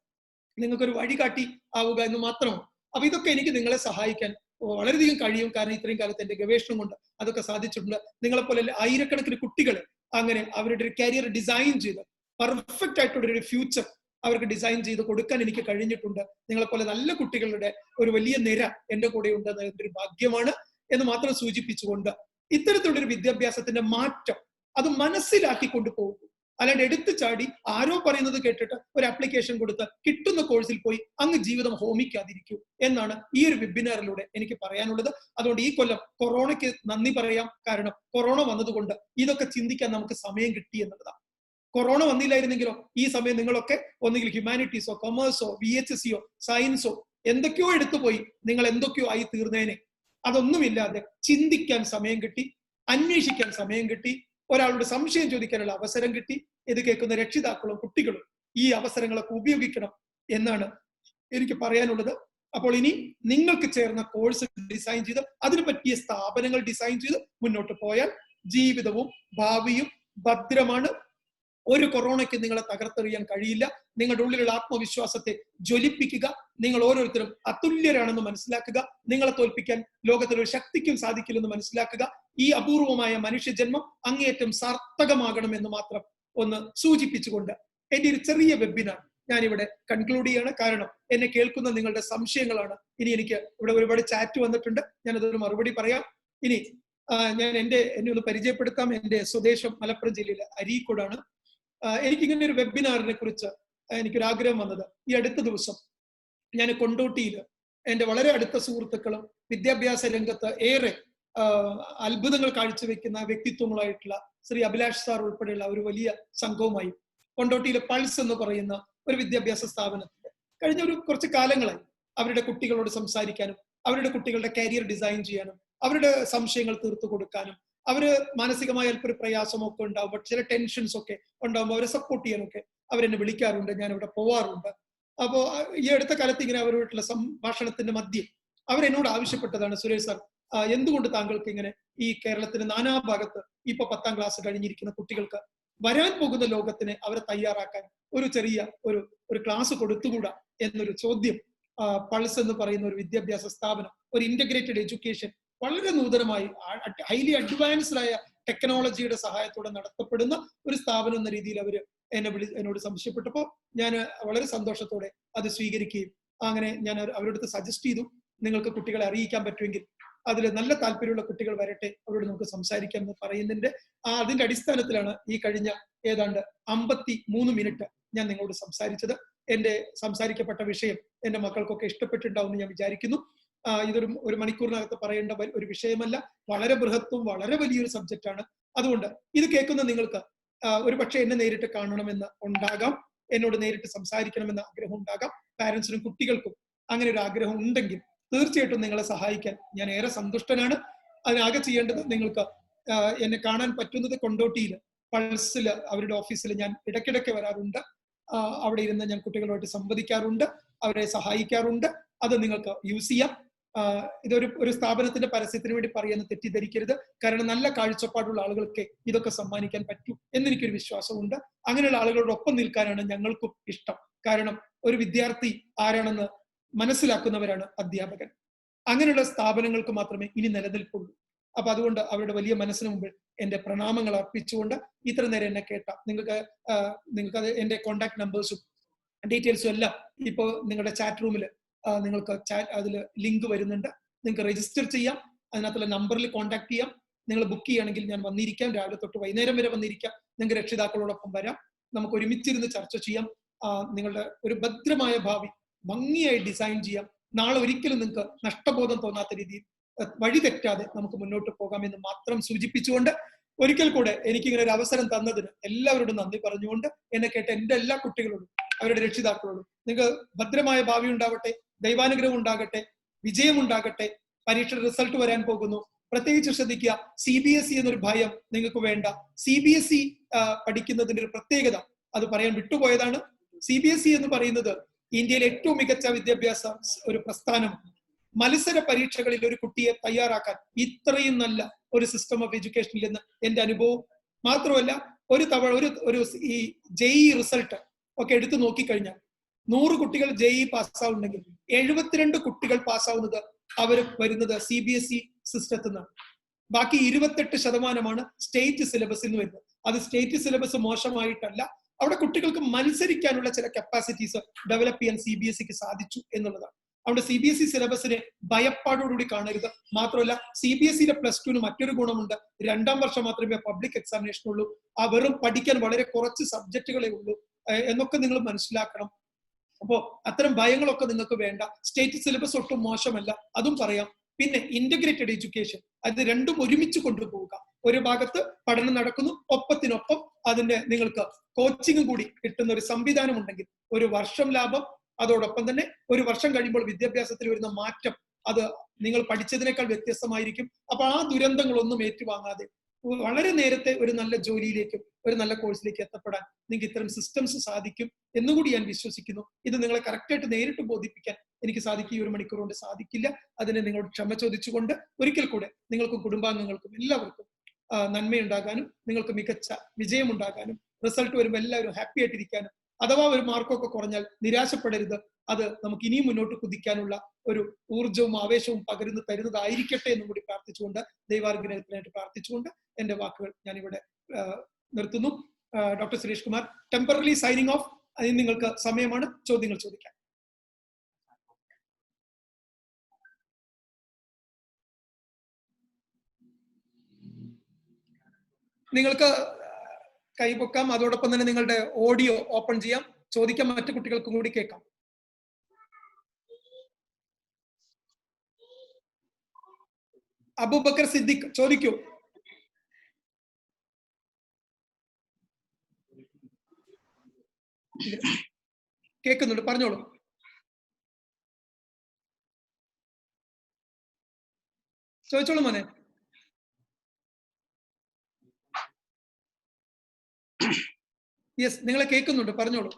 നിങ്ങൾക്കൊരു വഴികാട്ടി ആവുക എന്ന് മാത്രമാണ്. അപ്പൊ ഇതൊക്കെ എനിക്ക് നിങ്ങളെ സഹായിക്കാൻ വളരെയധികം കഴിയും. കാരണം ഇത്രയും കാലത്ത് എന്റെ ഗവേഷണം കൊണ്ട് അതൊക്കെ സാധിച്ചിട്ടുണ്ട്. നിങ്ങളെപ്പോലെ ആയിരക്കണക്കിന് കുട്ടികൾ അങ്ങനെ അവരുടെ ഒരു കരിയർ ഡിസൈൻ ചെയ്ത് പെർഫെക്റ്റ് ആയിട്ടുള്ള ഒരു ഫ്യൂച്ചർ അവർക്ക് ഡിസൈൻ ചെയ്ത് കൊടുക്കാൻ എനിക്ക് കഴിഞ്ഞിട്ടുണ്ട്. നിങ്ങളെപ്പോലെ നല്ല കുട്ടികളുടെ ഒരു വലിയ നിര എന്റെ കൂടെ ഉണ്ട്. ഒരു ഭാഗ്യമാണ് എന്ന് മാത്രം സൂചിപ്പിച്ചുകൊണ്ട് ഇത്തരത്തിലുള്ള ഒരു വിദ്യാഭ്യാസത്തിന്റെ മാറ്റം അത് മനസ്സിലാക്കിക്കൊണ്ട് പോകും. അല്ലാണ്ട് എടുത്തു ചാടി ആരോ പറയുന്നത് കേട്ടിട്ട് ഒരു ആപ്ലിക്കേഷൻ കൊടുത്ത് കിട്ടുന്ന കോഴ്സിൽ പോയി അങ്ങ് ജീവിതം ഹോമിക്കാതിരിക്കൂ എന്നാണ് ഈ ഒരു വെബിനാറിലൂടെ എനിക്ക് പറയാനുള്ളത്. അതുകൊണ്ട് ഈ കൊല്ലം കൊറോണയ്ക്ക് നന്ദി പറയാം. കാരണം കൊറോണ വന്നതുകൊണ്ട് ഇതൊക്കെ ചിന്തിക്കാൻ നമുക്ക് സമയം കിട്ടി എന്നുള്ളതാണ്. കൊറോണ വന്നില്ലായിരുന്നെങ്കിലോ ഈ സമയം നിങ്ങളൊക്കെ ഒന്നുകിൽ ഹ്യൂമാനിറ്റീസോ കൊമേഴ്സോ VHSCയോ സയൻസോ എന്തൊക്കെയോ എടുത്തുപോയി നിങ്ങൾ എന്തൊക്കെയോ ആയി തീർന്നേനെ. അതൊന്നുമില്ലാതെ ചിന്തിക്കാൻ സമയം കിട്ടി, അന്വേഷിക്കാൻ സമയം കിട്ടി, ഒരാളുടെ സംശയം ചോദിക്കാനുള്ള അവസരം കിട്ടി. ഇത് കേൾക്കുന്ന രക്ഷിതാക്കളും കുട്ടികളും ഈ അവസരങ്ങളൊക്കെ ഉപയോഗിക്കണം എന്നാണ് എനിക്ക് പറയാനുള്ളത്. അപ്പോൾ ഇനി നിങ്ങൾക്ക് ചേർന്ന കോഴ്സ് ഡിസൈൻ ചെയ്ത് അതിന് പറ്റിയ സ്ഥാപനങ്ങൾ ഡിസൈൻ ചെയ്ത് മുന്നോട്ട് പോയാൽ ജീവിതവും ഭാവിയും ഭദ്രമാണ്. ഒരു കൊറോണയ്ക്ക് നിങ്ങളെ തകർത്തെറിയാൻ കഴിയില്ല. നിങ്ങളുടെ ഉള്ളിലുള്ള ആത്മവിശ്വാസത്തെ ജ്വലിപ്പിക്കുക. നിങ്ങൾ ഓരോരുത്തരും അതുല്യരാണെന്ന് മനസ്സിലാക്കുക. നിങ്ങളെ തോൽപ്പിക്കാൻ ലോകത്തിലൊരു ശക്തിക്കും സാധിക്കില്ലെന്ന് മനസ്സിലാക്കുക. ഈ അപൂർവമായ മനുഷ്യജന്മം അങ്ങേയറ്റം സാർത്ഥകമാകണമെന്ന് മാത്രം ഒന്ന് സൂചിപ്പിച്ചുകൊണ്ട് എന്റെ ഒരു ചെറിയ വെബിനാർ ഞാനിവിടെ കൺക്ലൂഡ് ചെയ്യാണ്. കാരണം എന്നെ കേൾക്കുന്ന നിങ്ങളുടെ സംശയങ്ങളാണ്. ഇനി എനിക്ക് ഇവിടെ ഒരുപാട് ചാറ്റ് വന്നിട്ടുണ്ട്, ഞാനതൊരു മറുപടി പറയാം. ഇനി ഞാൻ എന്നെ ഒന്ന് പരിചയപ്പെടുത്താം. എന്റെ സ്വദേശം മലപ്പുറം ജില്ലയിലെ അരീക്കോടാണ്. എനിക്കിങ്ങനെ ഒരു വെബിനാറിനെ കുറിച്ച് എനിക്കൊരാഗ്രഹം വന്നത് ഈ അടുത്ത ദിവസം ഞാൻ കൊണ്ടോട്ടിയിൽ എന്റെ വളരെ അടുത്ത സുഹൃത്തുക്കളും വിദ്യാഭ്യാസ രംഗത്ത് ഏറെ അത്ഭുതങ്ങൾ കാഴ്ചവെക്കുന്ന വ്യക്തിത്വങ്ങളായിട്ടുള്ള ശ്രീ അഭിലാഷ് സാർ ഉൾപ്പെടെയുള്ള ഒരു വലിയ സംഘവുമായി കൊണ്ടോട്ടിയിലെ പൾസ് എന്ന് പറയുന്ന ഒരു വിദ്യാഭ്യാസ സ്ഥാപനത്തിൽ കഴിഞ്ഞ കുറച്ച് കാലങ്ങളായി അവരുടെ കുട്ടികളോട് സംസാരിക്കാനും അവരുടെ കുട്ടികളുടെ കരിയർ ഡിസൈൻ ചെയ്യാനും അവരുടെ സംശയങ്ങൾ തീർത്തു കൊടുക്കാനും അവര് മാനസികമായ അല്പൊരു പ്രയാസമൊക്കെ ഉണ്ടാവും, പക്ഷെ ചില ടെൻഷൻസ് ഒക്കെ ഉണ്ടാവുമ്പോൾ അവരെ സപ്പോർട്ട് ചെയ്യാനൊക്കെ അവരെന്നെ വിളിക്കാറുണ്ട്, ഞാൻ ഇവിടെ പോവാറുണ്ട്. അപ്പോ ഈ അടുത്ത കാലത്ത് ഇങ്ങനെ അവരോടുള്ള സംഭാഷണത്തിന്റെ മധ്യം അവരെന്നോട് ആവശ്യപ്പെട്ടതാണ്, സുരേഷ് സാർ എന്തുകൊണ്ട് താങ്കൾക്ക് ഇങ്ങനെ ഈ കേരളത്തിന്റെ നാനാഭാഗത്ത് ഇപ്പൊ 10ാം ക്ലാസ് കഴിഞ്ഞിരിക്കുന്ന കുട്ടികൾക്ക് വരാൻ പോകുന്ന ലോകത്തിന് അവരെ തയ്യാറാക്കാൻ ഒരു ചെറിയ ഒരു ക്ലാസ് കൊടുത്തുകൂടാ എന്നൊരു ചോദ്യം പൾസ് എന്ന് പറയുന്ന ഒരു വിദ്യാഭ്യാസ സ്ഥാപനം, ഒരു ഇന്റഗ്രേറ്റഡ് എഡ്യൂക്കേഷൻ വളരെ നൂതനമായി ഹൈലി അഡ്വാൻസ്ഡ് ആയ ടെക്നോളജിയുടെ സഹായത്തോടെ നടത്തപ്പെടുന്ന ഒരു സ്ഥാപനം എന്ന രീതിയിൽ അവർ എന്നോട് സംശയപ്പെട്ടപ്പോൾ ഞാൻ വളരെ സന്തോഷത്തോടെ അത് സ്വീകരിക്കുകയും അങ്ങനെ ഞാൻ അവരുടെ സജസ്റ്റ് ചെയ്തു, നിങ്ങൾക്ക് കുട്ടികളെ അറിയിക്കാൻ പറ്റുമെങ്കിൽ അതിൽ നല്ല താല്പര്യമുള്ള കുട്ടികൾ വരട്ടെ, അവരോട് നമുക്ക് സംസാരിക്കാം എന്ന് പറയുന്നതിന്റെ അതിന്റെ അടിസ്ഥാനത്തിലാണ് ഈ കഴിഞ്ഞ ഏതാണ്ട് 53 മിനിറ്റ് ഞാൻ നിങ്ങളോട് സംസാരിച്ചത്. എന്റെ സംസാരിക്കപ്പെട്ട വിഷയം എന്റെ മക്കൾക്കൊക്കെ ഇഷ്ടപ്പെട്ടിട്ടുണ്ടാവും എന്ന് ഞാൻ വിചാരിക്കുന്നു. ഒരു മണിക്കൂറിനകത്ത് പറയേണ്ട ഒരു വിഷയമല്ല, വളരെ ബൃഹത്തും വളരെ വലിയൊരു സബ്ജക്റ്റ് ആണ്. അതുകൊണ്ട് ഇത് കേൾക്കുന്ന നിങ്ങൾക്ക് ഒരു പക്ഷെ എന്നെ നേരിട്ട് കാണണമെന്ന് ഉണ്ടാകാം, എന്നോട് നേരിട്ട് സംസാരിക്കണമെന്ന ആഗ്രഹം ഉണ്ടാകാം. പാരന്റ്സിനും കുട്ടികൾക്കും അങ്ങനെ ഒരു ആഗ്രഹം ഉണ്ടെങ്കിൽ തീർച്ചയായിട്ടും നിങ്ങളെ സഹായിക്കാൻ ഞാൻ ഏറെ സന്തുഷ്ടനാണ്. അതിനാകെ ചെയ്യേണ്ടത് നിങ്ങൾക്ക് എന്നെ കാണാൻ പറ്റുന്നത് കൊണ്ടോട്ടിയിൽ പൾസിൽ അവരുടെ ഓഫീസിൽ ഞാൻ ഇടയ്ക്കിടയ്ക്ക് വരാറുണ്ട്. അവിടെ ഇരുന്ന് ഞാൻ കുട്ടികളുമായിട്ട് സംവദിക്കാറുണ്ട്, അവരെ സഹായിക്കാറുണ്ട്. അത് നിങ്ങൾക്ക് യൂസ് ചെയ്യാം. ഇതൊരു സ്ഥാപനത്തിന്റെ പരസ്യത്തിന് വേണ്ടി പറയുന്ന തെറ്റിദ്ധരിക്കരുത്. കാരണം നല്ല കാഴ്ചപ്പാടുള്ള ആളുകൾക്ക് ഇതൊക്കെ സമ്മാനിക്കാൻ പറ്റൂ എന്നെനിക്കൊരു വിശ്വാസമുണ്ട്. അങ്ങനെയുള്ള ആളുകളോടൊപ്പം നിൽക്കാനാണ് ഞങ്ങൾക്കും ഇഷ്ടം. കാരണം ഒരു വിദ്യാർത്ഥി ആരാണെന്ന് മനസ്സിലാക്കുന്നവരാണ് അധ്യാപകൻ. അങ്ങനെയുള്ള സ്ഥാപനങ്ങൾക്ക് മാത്രമേ ഇനി നിലനിൽപ്പുള്ളൂ. അപ്പൊ അതുകൊണ്ട് അവരുടെ വലിയ മനസ്സിന് മുമ്പിൽ എന്റെ പ്രണാമങ്ങൾ അർപ്പിച്ചുകൊണ്ട് ഇത്ര നേരം എന്നെ കേട്ട നിങ്ങൾക്ക് അത് എന്റെ കോൺടാക്ട് നമ്പേഴ്സും ഡീറ്റെയിൽസും എല്ലാം ഇപ്പോൾ നിങ്ങളുടെ ചാറ്റ് റൂമിൽ നിങ്ങൾക്ക് അതിൽ ലിങ്ക് വരുന്നുണ്ട്, നിങ്ങൾക്ക് രജിസ്റ്റർ ചെയ്യാം. അതിനകത്തുള്ള നമ്പറിൽ കോൺടാക്ട് ചെയ്യാം. നിങ്ങൾ ബുക്ക് ചെയ്യുകയാണെങ്കിൽ ഞാൻ വന്നിരിക്കാം, രാവിലെ തൊട്ട് വൈകുന്നേരം വരെ വന്നിരിക്കാം. നിങ്ങൾക്ക് രക്ഷിതാക്കളോടൊപ്പം വരാം, നമുക്ക് ഒരുമിച്ചിരുന്ന് ചർച്ച ചെയ്യാം. നിങ്ങളുടെ ഒരു ഭദ്രമായ ഭാവി ഭംഗിയായി ഡിസൈൻ ചെയ്യാം. നാളെ ഒരിക്കലും നിങ്ങൾക്ക് നഷ്ടബോധം തോന്നാത്ത രീതിയിൽ വഴി തെറ്റാതെ നമുക്ക് മുന്നോട്ട് പോകാമെന്ന് മാത്രം സൂചിപ്പിച്ചുകൊണ്ട് ഒരിക്കൽ കൂടെ എനിക്കിങ്ങനെ ഒരു അവസരം തന്നതിന് എല്ലാവരോടും നന്ദി പറഞ്ഞുകൊണ്ട് എന്നെ കേട്ട എന്റെ എല്ലാ കുട്ടികളോടും അവരുടെ രക്ഷിതാക്കളോടും നിങ്ങൾക്ക് ഭദ്രമായ ഭാവി ഉണ്ടാവട്ടെ, ദൈവാനുഗ്രഹം ഉണ്ടാകട്ടെ, വിജയം ഉണ്ടാകട്ടെ പരീക്ഷയുടെ റിസൾട്ട് വരാൻ പോകുന്നു. പ്രത്യേകിച്ച് ശ്രദ്ധിക്കുക, CBSE എന്നൊരു ഭയം നിങ്ങൾക്ക് വേണ്ട. CBSE പഠിക്കുന്നതിന്റെ ഒരു പ്രത്യേകത അത് പറയാൻ വിട്ടുപോയതാണ്. CBSE എന്ന് പറയുന്നത് ഇന്ത്യയിലെ ഏറ്റവും മികച്ച വിദ്യാഭ്യാസ ഒരു പ്രസ്ഥാനം. മത്സര പരീക്ഷകളിൽ ഒരു കുട്ടിയെ തയ്യാറാക്കാൻ ഇത്രയും നല്ല ഒരു സിസ്റ്റം ഓഫ് എഡ്യൂക്കേഷനിൽ നിന്ന് എന്റെ അനുഭവം. മാത്രമല്ല, ഒരു ഈ JEE റിസൾട്ട് ഒക്കെ എടുത്തു നോക്കിക്കഴിഞ്ഞാൽ 100 കുട്ടികൾ JEE പാസ്സാവുന്നെങ്കിൽ 72 കുട്ടികൾ പാസ്സാവുന്നത് അവർ വരുന്നത് CBSE സിസ്റ്റത്തിൽ നിന്നാണ്. ബാക്കി 28% സ്റ്റേറ്റ് സിലബസിൽ നിന്ന് വരുന്നത്. അത് സ്റ്റേറ്റ് സിലബസ് മോശമായിട്ടല്ല, അവിടെ കുട്ടികൾക്ക് മത്സരിക്കാനുള്ള ചില കപ്പാസിറ്റീസ് ഡെവലപ്പ് ചെയ്യാൻ CBSEക്ക് സാധിച്ചു എന്നുള്ളതാണ്. അവിടെ CBSE സിലബസിനെ ഭയപ്പാടോടുകൂടി കാണരുത്. മാത്രമല്ല, CBSEയുടെ +2 മറ്റൊരു ഗുണമുണ്ട്. 2ാം വർഷം മാത്രമേ പബ്ലിക് എക്സാമിനേഷൻ ഉള്ളൂ. ആ വെറും പഠിക്കാൻ വളരെ കുറച്ച് സബ്ജക്റ്റുകളെ ഉള്ളൂ എന്നൊക്കെ നിങ്ങൾ മനസ്സിലാക്കണം. അപ്പോ അത്തരം ഭയങ്ങളൊക്കെ നിങ്ങൾക്ക് വേണ്ട. സ്റ്റേറ്റ് സിലബസ് ഒട്ടും മോശമല്ല, അതും പറയാം. പിന്നെ ഇന്റഗ്രേറ്റഡ് എഡ്യൂക്കേഷൻ, അത് രണ്ടും ഒരുമിച്ച് കൊണ്ടുപോവുക. ഒരു ഭാഗത്ത് പഠനം നടക്കുന്നു, ഒപ്പത്തിനൊപ്പം അതിന്റെ നിങ്ങൾക്ക് കോച്ചിങ്ങും കൂടി കിട്ടുന്ന ഒരു സംവിധാനം ഉണ്ടെങ്കിൽ 1 വർഷം ലാഭം. അതോടൊപ്പം തന്നെ 1 വർഷം കഴിയുമ്പോൾ വിദ്യാഭ്യാസത്തിൽ വരുന്ന മാറ്റം അത് നിങ്ങൾ പഠിച്ചതിനേക്കാൾ വ്യത്യസ്തമായിരിക്കും. അപ്പൊ ആ ദുരന്തങ്ങളൊന്നും ഏറ്റുവാങ്ങാതെ വളരെ നേരത്തെ ഒരു നല്ല ജോലിയിലേക്കും ഒരു നല്ല കോഴ്സിലേക്ക് എത്തപ്പെടാൻ നിങ്ങൾക്ക് ഇത്തരം സിസ്റ്റംസ് സാധിക്കും എന്നുകൂടി ഞാൻ വിശ്വസിക്കുന്നു. ഇത് നിങ്ങളെ കറക്റ്റായിട്ട് നേരിട്ട് ബോധിപ്പിക്കാൻ എനിക്ക് സാധിക്കും, ഈ 1 മണിക്കൂർ കൊണ്ട് സാധിക്കില്ല. അതിന് നിങ്ങളോട് ക്ഷമ ചോദിച്ചുകൊണ്ട് ഒരിക്കൽ കൂടെ നിങ്ങൾക്കും കുടുംബാംഗങ്ങൾക്കും എല്ലാവർക്കും നന്മയുണ്ടാകാനും നിങ്ങൾക്ക് മികച്ച വിജയമുണ്ടാകാനും റിസൾട്ട് വരുമ്പോൾ എല്ലാവരും ഹാപ്പി ആയിട്ടിരിക്കാനും, അഥവാ ഒരു മാർക്കൊക്കെ കുറഞ്ഞാൽ നിരാശപ്പെടരുത്. അത് നമുക്ക് ഇനിയും മുന്നോട്ട് കുതിക്കാനുള്ള ഒരു ഊർജവും ആവേശവും തരുന്നതായിരിക്കട്ടെ എന്നും കൂടി പ്രാർത്ഥിച്ചുകൊണ്ട്, ദൈവാനുഗ്രഹത്തിനായിട്ട് പ്രാർത്ഥിച്ചുകൊണ്ട് എന്റെ വാക്കുകൾ ഞാനിവിടെ നിർത്തുന്നു. Doctor Suresh Kumar, temporary signing off. അതിന് നിങ്ങൾക്ക് സമയമാണ് ചോദ്യങ്ങൾ ചോദിക്കാൻ. നിങ്ങൾക്ക് കൈപൊക്കാം. അതോടൊപ്പം തന്നെ നിങ്ങളുടെ ഓഡിയോ ഓപ്പൺ ചെയ്യാം. ചോദിക്കാൻ മറ്റു കുട്ടികൾക്കും കൂടി കേൾക്കാം. അബൂബക്കർ സിദ്ദിഖ് ചോദിക്കൂ. കേൾക്കുന്നുണ്ട്, പറഞ്ഞോളൂ. ചോദിച്ചോളൂ മോനെ. യെസ്, നിങ്ങളെ കേൾക്കുന്നുണ്ട്, പറഞ്ഞോളൂ.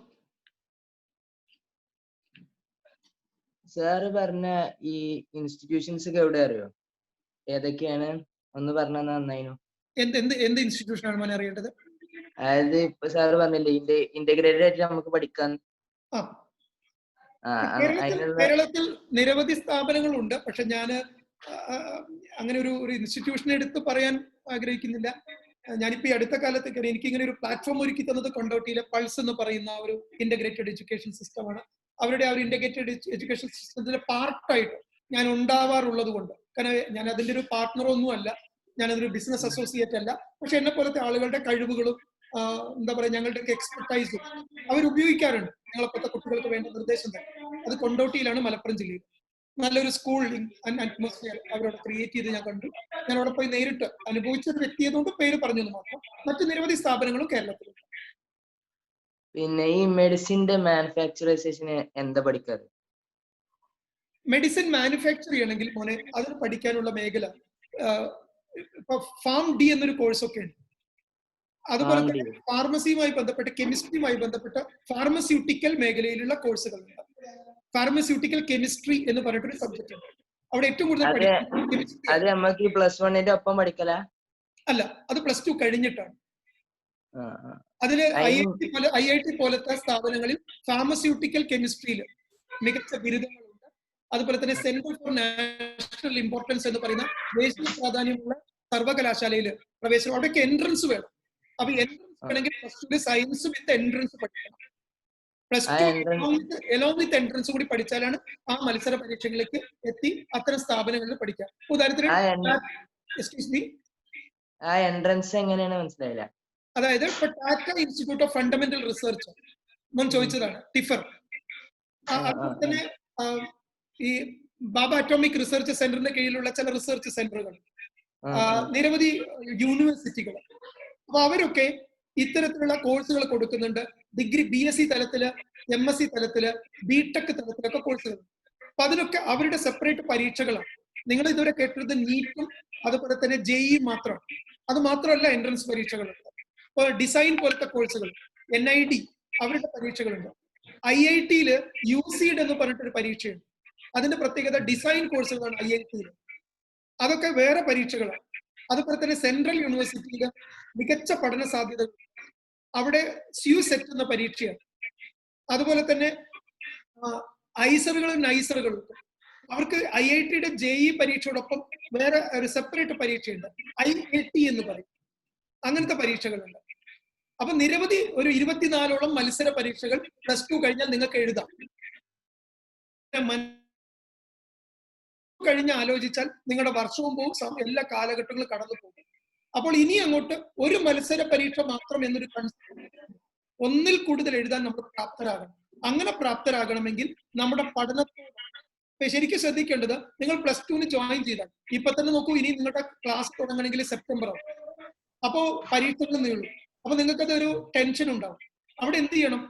സാറ് പറഞ്ഞ ഈ ഇൻസ്റ്റിറ്റ്യൂഷൻസ് ഒക്കെ എവിടെ അറിയോ? ഏതൊക്കെയാണ് ഒന്ന് പറഞ്ഞാൽ നന്നായിരുന്നു. എന്ത് ഇൻസ്റ്റിറ്റ്യൂഷൻ ആണ് മോനെ അറിയേണ്ടത്? അതായത് ഇപ്പൊ സാറ് പറഞ്ഞില്ലേ ഇന്റഗ്രേറ്റഡ് ആയിട്ട് നമുക്ക് പഠിക്കാൻ. കേരളത്തിൽ നിരവധി സ്ഥാപനങ്ങളുണ്ട്. പക്ഷെ ഞാൻ അങ്ങനെ ഒരു ഇൻസ്റ്റിറ്റ്യൂഷൻ എടുത്ത് പറയാൻ ആഗ്രഹിക്കുന്നില്ല. ഞാനിപ്പോ ഈ അടുത്ത കാലത്ത് എനിക്ക് ഇങ്ങനെ ഒരു പ്ലാറ്റ്ഫോം ഒരുക്കി തന്നത് കൊണ്ടോട്ടിയിലെ പൾസ് എന്ന് പറയുന്ന ഒരു ഇന്റഗ്രേറ്റഡ് എഡ്യൂക്കേഷൻ സിസ്റ്റമാണ്. അവരുടെ ആ ഒരു ഇന്റഗ്രേറ്റഡ് എഡ്യൂക്കേഷൻ സിസ്റ്റത്തിന്റെ പാർട്ടായിട്ട് ഞാൻ ഉണ്ടാവാറുള്ളത് കൊണ്ട്, കാരണം ഞാൻ അതിന്റെ ഒരു പാർട്ട്ണറൊന്നും അല്ല, ഞാനതൊരു ബിസിനസ് അസോസിയേറ്റ് അല്ല. പക്ഷെ എന്നെ പോലത്തെ ആളുകളുടെ കഴിവുകളും എന്താ പറയുക, ഞങ്ങളുടെ എക്സ്പെർട്ടൈസും അവരുപയോഗിക്കാറുണ്ട്. ഞങ്ങളെപ്പോലത്തെ കുട്ടികൾക്ക് വേണ്ട നിർദ്ദേശം തന്നെ. അത് കൊണ്ടോട്ടിയിലാണ്, മലപ്പുറം ജില്ലയിൽ. നല്ലൊരു സ്കൂൾ അറ്റ്മോസ്ഫിയർ അവരോട് ക്രിയേറ്റ് ചെയ്ത് ഞാൻ കണ്ടു. ഞാൻ അവിടെ പോയി നേരിട്ട് അനുഭവിച്ച ഒരു വ്യക്തിയായതുകൊണ്ട് പേര് പറഞ്ഞു മാത്രം. മറ്റു നിരവധി സ്ഥാപനങ്ങളും കേരളത്തിലുണ്ട്. പിന്നെ ഈ മെഡിസിന്റെ മാനുഫാക്ചറൈസേഷന് എന്താ പഠിക്കാറ്? മെഡിസിൻ മാനുഫാക്ചർ ചെയ്യണമെങ്കിൽ മോനെ അതിന് പഠിക്കാനുള്ള മേഖല ഇപ്പൊ ഫാം ഡി എന്നൊരു കോഴ്സ് ഒക്കെ ഉണ്ട്. അതുപോലെ തന്നെ ഫാർമസിയുമായി ബന്ധപ്പെട്ട്, കെമിസ്ട്രിയുമായി ബന്ധപ്പെട്ട ഫാർമസ്യൂട്ടിക്കൽ മേഖലയിലുള്ള കോഴ്സുകളുണ്ട്. ഫാർമസ്യൂട്ടിക്കൽ കെമിസ്ട്രി എന്ന് പറഞ്ഞിട്ടൊരു സബ്ജക്ട് ഉണ്ട്. അവിടെ ഏറ്റവും കൂടുതൽ പഠിക്കല അല്ല, അത് +2 കഴിഞ്ഞിട്ടാണ്. അതില് IIT പോലത്തെ സ്ഥാപനങ്ങളിൽ ഫാർമസ്യൂട്ടിക്കൽ കെമിസ്ട്രിയിൽ മികച്ച ബിരുദങ്ങളുണ്ട്. അതുപോലെ തന്നെ സെന്റർ ഫോർ നാഷണൽ ഇമ്പോർട്ടൻസ് എന്ന് പറയുന്ന ദേശീയ പ്രാധാന്യമുള്ള സർവകലാശാലയിൽ പ്രവേശനം. അവിടേക്ക് എൻട്രൻസ് വേണം. അപ്പൊ എൻട്രൻസ് വേണമെങ്കിൽ +2 സയൻസ് വിത്ത് എൻട്രൻസ് പഠിക്കണം. +2 എലോങ് വിത്ത് എൻട്രൻസ് കൂടി പഠിച്ചാലാണ് ആ മത്സര പരീക്ഷകളിലേക്ക് എത്തി അത്തരം സ്ഥാപനങ്ങളിൽ പഠിക്കാം. ഉദാഹരണത്തിന് എൻട്രൻസ് എങ്ങനെയാണ് മനസ്സിലായില്ല. അതായത് ഇപ്പൊ Tata institute of fundamental research മുൻ ചോദിച്ചതാണ്, ടിഫർ. അതുപോലെ തന്നെ ഈ ബാബ അറ്റോമിക് റിസർച്ച് സെന്ററിന്റെ കീഴിലുള്ള ചില റിസർച്ച് സെന്ററുകൾ, നിരവധി യൂണിവേഴ്സിറ്റികൾ. അപ്പൊ അവരൊക്കെ ഇത്തരത്തിലുള്ള കോഴ്സുകൾ കൊടുക്കുന്നുണ്ട്. ഡിഗ്രി BSc തലത്തില്, MSc തലത്തില്, BTech തലത്തിലൊക്കെ കോഴ്സുകൾ. അപ്പൊ അതിനൊക്കെ അവരുടെ സെപ്പറേറ്റ് പരീക്ഷകളാണ്. നിങ്ങൾ ഇതുവരെ കേട്ടത് നീറ്റും അതുപോലെ തന്നെ ജെഇ മാത്രം. അത് മാത്രമല്ല എൻട്രൻസ് പരീക്ഷകളുണ്ട്. ഇപ്പോൾ ഡിസൈൻ പോലത്തെ കോഴ്സുകൾ, NID അവരുടെ പരീക്ഷകളുണ്ട്. IIT-യിൽ UCED എന്ന് പറഞ്ഞിട്ടൊരു പരീക്ഷയുണ്ട്. അതിന്റെ പ്രത്യേകത ഡിസൈൻ കോഴ്സുകളാണ് IIT-യിൽ. അതൊക്കെ വേറെ പരീക്ഷകളാണ്. അതുപോലെ തന്നെ സെൻട്രൽ യൂണിവേഴ്സിറ്റിയിൽ മികച്ച പഠന സാധ്യതകൾ, അവിടെ SUSET എന്ന പരീക്ഷയാണ്. അതുപോലെ തന്നെ ഐസറുകളും നൈസറുകളും അവർക്ക് IIT-യുടെ JEE പരീക്ഷയോടൊപ്പം വേറെ ഒരു സെപ്പറേറ്റ് പരീക്ഷയുണ്ട്, IIT എന്ന് പറയും. അങ്ങനത്തെ പരീക്ഷകളുണ്ട്. അപ്പൊ നിരവധി ഒരു 24ഓളം മത്സര പരീക്ഷകൾ +2 കഴിഞ്ഞാൽ നിങ്ങൾക്ക് എഴുതാം. കഴിഞ്ഞ് ആലോചിച്ചാൽ നിങ്ങളുടെ വർഷവും പോകും, എല്ലാ കാലഘട്ടങ്ങളും കടന്നു പോകും. അപ്പോൾ ഇനി അങ്ങോട്ട് ഒരു മത്സര പരീക്ഷ മാത്രം എന്നൊരു കൺസെപ്റ്റ്, ഒന്നിൽ കൂടുതൽ എഴുതാൻ നമ്മൾ പ്രാപ്തരാകണം. അങ്ങനെ പ്രാപ്തരാകണമെങ്കിൽ നമ്മുടെ പഠനത്തോട് ശരിക്കും ശ്രദ്ധിക്കേണ്ടത്, നിങ്ങൾ +2-ന് ജോയിൻ ചെയ്താൽ ഇപ്പൊ തന്നെ നോക്കൂ, ഇനി നിങ്ങളുടെ ക്ലാസ് തുടങ്ങണമെങ്കിൽ സെപ്റ്റംബർ ആവും. അപ്പോ പരീക്ഷകൾ നീളും. അപ്പൊ നിങ്ങൾക്കത് ഒരു ടെൻഷൻ ഉണ്ടാവും. അവിടെ എന്ത് ചെയ്യണം?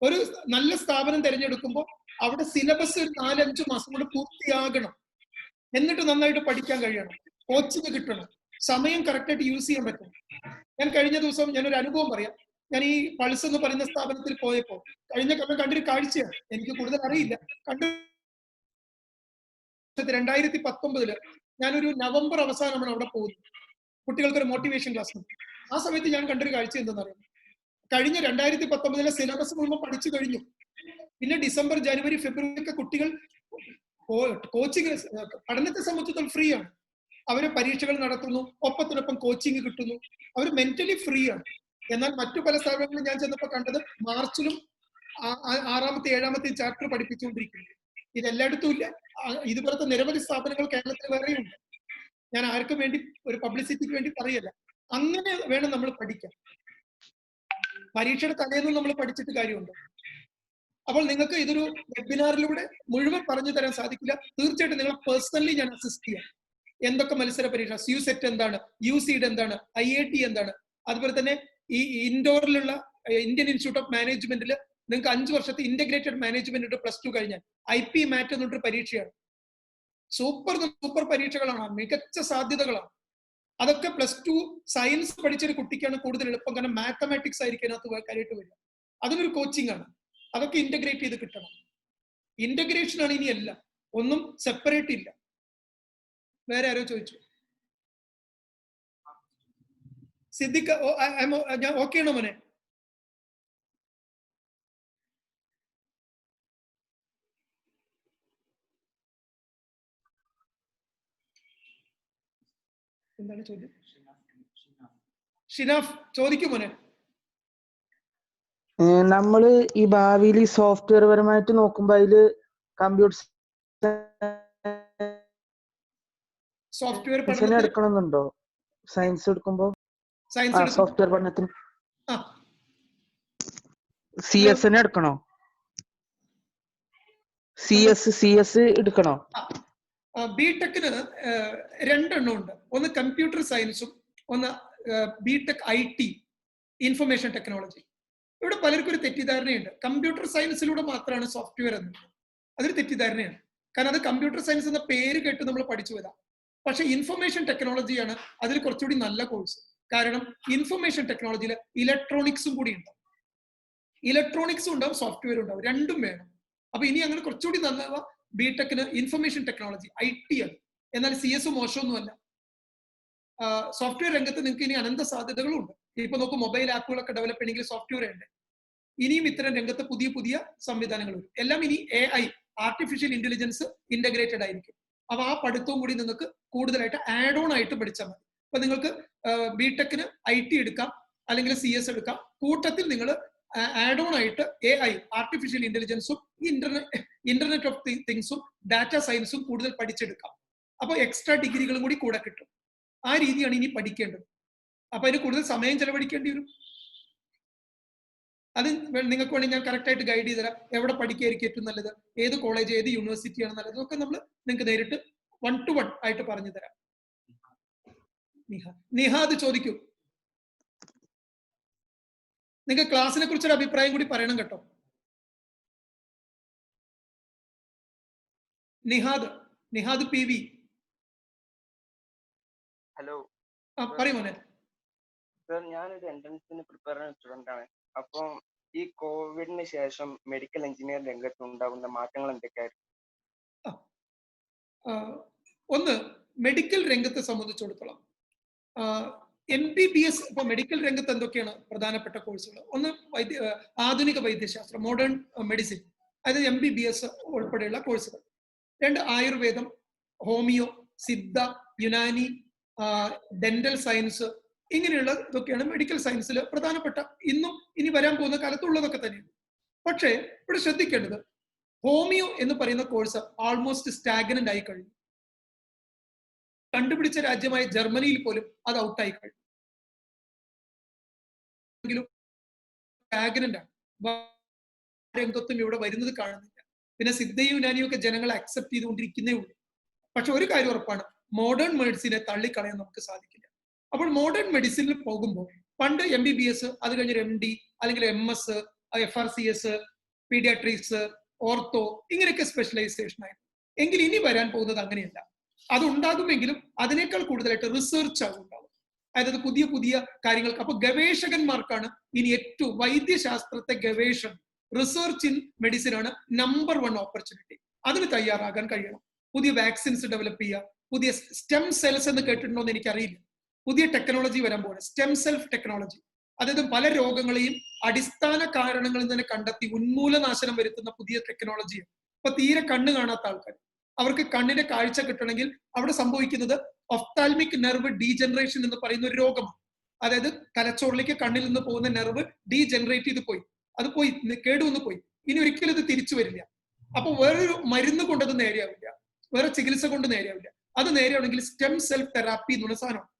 ഒരു നല്ല സ്ഥാപനം തിരഞ്ഞെടുക്കുമ്പോൾ അവിടെ സിലബസ് ഒരു 4-5 മാസം കൊണ്ട് പൂർത്തിയാകണം. എന്നിട്ട് നന്നായിട്ട് പഠിക്കാൻ കഴിയണം, കോച്ചിങ് കിട്ടണം, സമയം കറക്റ്റായിട്ട് യൂസ് ചെയ്യാൻ പറ്റണം. ഞാൻ കഴിഞ്ഞ ദിവസം ഞാനൊരു അനുഭവം പറയാം. ഞാൻ ഈ പൾസ് എന്ന് പറയുന്ന സ്ഥാപനത്തിൽ പോയപ്പോൾ കഴിഞ്ഞ കൊല്ലം കണ്ടൊരു കാഴ്ചയാണ്, എനിക്ക് കൂടുതൽ അറിയില്ല. 2019 ഞാനൊരു നവംബർ അവസാനമാണ് അവിടെ പോകുന്നത്, കുട്ടികൾക്കൊരു മോട്ടിവേഷൻ ക്ലാസ്. ആ സമയത്ത് ഞാൻ കണ്ടൊരു കാഴ്ച എന്തെന്ന് അറിയാം. കഴിഞ്ഞ 2019 സിലബസ് മുഴുവൻ പഠിച്ചു കഴിഞ്ഞു. പിന്നെ ഡിസംബർ, ജനുവരി, ഫെബ്രുവരി ഒക്കെ കുട്ടികൾ കോച്ചിങ് പഠനത്തെ സംബന്ധിച്ചിടത്തോളം ഫ്രീ ആണ്. അവര് പരീക്ഷകൾ നടത്തുന്നു, ഒപ്പത്തിനൊപ്പം കോച്ചിങ് കിട്ടുന്നു, അവർ മെന്റലി ഫ്രീ ആണ്. എന്നാൽ മറ്റു പല സ്ഥാപനങ്ങളും ഞാൻ ചെന്നപ്പോൾ കണ്ടത് മാർച്ചിലും 6-ാമത്തെ 7-ാമത്തെ ചാപ്റ്റർ പഠിപ്പിച്ചുകൊണ്ടിരിക്കുന്നു. ഇതെല്ലായിടത്തും ഇല്ല. ഇതുപോലത്തെ നിരവധി സ്ഥാപനങ്ങൾ കേരളത്തിൽ വേറെയുണ്ട്. ഞാൻ ആർക്കും വേണ്ടി ഒരു പബ്ലിസിറ്റിക്ക് വേണ്ടി പറയല്ല. അങ്ങനെ വേണം നമ്മൾ പഠിക്കാൻ. പരീക്ഷയുടെ തലേന്നും നമ്മൾ പഠിച്ചിട്ട് കാര്യമുണ്ട്. അപ്പോൾ നിങ്ങൾക്ക് ഇതൊരു വെബിനാറിലൂടെ മുഴുവൻ പറഞ്ഞു തരാൻ സാധിക്കില്ല. തീർച്ചയായിട്ടും നിങ്ങളെ പേഴ്സണലി ഞാൻ അസിസ്റ്റ് ചെയ്യാം. എന്തൊക്കെ മത്സര പരീക്ഷ, SUSET എന്താണ്, UCED എന്താണ്, IIT എന്താണ്, അതുപോലെ തന്നെ ഈ ഇൻഡോറിലുള്ള ഇന്ത്യൻ ഇൻസ്റ്റിറ്റ്യൂട്ട് ഓഫ് മാനേജ്മെന്റിൽ നിങ്ങൾക്ക് 5 വർഷത്തെ ഇന്റഗ്രേറ്റഡ് മാനേജ്മെന്റ് ഉണ്ട്. +2 കഴിഞ്ഞാൽ IP-MAT എന്നൊരു പരീക്ഷയാണ്. സൂപ്പർ പരീക്ഷകളാണ്, മികച്ച സാധ്യതകളാണ്. അതൊക്കെ +2 സയൻസ് പഠിച്ചൊരു കുട്ടിക്കാണ് കൂടുതൽ എളുപ്പം. കാരണം മാത്തമാറ്റിക്സ് ആയിരിക്കും അതിനകത്ത് കാര്യമായിട്ട് വരിക. അതിനൊരു കോച്ചിങ് ആണ്. അതൊക്കെ ഇന്റഗ്രേറ്റ് ചെയ്ത് കിട്ടണം. ഇന്റഗ്രേഷൻ ആണ് ഇനിയല്ല, ഒന്നും സെപ്പറേറ്റ് ഇല്ല. വേറെ ആരോ ചോദിച്ചു? സിദ്ദിഖ് ഞാൻ ഓക്കെ ആണോ മോനെ? എന്താണ് ചോദ്യം? ഷിനാഫ് ചോദിക്കൂ മോനെ. നമ്മള് ഈ ഭാവിയിൽ സോഫ്റ്റ്വെയർ പരമായിട്ട് നോക്കുമ്പോ അതില് കമ്പ്യൂട്ടർ സോഫ്റ്റ്വെയർ എടുക്കണമെന്നുണ്ടോ? സയൻസ് എടുക്കുമ്പോ സോഫ്റ്റ്വെയർ പഠനത്തിന് CS എടുക്കണോ? CS എടുക്കണോ? ബിടെക്കിന് 2 എണ്ണം ഉണ്ട്. ഒന്ന് കമ്പ്യൂട്ടർ സയൻസും, ഒന്ന് BTech IT ഇൻഫർമേഷൻ ടെക്നോളജി. ഇവിടെ പലർക്കും ഒരു തെറ്റിദ്ധാരണയുണ്ട്, കമ്പ്യൂട്ടർ സയൻസിലൂടെ മാത്രമാണ് സോഫ്റ്റ്വെയർ എന്ന്. അതൊരു തെറ്റിദ്ധാരണയാണ്. കാരണം അത് കമ്പ്യൂട്ടർ സയൻസ് എന്ന പേര് കേട്ട് നമ്മൾ പഠിച്ചു വരാം. പക്ഷെ ഇൻഫർമേഷൻ ടെക്നോളജിയാണ് അതിൽ കുറച്ചുകൂടി നല്ല കോഴ്സ്. കാരണം ഇൻഫർമേഷൻ ടെക്നോളജിയിൽ ഇലക്ട്രോണിക്സും കൂടി ഉണ്ടാവും. ഇലക്ട്രോണിക്സും ഉണ്ടാവും, സോഫ്റ്റ്വെയർ ഉണ്ടാവും, രണ്ടും വേണം. അപ്പൊ ഇനി അങ്ങനെ കുറച്ചുകൂടി നല്ലവ ബിടെക്കിന് ഇൻഫർമേഷൻ ടെക്നോളജി IT ആണ്. എന്നാൽ CS മോശമൊന്നുമല്ല. സോഫ്റ്റ്വെയർ രംഗത്ത് നിങ്ങൾക്ക് ഇനി അനന്ത സാധ്യതകളും ഉണ്ട്. ഇപ്പൊ നോക്കൂ, മൊബൈൽ ആപ്പുകളൊക്കെ ഡെവലപ്പ് ചെയ്യണമെങ്കിൽ സോഫ്റ്റ്വെയർ ഉണ്ട്. ഇനിയും ഇത്തരം രംഗത്ത് പുതിയ പുതിയ സംവിധാനങ്ങൾ വരും. എല്ലാം ഇനി AI, ആർട്ടിഫിഷ്യൽ ഇന്റലിജൻസ് ഇന്റഗ്രേറ്റഡ് ആയിരിക്കും. അപ്പൊ ആ പഠിത്തവും കൂടി നിങ്ങൾക്ക് കൂടുതലായിട്ട് ആഡ് ഓൺ ആയിട്ട് പഠിച്ചാൽ മതി. അപ്പൊ നിങ്ങൾക്ക് ബിടെക്കിന് IT എടുക്കാം, അല്ലെങ്കിൽ CS എടുക്കാം. കൂട്ടത്തിൽ നിങ്ങൾ ആഡ് ഓൺ ആയിട്ട് AI, ആർട്ടിഫിഷ്യൽ ഇന്റലിജൻസും ഇന്റർനെറ്റ് ഓഫ് തിങ്സും ഡാറ്റ സയൻസും കൂടുതൽ പഠിച്ചെടുക്കാം. അപ്പൊ എക്സ്ട്രാ ഡിഗ്രികളും കൂടി കൂടെ കിട്ടും. ആ രീതിയാണ് ഇനി പഠിക്കേണ്ടത്. അപ്പൊ അതിന് കൂടുതൽ സമയം ചെലവഴിക്കേണ്ടി വരും. അത് നിങ്ങൾക്ക് വേണമെങ്കിൽ ഞാൻ കറക്റ്റ് ആയിട്ട് ഗൈഡ് ചെയ്ത് തരാം. എവിടെ പഠിക്കായിരിക്കും ഏറ്റവും നല്ലത്, ഏത് കോളേജ്, ഏത് യൂണിവേഴ്സിറ്റിയാണ് നല്ലത്, ഒക്കെ നമ്മൾ നിങ്ങൾക്ക് നേരിട്ട് 1-to-1 ആയിട്ട് പറഞ്ഞു തരാം. നിഹാദ് ചോദിക്കൂ. നിങ്ങൾക്ക് ക്ലാസ്സിനെ കുറിച്ചൊരു അഭിപ്രായം കൂടി പറയണം കേട്ടോ. നിഹാദ് PV ഹലോ പറയൂ മോനെ. സർ, ഞാനൊരു എൻട്രൻസിന് പ്രിപ്പയർ ചെയ്യുന്ന സ്റ്റുഡന്റ് ആണ്. അപ്പം ഈ കോവിഡിന് ശേഷം മെഡിക്കൽ എഞ്ചിനീയർ രംഗത്ത് ഉണ്ടാകുന്ന മാറ്റങ്ങൾ എന്തൊക്കെയായിരുന്നു? ഒന്ന്, മെഡിക്കൽ രംഗത്തെ സംബന്ധിച്ചിടത്തോളം MBBS, ഇപ്പൊ മെഡിക്കൽ രംഗത്ത് എന്തൊക്കെയാണ് പ്രധാനപ്പെട്ട കോഴ്സുകൾ? ഒന്ന് ആധുനിക വൈദ്യശാസ്ത്രം, മോഡേൺ മെഡിസിൻ, അതായത് MBBS ഉൾപ്പെടെയുള്ള കോഴ്സുകൾ. രണ്ട്, ആയുർവേദം, homeo, Siddha, Unani, dental science, ഇങ്ങനെയുള്ള ഇതൊക്കെയാണ് മെഡിക്കൽ സയൻസിൽ പ്രധാനപ്പെട്ട, ഇന്നും ഇനി വരാൻ പോകുന്ന കാലത്തുള്ളതൊക്കെ തന്നെയാണ്. പക്ഷേ ഇവിടെ ശ്രദ്ധിക്കേണ്ടത്, ഹോമിയോ എന്ന് പറയുന്ന കോഴ്സ് ആൾമോസ്റ്റ് സ്റ്റാഗ്നന്റ് ആയി കഴിഞ്ഞു. കണ്ടുപിടിച്ച രാജ്യമായ ജർമ്മനിയിൽ പോലും അത് ഔട്ടായി കഴിഞ്ഞു. സ്റ്റാഗ്നന്റ് ആണ്, രംഗത്തും ഇവിടെ വരുന്നത് കാണുന്നില്ല. പിന്നെ സിദ്ധയും യുനാനിയും ഒക്കെ ജനങ്ങൾ അക്സെപ്റ്റ് ചെയ്തുകൊണ്ടിരിക്കുന്നേ ഉള്ളൂ. പക്ഷെ ഒരു കാര്യം ഉറപ്പാണ്, മോഡേൺ മെഡിസിനെ തള്ളിക്കളയാൻ നമുക്ക് സാധിക്കില്ല. അപ്പോൾ മോഡേൺ മെഡിസിനിൽ പോകുമ്പോൾ പണ്ട് MBBS, അത് കഴിഞ്ഞൊരു MD, അല്ലെങ്കിൽ MS, FRCS, പീഡിയാട്രിക്സ്, ഓർത്തോ, ഇങ്ങനെയൊക്കെ സ്പെഷ്യലൈസേഷൻ ആയിരുന്നു. എങ്കിൽ ഇനി വരാൻ പോകുന്നത് അങ്ങനെയല്ല. അത് ഉണ്ടാകുമെങ്കിലും അതിനേക്കാൾ കൂടുതലായിട്ട് റിസർച്ച് ആകും ഉണ്ടാവും. അതായത് പുതിയ പുതിയ കാര്യങ്ങൾക്ക്. അപ്പൊ ഗവേഷകന്മാർക്കാണ് ഇനി ഏറ്റവും, വൈദ്യശാസ്ത്രത്തെ ഗവേഷണം, റിസർച്ച് ഇൻ മെഡിസിൻ ആണ് നമ്പർ 1 ഓപ്പർച്യൂണിറ്റി. അതിന് തയ്യാറാകാൻ കഴിയണം. പുതിയ വാക്സിൻസ് ഡെവലപ്പ് ചെയ്യുക, പുതിയ സ്റ്റെം സെൽസ് എന്ന് കേട്ടിട്ടുണ്ടോ എന്ന് എനിക്കറിയില്ല. പുതിയ ടെക്നോളജി വരാൻ പോകണം, സ്റ്റെം സെൽഫ് ടെക്നോളജി. അതായത് പല രോഗങ്ങളെയും അടിസ്ഥാന കാരണങ്ങളിൽ തന്നെ കണ്ടെത്തി ഉന്മൂലനാശനം വരുത്തുന്ന പുതിയ ടെക്നോളജിയാണ്. ഇപ്പൊ തീരെ കണ്ണ് കാണാത്ത ആൾക്കാർ, അവർക്ക് കണ്ണിന്റെ കാഴ്ച കിട്ടണമെങ്കിൽ അവിടെ സംഭവിക്കുന്നത് ഒഫ്താൽമിക് നെർവ് ഡീജനറേഷൻ എന്ന് പറയുന്ന ഒരു രോഗമാണ്. അതായത് തലച്ചോറിലേക്ക് കണ്ണിൽ നിന്ന് പോകുന്ന നെർവ് ഡീജനറേറ്റ് ചെയ്ത് പോയി, അത് പോയി, കേടുവന്ന് പോയി, ഇനി ഒരിക്കലും ഇത് തിരിച്ചു വരില്ല. അപ്പൊ വേറൊരു മരുന്ന് കൊണ്ടത് നേരെയാവില്ല, വേറെ ചികിത്സ കൊണ്ട് നേരെയാവില്ല. അത് നേരെയാണെങ്കിൽ സ്റ്റെം സെൽഫ് തെറാപ്പി എന്ന് പറഞ്ഞ സാധനമാണ്.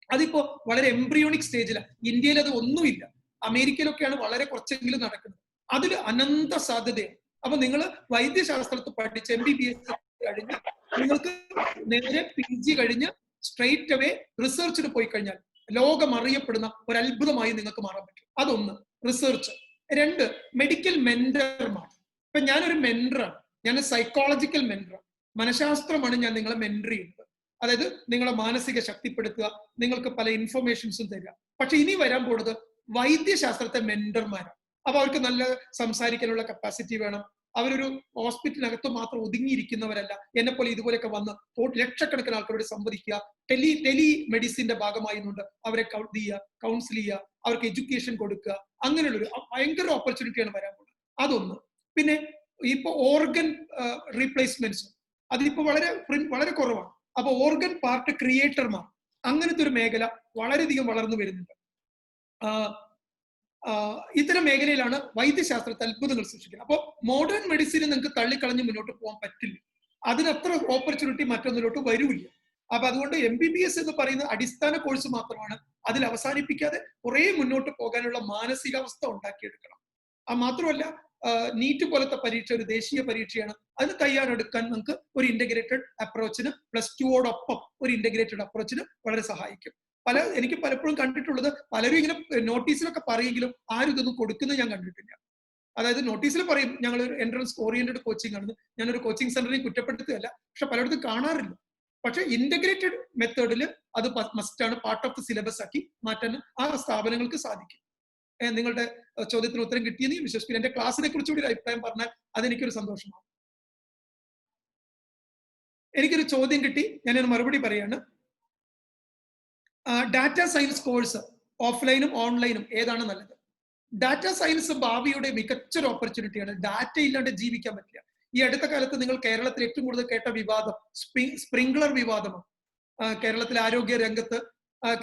അതിപ്പോ വളരെ എംബ്രിയോണിക് സ്റ്റേജിലാണ്. ഇന്ത്യയിൽ അത് ഒന്നുമില്ല, അമേരിക്കയിലൊക്കെയാണ് വളരെ കുറച്ചെങ്കിലും നടക്കുന്നത്. അതിൽ അനന്ത സാധ്യതയാണ്. അപ്പൊ നിങ്ങൾ വൈദ്യശാസ്ത്രത്തിൽ പഠിച്ച് MBBS കഴിഞ്ഞ് നിങ്ങൾക്ക് നേരെ PG കഴിഞ്ഞ് സ്ട്രെയിറ്റ് അവേ റിസർച്ചിന് പോയി കഴിഞ്ഞാൽ ലോകം അറിയപ്പെടുന്ന ഒരു അത്ഭുതമായി നിങ്ങൾക്ക് മാറാൻ പറ്റും. അതൊന്ന് റിസർച്ച്. രണ്ട്, മെഡിക്കൽ മെന്റർമാർ. ഇപ്പൊ ഞാനൊരു മെന്ററാണ്, ഞാൻ സൈക്കോളജിക്കൽ മെന്ററാണ്. മനഃശാസ്ത്രമാണ് ഞാൻ നിങ്ങളെ മെന്റർ ചെയ്യുന്നത്. അതായത് നിങ്ങളെ മാനസിക ശക്തിപ്പെടുത്തുക, നിങ്ങൾക്ക് പല ഇൻഫർമേഷൻസും തരിക. പക്ഷെ ഇനി വരാൻ പോകുന്നത് വൈദ്യശാസ്ത്രത്തെ മെന്റർമാരാണ്. അപ്പൊ അവർക്ക് നല്ല സംസാരിക്കാനുള്ള കപ്പാസിറ്റി വേണം. അവരൊരു ഹോസ്പിറ്റലിനകത്ത് മാത്രം ഒതുങ്ങിയിരിക്കുന്നവരല്ല. എന്നെ പോലെ ഇതുപോലെയൊക്കെ വന്ന് ലക്ഷക്കണക്കിന് ആൾക്കാരോട് സംവദിക്കുക, ടെലി മെഡിസിന്റെ ഭാഗമായിരുന്നുണ്ട് അവരെ കൗൺസിൽ ചെയ്യുക, അവർക്ക് എഡ്യൂക്കേഷൻ കൊടുക്കുക, അങ്ങനെയുള്ളൊരു ഭയങ്കര ഓപ്പർച്യൂണിറ്റിയാണ് വരാൻ പോകുന്നത്. അതൊന്ന്. പിന്നെ ഇപ്പൊ ഓർഗൻ റീപ്ലേസ്മെന്റ്സ് അതിപ്പോ വളരെ കുറവാണ്. അപ്പൊ ഓർഗൻ പാർട്ട് ക്രിയേറ്റർമാർ, അങ്ങനത്തെ ഒരു മേഖല വളരെയധികം വളർന്നു വരുന്നുണ്ട്. ഇത്തരം മേഖലയിലാണ് വൈദ്യശാസ്ത്രത്തെ അത്ഭുതങ്ങൾ സൃഷ്ടിക്കുന്നത്. അപ്പോൾ മോഡേൺ മെഡിസിനെ നിങ്ങൾക്ക് തള്ളിക്കളഞ്ഞ് മുന്നോട്ട് പോകാൻ പറ്റില്ല. അതിനത്ര ഓപ്പർച്യൂണിറ്റി മറ്റൊന്നിലോട്ട് വരൂല്ല. അപ്പൊ അതുകൊണ്ട് MBBS എന്ന് പറയുന്ന അടിസ്ഥാന കോഴ്സ് മാത്രമാണ്. അതിൽ അവസാനിപ്പിക്കാതെ കുറെ മുന്നോട്ട് പോകാനുള്ള മാനസികാവസ്ഥ ഉണ്ടാക്കിയെടുക്കണം. മാത്രമല്ല, നീറ്റ് പോലത്തെ പരീക്ഷ ഒരു ദേശീയ പരീക്ഷയാണ്. അതിന് തയ്യാറെടുക്കാൻ നമുക്ക് ഒരു ഇന്റഗ്രേറ്റഡ് അപ്രോച്ചിന്, +2 ഒരു ഇന്റഗ്രേറ്റഡ് അപ്രോച്ചിന് വളരെ സഹായിക്കും. എനിക്ക് പലപ്പോഴും കണ്ടിട്ടുള്ളത്, പലരും ഇങ്ങനെ നോട്ടീസിലൊക്കെ പറയുമെങ്കിലും ആരും ഇതൊന്നും കൊടുക്കുന്നത് ഞാൻ കണ്ടിട്ടില്ല. അതായത് നോട്ടീസിൽ പറയും ഞങ്ങൾ ഒരു എൻട്രൻസ് ഓറിയന്റഡ് കോച്ചിങ് ആണെന്ന്. ഞാനൊരു കോച്ചിങ് സെന്ററിൽ കുറ്റപ്പെടുത്തുകയല്ല, പക്ഷെ പലയിടത്തും കാണാറില്ല. പക്ഷെ ഇന്റഗ്രേറ്റഡ് മെത്തേഡിൽ അത് മസ്റ്റാണ്, പാർട്ട് ഓഫ് ദി സിലബസ് ആക്കി മാറ്റാൻ ആ സ്ഥാപനങ്ങൾക്ക് സാധിക്കും. നിങ്ങളുടെ ചോദ്യത്തിന് ഉത്തരം കിട്ടിയെന്ന് ഞാൻ വിശ്വസിക്കുന്നു. എന്റെ ക്ലാസ്സിനെ കുറിച്ചുകൂടി ഒരു അഭിപ്രായം പറഞ്ഞാൽ അതെനിക്കൊരു സന്തോഷമാണ്. എനിക്കൊരു ചോദ്യം കിട്ടി, ഞാനൊരു മറുപടി പറയാണ്. ഡാറ്റ സയൻസ് കോഴ്സ് ഓഫ്ലൈനും ഓൺലൈനും ഏതാണ് നല്ലത്? ഡാറ്റ സയൻസ് ഭാവിയുടെ മികച്ചൊരു ഓപ്പർച്യൂണിറ്റിയാണ്. ഡാറ്റ ഇല്ലാണ്ട് ജീവിക്കാൻ പറ്റില്ല. ഈ അടുത്ത കാലത്ത് നിങ്ങൾ കേരളത്തിൽ ഏറ്റവും കൂടുതൽ കേട്ട വിവാദം സ്പ്രിംഗ്ലർ വിവാദമാണ്. കേരളത്തിലെ ആരോഗ്യ രംഗത്ത്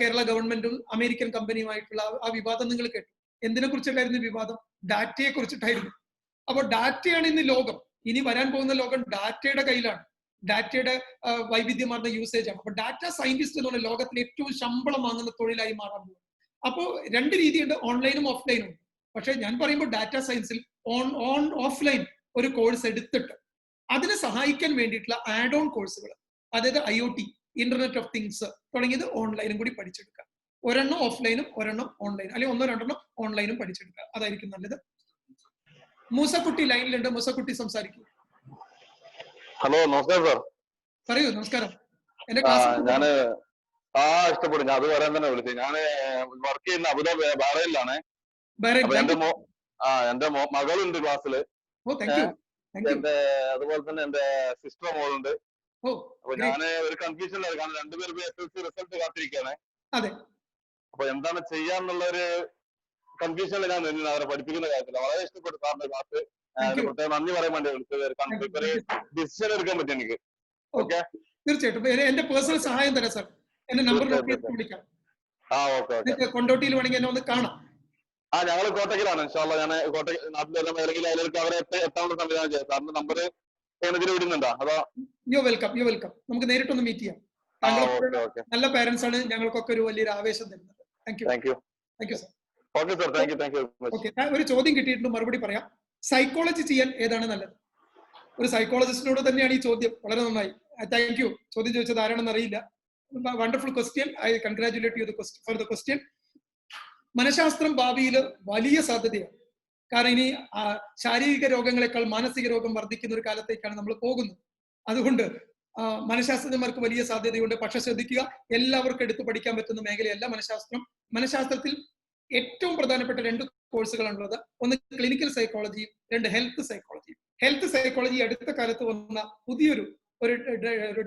കേരള ഗവൺമെന്റും അമേരിക്കൻ കമ്പനിയുമായിട്ടുള്ള ആ വിവാദം നിങ്ങൾ കേട്ടു. എന്തിനെ കുറിച്ചിട്ടായിരുന്നു വിവാദം? ഡാറ്റയെ കുറിച്ചിട്ടായിരുന്നു. അപ്പോൾ ഡാറ്റയാണ് ഇന്ന് ലോകം. ഇനി വരാൻ പോകുന്ന ലോകം ഡാറ്റയുടെ കയ്യിലാണ്. ഡാറ്റയുടെ വൈവിധ്യമാർന്ന യൂസേജ് ആണ്. അപ്പൊ ഡാറ്റ സയന്റിസ്റ്റ് എന്ന് പറഞ്ഞ ലോകത്തിലെ ഏറ്റവും ശമ്പളം വാങ്ങുന്ന തൊഴിലായി മാറാൻ പോകും. അപ്പോൾ രണ്ട് രീതിയുണ്ട്, ഓൺലൈനും ഓഫ്ലൈനും ഉണ്ട്. പക്ഷെ ഞാൻ പറയുമ്പോൾ ഡാറ്റ സയൻസിൽ ഓഫ്ലൈൻ ഒരു കോഴ്സ് എടുത്തിട്ട് അതിനെ സഹായിക്കാൻ വേണ്ടിയിട്ടുള്ള ആഡ് ഓൺ കോഴ്സുകൾ, അതായത് IoT, ഇന്റർനെറ്റ് ഓഫ് തിങ്സ് തുടങ്ങിയത് ഓൺലൈനും കൂടി പഠിച്ചെടുക്കുക. ഒരെണ്ണം ഓഫ്ലൈനും ഒരെണ്ണം ഓൺലൈനും, അല്ലെങ്കിൽ 1-2 ഓൺലൈനും പഠിച്ചെടുക്കുക. അതായിരിക്കും നല്ലത്. മൂസക്കുട്ടി ലൈനിലുണ്ട്. മൂസക്കുട്ടി സംസാരിക്കും. ഹലോ, നമസ്കാരം സാർ. പറയൂ. നമസ്കാരം. എന്റെ ക്ലാസ് ആ ഇഷ്ടപ്പെടും. ഞാൻ അത് പറയാൻ തന്നെ വിളിച്ചത്. ഞാൻ വർക്ക് ചെയ്യുന്ന അബുദാബി ബഹ്റൈനിലാണ്. അപ്പൊ എന്റെ മകളുണ്ട് ക്ലാസ്സില്. എന്റെ അതുപോലെ തന്നെ എന്റെ സിസ്റ്റർ മോളുണ്ട്. അപ്പൊ ഞാൻ ഒരു കൺഫ്യൂഷനിലാണ്. കാരണം രണ്ടുപേരും SSLC റിസൾട്ട് കാത്തിരിക്കുകയാണ്. അപ്പൊ എന്താണ് ചെയ്യാന്നുള്ള ഒരു കൺഫ്യൂഷനിൽ ഞാൻ നിന്ന് അവരെ പഠിപ്പിക്കുന്ന കാര്യത്തില്ല. വളരെ ഇഷ്ടപ്പെട്ടു സാറിന്റെ ക്ലാസ്. പ്രത്യേകം നന്ദി പറയാൻ വേണ്ടി വിളിച്ചത്. ഡിസിഷൻ എടുക്കാൻ പറ്റും എനിക്ക്. ഓക്കെ, തീർച്ചയായിട്ടും എന്റെ പേഴ്സണൽ സഹായം തരാം സാർ. എന്റെ നമ്പർ വിളിക്കാം. കൊണ്ടോട്ടിയിൽ വേണമെങ്കിൽ എന്നെ ഒന്ന് കാണാം. ഞങ്ങള് കോട്ടക്കലാണ്. ഞാൻ കോട്ടയ്ക്ക് നാട്ടിലെല്ലാം ഏതെങ്കിലും അതിലേക്ക് അവരെ എത്താനുള്ള സംവിധാനം ചെയ്യാം. സാറിന്റെ നമ്പർ ഇതിൽ വിടുന്നുണ്ടോ അതോ? യോ വെൽക്കം. നമുക്ക് നേരിട്ടൊന്ന് മീറ്റ് ചെയ്യാം. നല്ല പാരന്റ്സ് ആണ്. ഞങ്ങൾക്കൊക്കെ ഒരു വലിയൊരു ആവേശം തരുന്നത്. Thank you sir. ഒരു ചോദ്യം കിട്ടിയിട്ടുണ്ട്, മറുപടി പറയാം. സൈക്കോളജി ചെയ്യാൻ ഏതാണ് നല്ലത്? ഒരു സൈക്കോളജിസ്റ്റിനോട് തന്നെയാണ് ഈ ചോദ്യം. വളരെ നന്നായി, താങ്ക് യു. ചോദ്യം ചോദിച്ചത് ആരാണെന്ന് അറിയില്ല. Wonderful question. I congratulate you for the question. മനഃശാസ്ത്രം ഭാവിയിൽ വലിയ സാധ്യതയാണ്. കാരണം ഇനി ശാരീരിക രോഗങ്ങളെക്കാൾ മാനസിക രോഗം വർദ്ധിക്കുന്ന ഒരു കാലത്തേക്കാണ് നമ്മൾ പോകുന്നത്. അതുകൊണ്ട് മനഃശാസ്ത്രജ്ഞന്മാർക്ക് വലിയ സാധ്യതയുണ്ട്. പക്ഷെ ശ്രദ്ധിക്കുക, എല്ലാവർക്കും എടുത്തു പഠിക്കാൻ പറ്റുന്ന മേഖലയല്ല മനഃശാസ്ത്രം. മനഃശാസ്ത്രത്തിൽ ഏറ്റവും പ്രധാനപ്പെട്ട 2 കോഴ്സുകളാണുള്ളത്. ഒന്ന് clinical psychology, 2 health psychology. Health psychology അടുത്ത കാലത്ത് വന്ന പുതിയൊരു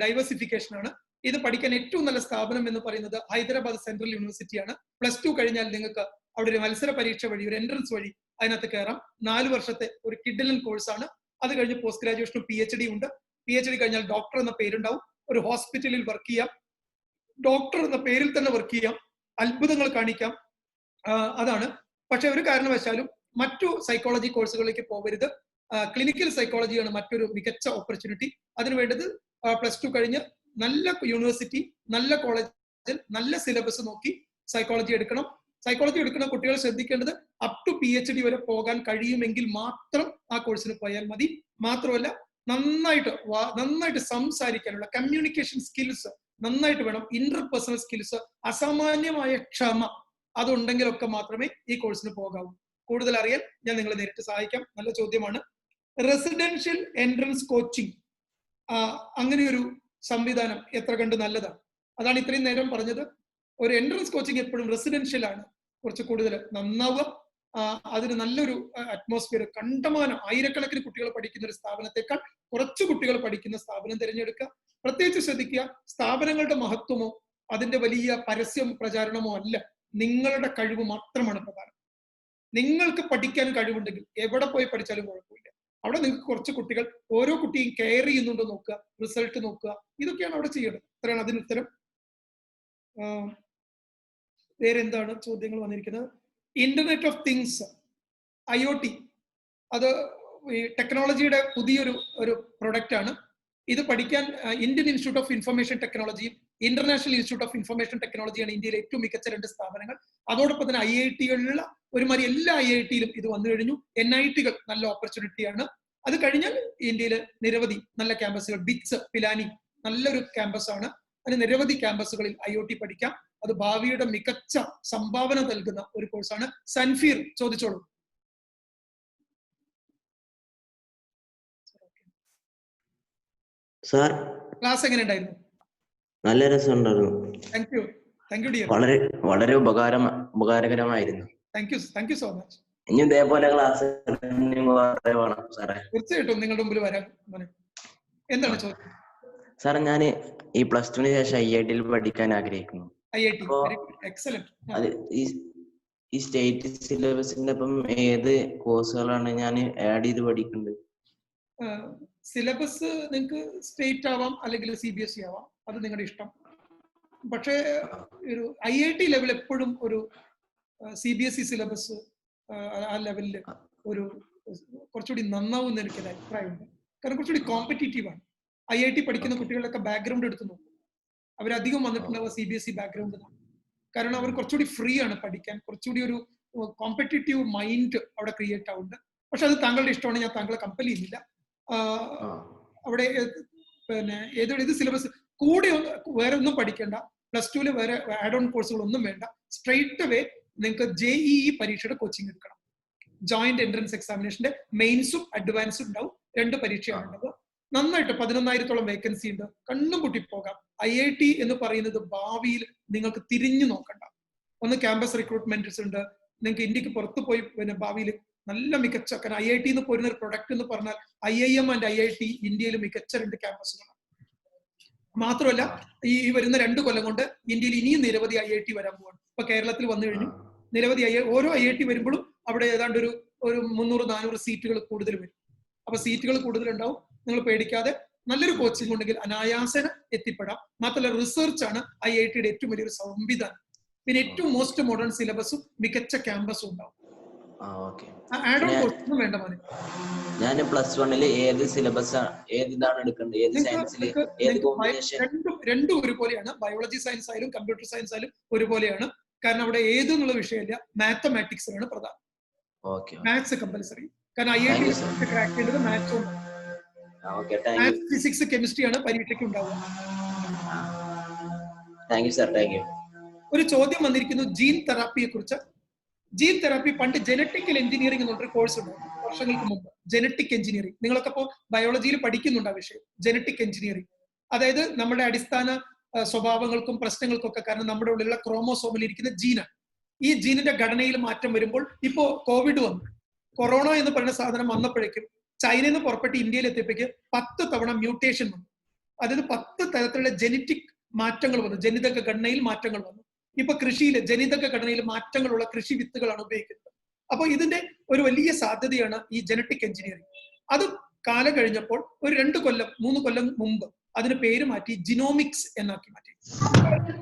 ഡൈവേഴ്സിഫിക്കേഷൻ ആണ്. ഇത് പഠിക്കാൻ ഏറ്റവും നല്ല സ്ഥാപനം എന്ന് പറയുന്നത് ഹൈദരാബാദ് സെൻട്രൽ യൂണിവേഴ്സിറ്റിയാണ്. +2 കഴിഞ്ഞാൽ നിങ്ങൾക്ക് അവിടെ ഒരു മത്സര പരീക്ഷ വഴി, ഒരു എൻട്രൻസ് വഴി അതിനകത്ത് കയറാം. 4 വർഷത്തെ ഒരു കിഡിലൻ കോഴ്സാണ്. അത് കഴിഞ്ഞ് പോസ്റ്റ് ഗ്രാജുവേഷനും PhD ഉണ്ട്. PhD കഴിഞ്ഞാൽ ഡോക്ടർ എന്ന പേരുണ്ടാവും. ഒരു ഹോസ്പിറ്റലിൽ വർക്ക് ചെയ്യാം. ഡോക്ടർ എന്ന പേരിൽ തന്നെ വർക്ക് ചെയ്യാം. അത്ഭുതങ്ങൾ കാണിക്കാം. അതാണ്. പക്ഷെ ഒരു കാരണവശാലും മറ്റു സൈക്കോളജി കോഴ്സുകളിലേക്ക് പോകരുത്. ക്ലിനിക്കൽ സൈക്കോളജിയാണ് മറ്റൊരു മികച്ച ഓപ്പർച്യൂണിറ്റി. അതിന് വേണ്ടത് +2 കഴിഞ്ഞ് നല്ല യൂണിവേഴ്സിറ്റി, നല്ല കോളേജിൽ നല്ല സിലബസ് നോക്കി സൈക്കോളജി എടുക്കണം. സൈക്കോളജി എടുക്കുന്ന കുട്ടികൾ ശ്രദ്ധിക്കേണ്ടത് അപ് ടു PhD വരെ പോകാൻ കഴിയുമെങ്കിൽ മാത്രം ആ കോഴ്സിന് പോയാൽ മതി. മാത്രമല്ല, നന്നായിട്ട് സംസാരിക്കാനുള്ള കമ്മ്യൂണിക്കേഷൻ സ്കിൽസ് നന്നായിട്ട് വേണം. ഇന്റർപേഴ്സണൽ സ്കിൽസ്, അസാമാന്യമായ ക്ഷമ, അതുണ്ടെങ്കിലൊക്കെ മാത്രമേ ഈ കോഴ്സിന് പോകാവൂ. കൂടുതൽ അറിയാൻ ഞാൻ നിങ്ങളെ നേരിട്ട് സഹായിക്കാം. നല്ല ചോദ്യമാണ്. റെസിഡൻഷ്യൽ എൻട്രൻസ് കോച്ചിങ്, അങ്ങനെയൊരു സംവിധാനം എത്ര കണ്ട് നല്ലതാണ്. അതാണ് ഇത്രയും നേരം പറഞ്ഞത്. ഒരു എൻട്രൻസ് കോച്ചിങ് എപ്പോഴും റെസിഡൻഷ്യൽ ആണ് കുറച്ച് കൂടുതൽ നന്നാവുക. അതിന് നല്ലൊരു അറ്റ്മോസ്ഫിയർ, കണ്ടമാനം ആയിരക്കണക്കിന് കുട്ടികൾ പഠിക്കുന്ന ഒരു സ്ഥാപനത്തെക്കാൾ കുറച്ച് കുട്ടികൾ പഠിക്കുന്ന സ്ഥാപനം തിരഞ്ഞെടുക്കുക. പ്രത്യേകിച്ച് ശ്രദ്ധിക്കുക, സ്ഥാപനങ്ങളുടെ മഹത്വമോ അതിന്റെ വലിയ പരസ്യം പ്രചാരണമോ അല്ല, നിങ്ങളുടെ കഴിവ് മാത്രമാണ് പ്രധാനം. നിങ്ങൾക്ക് പഠിക്കാൻ കഴിവുണ്ടെങ്കിൽ എവിടെ പോയി പഠിച്ചാലും കുഴപ്പമില്ല. അവിടെ നിങ്ങൾക്ക് കുറച്ച് കുട്ടികൾ, ഓരോ കുട്ടിയും കെയർ ചെയ്യുന്നുണ്ടോ നോക്കുക, റിസൾട്ട് നോക്കുക. ഇതൊക്കെയാണ് അവിടെ ചെയ്യേണ്ടത്. ഇത്രയാണ് അതിന് ഉത്തരം. വേറെ എന്താണ് ചോദ്യങ്ങൾ വന്നിരിക്കുന്നത്? ഇന്റർനെറ്റ് ഓഫ് തിങ്സ്, IoT, അത് ഈ ടെക്നോളജിയുടെ പുതിയൊരു പ്രൊഡക്റ്റ് ആണ്. ഇത് പഠിക്കാൻ ഇന്ത്യൻ ഇൻസ്റ്റിറ്റ്യൂട്ട് ഓഫ് ഇൻഫർമേഷൻ ടെക്നോളജിയും ഇന്റർനാഷണൽ ഇൻസ്റ്റിറ്റ്യൂട്ട് ഓഫ് ഇൻഫർമേഷൻ ടെക്നോളജിയാണ് ഇന്ത്യയിലെ ഏറ്റവും മികച്ച 2 സ്ഥാപനങ്ങൾ. അതോടൊപ്പം തന്നെ IIT-കളിലുള്ള ഒരുമാതിരി എല്ലാ IIT-യിലും ഇത് വന്നു കഴിഞ്ഞു. NIT-കൾ നല്ല ഓപ്പർച്യൂണിറ്റിയാണ്. അത് കഴിഞ്ഞാൽ ഇന്ത്യയിൽ നിരവധി നല്ല ക്യാമ്പസുകൾ, ബിറ്റ്സ്, പിലാനി നല്ലൊരു ക്യാമ്പസ് ആണ്. അതിന് നിരവധി ക്യാമ്പസുകളിൽ IoT പഠിക്കാം. അത് ഭാവിയുടെ മികച്ച സംഭാവന നൽകുന്ന ഒരു കോഴ്സാണ്. സൻഫീർ, ചോദിച്ചോളൂ. സാർ, ക്ലാസ് എങ്ങനെ ഉണ്ടായിരുന്നു? നല്ല രസമുണ്ടായിരുന്നു. Thank you dear. വളരെ ഉപകാരകരമായിരുന്നു. Thank you so much. ഇനി ഇതേപോലെ ക്ലാസ് തീർച്ചയായിട്ടും നിങ്ങളുടെ മുമ്പിൽ വരാം. എന്താണ് ചോദ്യം? സാർ, ഞാൻ ഈ +2 ശേഷം IIT-ൽ പഠിക്കാൻ ആഗ്രഹിക്കുന്നു. അത് ഈ സ്റ്റേറ്റ് സിലബസിന്റെ ഒപ്പം ഏത് കോഴ്സുകളാണ് ഞാൻ ആഡ് ചെയ്ത് പഠിക്കേണ്ടത്? സിലബസ് നിങ്ങൾക്ക് സ്റ്റേറ്റ് ആവാം, അല്ലെങ്കിൽ CBSE ആവാം, അത് നിങ്ങളുടെ ഇഷ്ടം. പക്ഷേ ഒരു IIT ലെവൽ എപ്പോഴും ഒരു CBSE സിലബസ് ആ ലെവലിൽ ഒരു കുറച്ചുകൂടി നന്നാവും എന്ന് എനിക്കൊരു അഭിപ്രായമുണ്ട്. കാരണം കുറച്ചുകൂടി കോമ്പറ്റീറ്റീവ് ആണ്. IIT പഠിക്കുന്ന കുട്ടികളൊക്കെ ബാക്ക്ഗ്രൗണ്ട് എടുത്ത് നോക്കും, അവരധികം വന്നിട്ടുണ്ടാവുക CBSE ബാക്ക്ഗ്രൗണ്ട്. കാരണം അവർ കുറച്ചുകൂടി ഫ്രീ ആണ് പഠിക്കാൻ, കുറച്ചുകൂടി ഒരു കോമ്പറ്റീറ്റീവ് മൈൻഡ് അവിടെ ക്രിയേറ്റ് ആവുന്നുണ്ട്. പക്ഷെ അത് താങ്കളുടെ ഇഷ്ടമാണ്, ഞാൻ താങ്കളെ കമ്പൽ ചെയ്യുന്നില്ല. അവിടെ പിന്നെ ഇത് സിലബസ് കൂടെ വേറെ ഒന്നും പഠിക്കേണ്ട. +2-ൽ വേറെ ആഡ് ഓൺ കോഴ്സുകൾ ഒന്നും വേണ്ട. സ്ട്രെയിറ്റ് അവേ നിങ്ങൾക്ക് JEE പരീക്ഷയുടെ കോച്ചിങ് എടുക്കണം. ജോയിന്റ് എൻട്രൻസ് എക്സാമിനേഷന്റെ മെയിൻസും അഡ്വാൻസും ഉണ്ടാവും. 2 പരീക്ഷയാണ് ഉണ്ടാവുക. നന്നായിട്ട് 11,000-ഓളം വേക്കൻസി ഉണ്ട്. കണ്ണും പൂട്ടി പോകാം. IIT എന്ന് പറയുന്നത് ഭാവിയിൽ നിങ്ങൾക്ക് തിരിഞ്ഞു നോക്കണ്ട. ഒന്ന് ക്യാമ്പസ് റിക്രൂട്ട്മെന്റ്സ് ഉണ്ട്. നിങ്ങൾക്ക് ഇന്ത്യക്ക് പുറത്ത് പോയി പിന്നെ ഭാവിയിൽ നല്ല മികച്ച, കാരണം IIT എന്ന് പോരുന്ന ഒരു പ്രൊഡക്റ്റ് എന്ന് പറഞ്ഞാൽ IIM ആൻഡ് IIT ഇന്ത്യയിൽ മികച്ച 2 ക്യാമ്പസുകളാണ്. മാത്രമല്ല ഈ വരുന്ന 2 കൊല്ലം കൊണ്ട് ഇന്ത്യയിൽ ഇനിയും നിരവധി IIT വരാൻ പോവാണ്. ഇപ്പൊ കേരളത്തിൽ വന്നു കഴിഞ്ഞു നിരവധി ഓരോ IIT വരുമ്പോഴും അവിടെ ഏതാണ്ട് ഒരു 300-400 സീറ്റുകൾ കൂടുതൽ വരും. അപ്പൊ സീറ്റുകൾ കൂടുതൽ ഉണ്ടാവും. നിങ്ങൾ പേടിക്കാതെ നല്ലൊരു കോച്ചിങ് ഉണ്ടെങ്കിൽ അനായാസന എത്തിപ്പെടാം. മാത്രമല്ല റിസർച്ച് ആണ് IITയുടെ ഏറ്റവും വലിയൊരു സംവിധാനം. പിന്നെ ഏറ്റവും മോസ്റ്റ് മോഡേൺ സിലബസും മികച്ച ക്യാമ്പസും ഉണ്ടാവും. ആഡ് ഓൺ കോഴ്സൊന്നും വേണ്ട മോനെ. ഞാൻ +1 ഏത് സിലബസ് ഏത് ഇതാണ് എടുക്കേണ്ടത്? ഏത് സയൻസിൽ ഏത് കോമ്പിനേഷൻ? രണ്ടും ഒരുപോലെയാണ്. ബയോളജി സയൻസ് ആയാലും കമ്പ്യൂട്ടർ സയൻസ് ആയാലും ഒരുപോലെയാണ്. കാരണം അവിടെ ഏതെന്നുള്ള വിഷയമില്ല. മാത്തമാറ്റിക്സ് ആണ് പ്രധാനം. Maths compulsory. കാരണം IIT ക്രാക്ക് ചെയ്യേണ്ടത് മാത്സും ഉണ്ട്. മാത്സ്, ഫിസിക്സ്, കെമിസ്ട്രി ആണ് പരീക്ഷയ്ക്ക് ഉണ്ടാവുക. ഒരു ചോദ്യം വന്നിരിക്കുന്നു ജീൻ തെറാപ്പിയെ കുറിച്ച്. ജീൻ തെറാപ്പി പണ്ട് ജനറ്റിക്കൽ എഞ്ചിനീയറിംഗ് എന്നൊരു കോഴ്സ് ഉണ്ട് വർഷങ്ങൾക്ക് മുമ്പ്. ജനറ്റിക് എഞ്ചിനീയറിംഗ് നിങ്ങളൊക്കെ ഇപ്പോൾ ബയോളജിയിൽ പഠിക്കുന്നുണ്ട് ആ വിഷയം. ജനറ്റിക് എഞ്ചിനീയറിംഗ് അതായത് നമ്മുടെ അടിസ്ഥാന സ്വഭാവങ്ങൾക്കും പ്രശ്നങ്ങൾക്കും ഒക്കെ കാരണം നമ്മുടെ ഉള്ളിലുള്ള ക്രോമോസോമിൽ ഇരിക്കുന്ന ജീനാണ്. ഈ ജീനിന്റെ ഘടനയിൽ മാറ്റം വരുമ്പോൾ ഇപ്പോ കോവിഡ് വന്നു. കൊറോണ എന്ന് പറയുന്ന സാധനം വന്നപ്പോഴേക്കും ചൈനയിൽ നിന്ന് പുറപ്പെട്ട് ഇന്ത്യയിൽ എത്തിയപ്പോഴേക്ക് 10 തവണ മ്യൂട്ടേഷൻ വന്നു. അതായത് 10 തരത്തിലുള്ള ജനറ്റിക് മാറ്റങ്ങൾ വന്നു. ജനിതക ഘടനയിൽ മാറ്റങ്ങൾ വന്നു. ഇപ്പൊ കൃഷിയിൽ ജനിതക ഘടനയിൽ മാറ്റങ്ങളുള്ള കൃഷി വിത്തുകളാണ് ഉപയോഗിക്കുന്നത്. അപ്പൊ ഇതിന്റെ ഒരു വലിയ സാധ്യതയാണ് ഈ ജനറ്റിക് എഞ്ചിനീയറിംഗ്. അത് കാലം കഴിഞ്ഞപ്പോൾ ഒരു 2 കൊല്ലം 3 കൊല്ലം മുമ്പ് അതിന് പേര് മാറ്റി ജിനോമിക്സ് എന്നാക്കി മാറ്റി.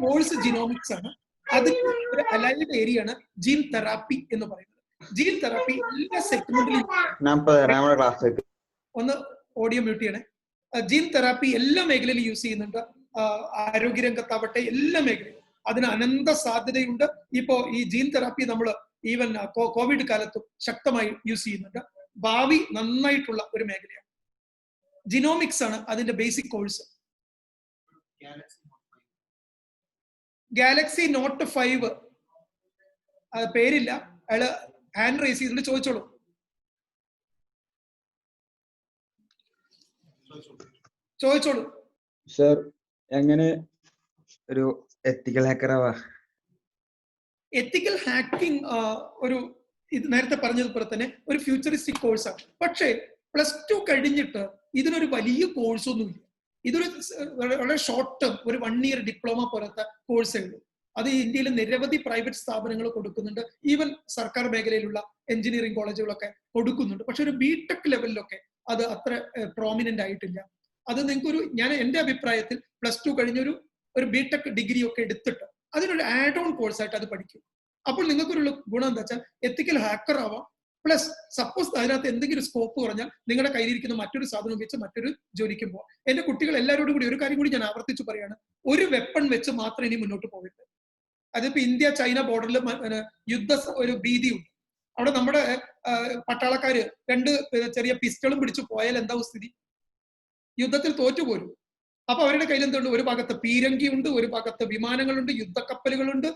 കോഴ്സ് ജിനോമിക്സ് ആണ്. അതിന് ഒരു അലൈഡ് ഏരിയ ആണ് ജീൻ തെറാപ്പി എന്ന് പറയുന്നത്. ജീൻ തെറാപ്പി എല്ലാ സെഗ്മെന്റിലും ഒന്ന് ഓഡിയോ മ്യൂട്ട് ചെയ്യണേ. ജീൻ തെറാപ്പി എല്ലാ മേഖലയിലും യൂസ് ചെയ്യുന്നുണ്ട്. ആരോഗ്യരംഗത്താവട്ടെ എല്ലാ മേഖലയിലും അതിന് അനന്ത സാധ്യതയുണ്ട്. ഇപ്പോ ഈ ജീൻ തെറാപ്പി നമ്മൾ ഈവൻ കോവിഡ് കാലത്തും ശക്തമായി യൂസ് ചെയ്യുന്നുണ്ട്. ഭാവി നന്നായിട്ടുള്ള ഒരു മേഖലയാണ്. ജിനോമിക്സ് ആണ് അതിന്റെ ബേസിക് കോഴ്സ്. ഗാലക്സി നോട്ട് 5 പേരില്ല. അയാള് ഹാൻഡ് റൈസ് ചെയ്തിട്ട് ചോദിച്ചോളൂ. സർ, എങ്ങനെ ഒരു എത്തിക്കൽ ഹാക്കർ ആവാ? എത്തിക്കൽ ഹാക്കിംഗ് ഒരു നേരത്തെ പറഞ്ഞതുപോലെ തന്നെ ഒരു ഫ്യൂച്ചറിസ്റ്റിക് കോഴ്സാണ്. പക്ഷേ +2 കഴിഞ്ഞിട്ട് ഇതിനൊരു വലിയ കോഴ്സൊന്നുമില്ല. ഇതൊരു വളരെ ഷോർട്ട് ടേം ഒരു 1 ഇയർ ഡിപ്ലോമ പോലത്തെ കോഴ്സേ ഉള്ളൂ. അത് ഇന്ത്യയിൽ നിരവധി പ്രൈവറ്റ് സ്ഥാപനങ്ങൾ കൊടുക്കുന്നുണ്ട്. ഈവൻ സർക്കാർ മേഖലയിലുള്ള എഞ്ചിനീയറിംഗ് കോളേജുകളൊക്കെ കൊടുക്കുന്നുണ്ട്. പക്ഷെ ഒരു BTech ലെവലിലൊക്കെ അത് അത്ര പ്രോമിനന്റ് ആയിട്ടില്ല. അത് നിങ്ങൾക്കൊരു എന്റെ അഭിപ്രായത്തിൽ +2 കഴിഞ്ഞൊരു BTech ഡിഗ്രി ഒക്കെ എടുത്തിട്ട് അതിനൊരു ആഡ് ഓൺ കോഴ്സായിട്ട് അത് പഠിക്കും. അപ്പോൾ നിങ്ങൾക്കൊരു ഗുണം എന്താ വെച്ചാൽ എത്തിക്കൽ ഹാക്കർ ആവാം. പ്ലസ് സപ്പോസ് അതിനകത്ത് എന്തെങ്കിലും സ്കോപ്പ് കുറഞ്ഞാൽ നിങ്ങളുടെ കയ്യിലിരിക്കുന്ന മറ്റൊരു സാധനം വെച്ച് മറ്റൊരു ജോലിക്ക് പോകാം. എന്റെ കുട്ടികൾ എല്ലാവരോടും കൂടി ഒരു കാര്യം കൂടി ഞാൻ ആവർത്തിച്ചു പറയാണ്, ഒരു വെപ്പൺ വെച്ച് മാത്രം ഇനി മുന്നോട്ട് പോകരുത്. അതിപ്പോ ഇന്ത്യ ചൈന ബോർഡറിൽ യുദ്ധ ഒരു ഭീതിയുണ്ട്. അവിടെ നമ്മുടെ പട്ടാളക്കാര് 2 ചെറിയ പിസ്റ്റളും പിടിച്ചു പോയാൽ എന്താവും സ്ഥിതി? യുദ്ധത്തിൽ തോറ്റുപോലും. അപ്പൊ അവരുടെ കയ്യിൽ എന്തുണ്ട്? ഒരു ഭാഗത്ത് പീരങ്കിയുണ്ട്, ഒരു ഭാഗത്ത് വിമാനങ്ങളുണ്ട്, യുദ്ധക്കപ്പലുകളുണ്ട്,